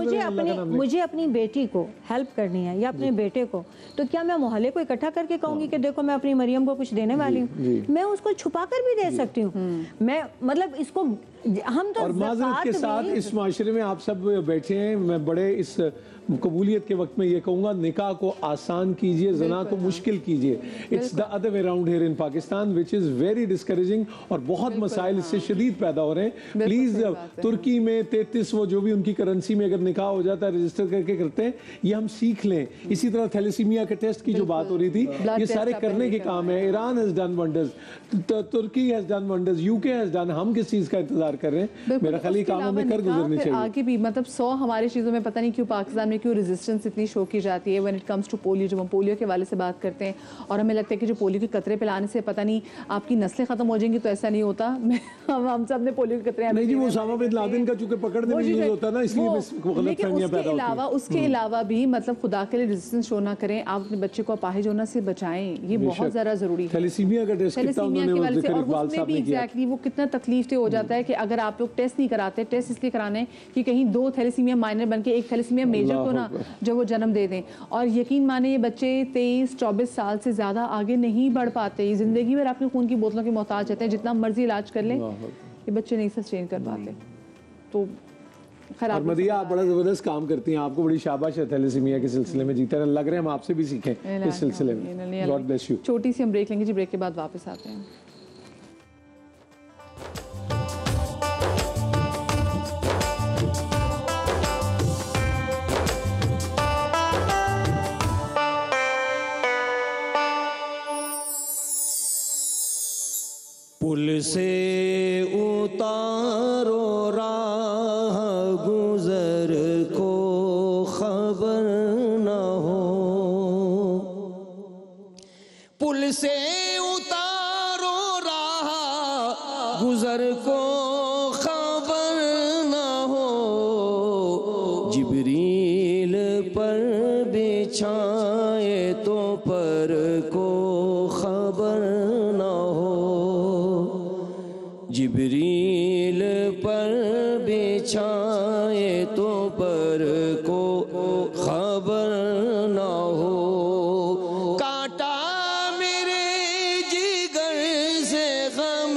مجھے اپنی بیٹی کو ہیلپ کرنی ہے یا اپنے بیٹے کو، تو کیا میں محلے کو اکٹھا کر کے کہوں گی کہ دیکھو میں اپنی مریم کو کچھ دینے والی ہوں؟ میں اس کو چھپا کر بھی دے سکتی ہوں، میں مطلب اس کو ہم تو اور معذرت کے ساتھ اس معاشرے میں آپ سب بیٹھے ہیں، میں بڑے اس قبولیت کے وقت میں یہ کہوں گا، نکاح کو آسان کیجئے، زنا کو مشکل کیجئے۔ It's the other way around here in Pakistan, which is very discouraging، اور بہت مسائل اس سے شدید پیدا ہو رہے ہیں۔ پلیز ترکی میں 33 وہ جو بھی ان کی کرنسی میں اگر نکاح ہو جاتا ہے رجسٹر کر کے کرتے ہیں، یہ ہم سیکھ لیں۔ اسی طرح تھیلیسیمیا کے ٹیسٹ کی جو بات ہو رہی تھی، یہ سارے کرنے کے کام ہے۔ Iran has done wonders، Turkey has done wonders، UK has done، ہم کس چیز کا انتظار کر رہے ہیں؟ میرا خیال یہ کاموں میں کر گزرنے چاہیے۔ آگے بھی مطلب 100 ہماری چیزوں میں پتہ نہیں کیوں پاکستان میں کیوں ریزسٹنس اتنی شو کی جاتی ہے when it comes to polio. جب ہم پولیو کے حوالے سے بات کرتے ہیں اور ہمیں لگتا ہے کہ جو پولیو کے قطرے پلانے سے پتہ نہیں آپ کی نسلیں ختم ہو جائیں گی، تو ایسا نہیں ہوتا۔ ہم سب نے پولیو کے قطرے نہیں جی، وہ اسامہ بن لادن کا چونکہ پکڑنے میں یوز ہوتا ہے نا، اس لیے غلط فہمیاں پیدا ہوتی ہیں۔ اس کے علاوہ بھی مطلب خدا کے لیے ریزسٹنس شو نہ کریں، آپ اپنے بچے کو اپاہج ہونا سے بچائیں، یہ بہت زیادہ ضروری ہے۔ تھیلیسیمیا کا ٹیسٹ کتنا انہوں نے وہ ذکر اقبال صاحب نے کیا، ایگزیکٹلی وہ کتنا تکلیف دہ ہو جاتا ہے کہ اگر آپ لوگ ٹیسٹ نہیں کراتے، ٹیسٹ اس لیے کرانے کہ کہیں 2 تھیلیسیمیا مائنر بن کے ایک تھیلیسیمیا میجر کو نہ جو وہ جنم دے دیں۔ اور یقین مانے یہ بچے 23-24 سال سے زیادہ آگے نہیں بڑھ پاتے. یہ زندگی بھر اپنے خون کی بوتلوں کے محتاج رہتے ہیں. جتنا مرضی علاج کر لیں یہ بچے نہیں سسٹین کر پاتے. تو اور مدیہ آپ بڑا زبردست کام کرتی ہیں. آپ کو بڑی شاباش ہے تھیلیسیمیا کے سلسلے میں. جیتا لگ رہے ہیں ہم آپ سے بھی سیکھیں اس سلسلے میں. God bless you. چھوٹی سی ہم بریک لیں گے جی. بریک کے بعد واپس آتے ہیں. پل سے اتارو راہ گزر کو خبر نہ ہو. پل سے اتارو راہ گزر کو خبر نہ ہو. جبریل پر بچھائے تو پر کو خبر نہ ہو. جبریل پر بچھائے تو پر کو خبر نہ ہو. کانٹا میرے جگر سے غم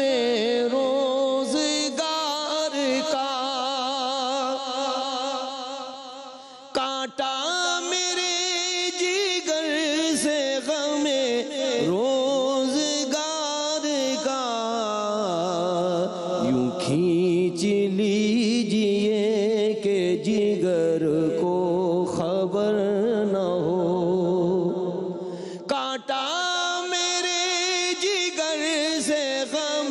روزگار کا. کانٹا میرے جگر سے غم روزگار کا. یوں کھینچ لیجئے کہ جگر کو خبر نہ ہو. کانٹا میرے جگر سے غم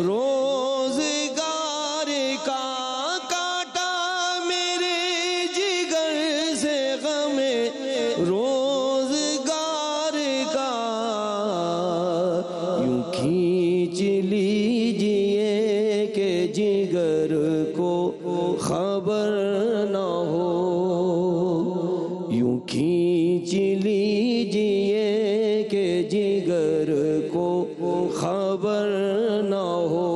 روزگار کا. کانٹا میرے جگر سے غم روزگار کا. یوں کھینچ لیجئے کہ جگر کو خبر نہ ہو. یوں کھینچ لیجئے کہ جگر کو خبر نہ ہو.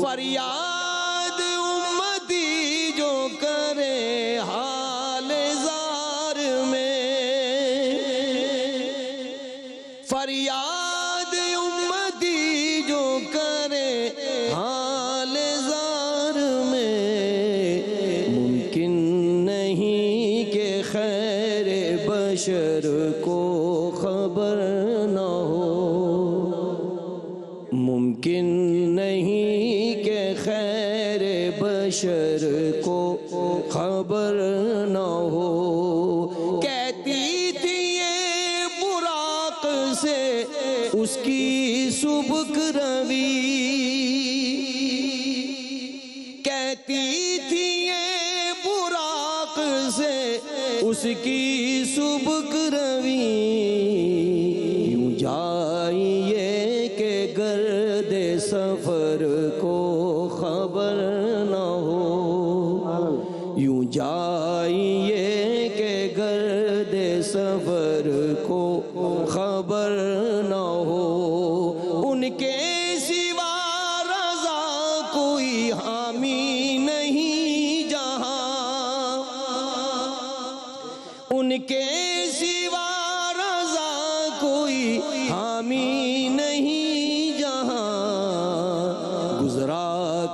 فریاد امتی جو کرے حال زار میں. فریاد امتی جو کرے حال زار میں. ممکن نہیں کہ خیر بشر کو خبر نہ ہو. ممکن نہیں کہ خیر بشر کو خبر نہ ہو. کہتی تھی یہ براق سے اس کی سبک روی. کہتی تھی یہ براق سے اس کی سبک روی. یوں جائیے کہ گرد سفر کو خبر نہ ہو. یوں جائیے کہ گرد سفر کو خبر نہ ہو. ان کے سوا رضا کوئی حامی نہیں جہاں. ان کے سوا رضا کوئی حامی نہیں جہاں. گزرا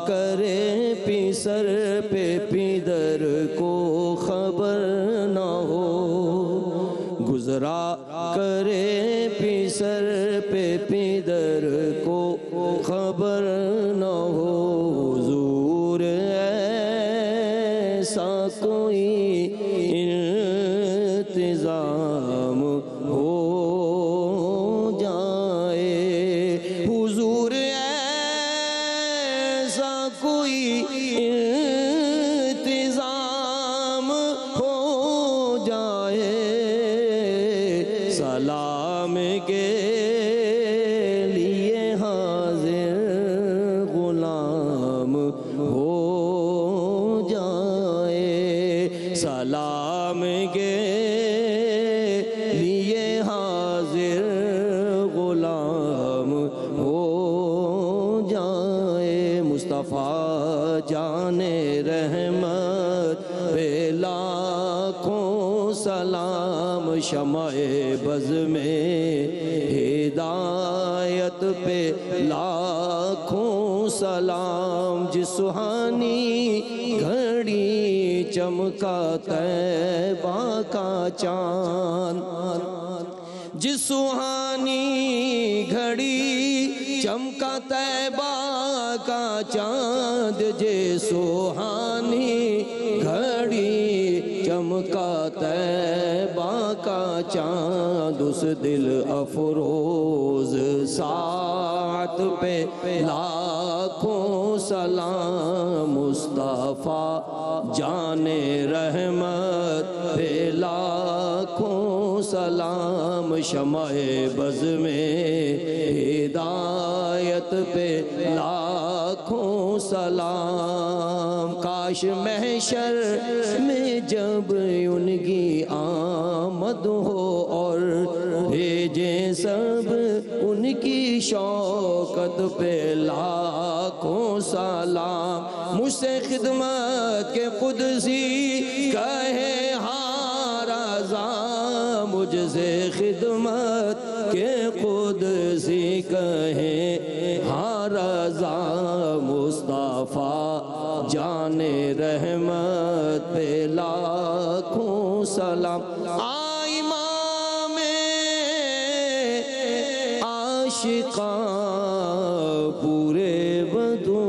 کرے پیسر پہ پیدر کو خبر نہ ہو. گزرا کرے پیسر پہ پیدر کو خبر نہ ہو. حضور ایسا کوئی انتظام ہو جائے. حضور ایسا کوئی انتظام ہو جائے. سلام کے لیے حاضر غلام ہو جائے. سلام کے لیے حاضر غلام ہو جائے. مصطفیٰ جان رحمت پہ لاکھوں سلام شمع بز میں ہدایت پہ لاکھوں سلام جس سہانی گھڑی چمکا طیبہ کا چاند جس سہانی گھڑی چمکا طیبہ کا چاند جس سہانی گھڑی چمکا طیبہ کا چاند اس دل افروز ساعت پہ لاکھوں سلام مصطفیٰ جان رحمت پہ لاکھوں سلام شمع بز میں ہدایت پہ لاکھوں سلام کاش محشر میں جب ان کی آمد ہو اور بھیجیں سب ان کی شوکت پہ لاکھوں سلام مجھ سے خدمت کے قدسی کہے ہاں رضا مجھ سے خدمت کے قدسی کہے ہاں رضا مصطفیٰ جان رحمت پہ لاکھوں سلام امام عاشقاں پورے بدول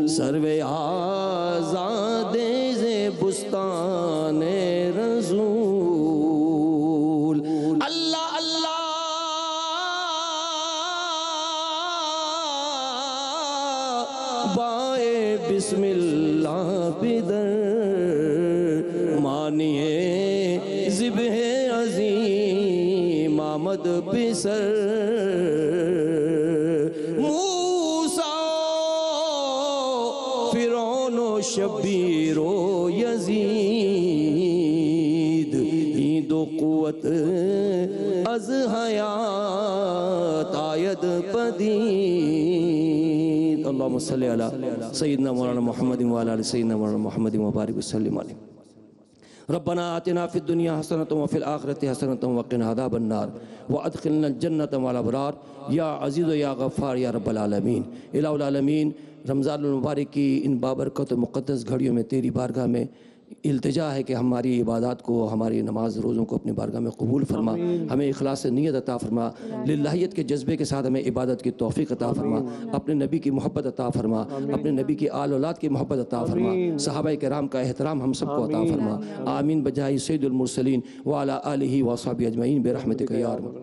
سرو آزاد ز بستان رسول اللہ اللہ بائے بسم اللہ بدر مانیے ذبح عظیم آمد پسر موسیٰ فرعون و شبیر و یزید ہی دو قوت از حیات آید پدید اللہم صلی علی سیدنا مولانا محمد وعلی آل سیدنا مولانا محمد وبارک وسلم علیہ ربنا آتنا فی الدنیا حسنۃ وفی الآخرۃ حسنۃ وقنا عذاب النار وادخلنا الجنۃ مع الابرار یا عزیز و یا غفار یا رب العالمین الہ العالمین رمضان المبارک کی ان بابرکت و مقدس گھڑیوں میں تیری بارگاہ میں التجا ہے کہ ہماری عبادات کو ہماری نماز روزوں کو اپنی بارگاہ میں قبول فرما ہمیں اخلاص نیت عطا فرما للہیت کے جذبے کے ساتھ ہمیں عبادت کی توفیق عطا فرما اپنے نبی کی محبت عطا فرما اپنے نبی کی آل اولاد کی محبت عطا فرما صحابہ کرام کا احترام ہم سب کو عطا فرما آمین بجاہ سید المرسلین وعلی آلہ وصحبہ اجمعین برحمتک یا رب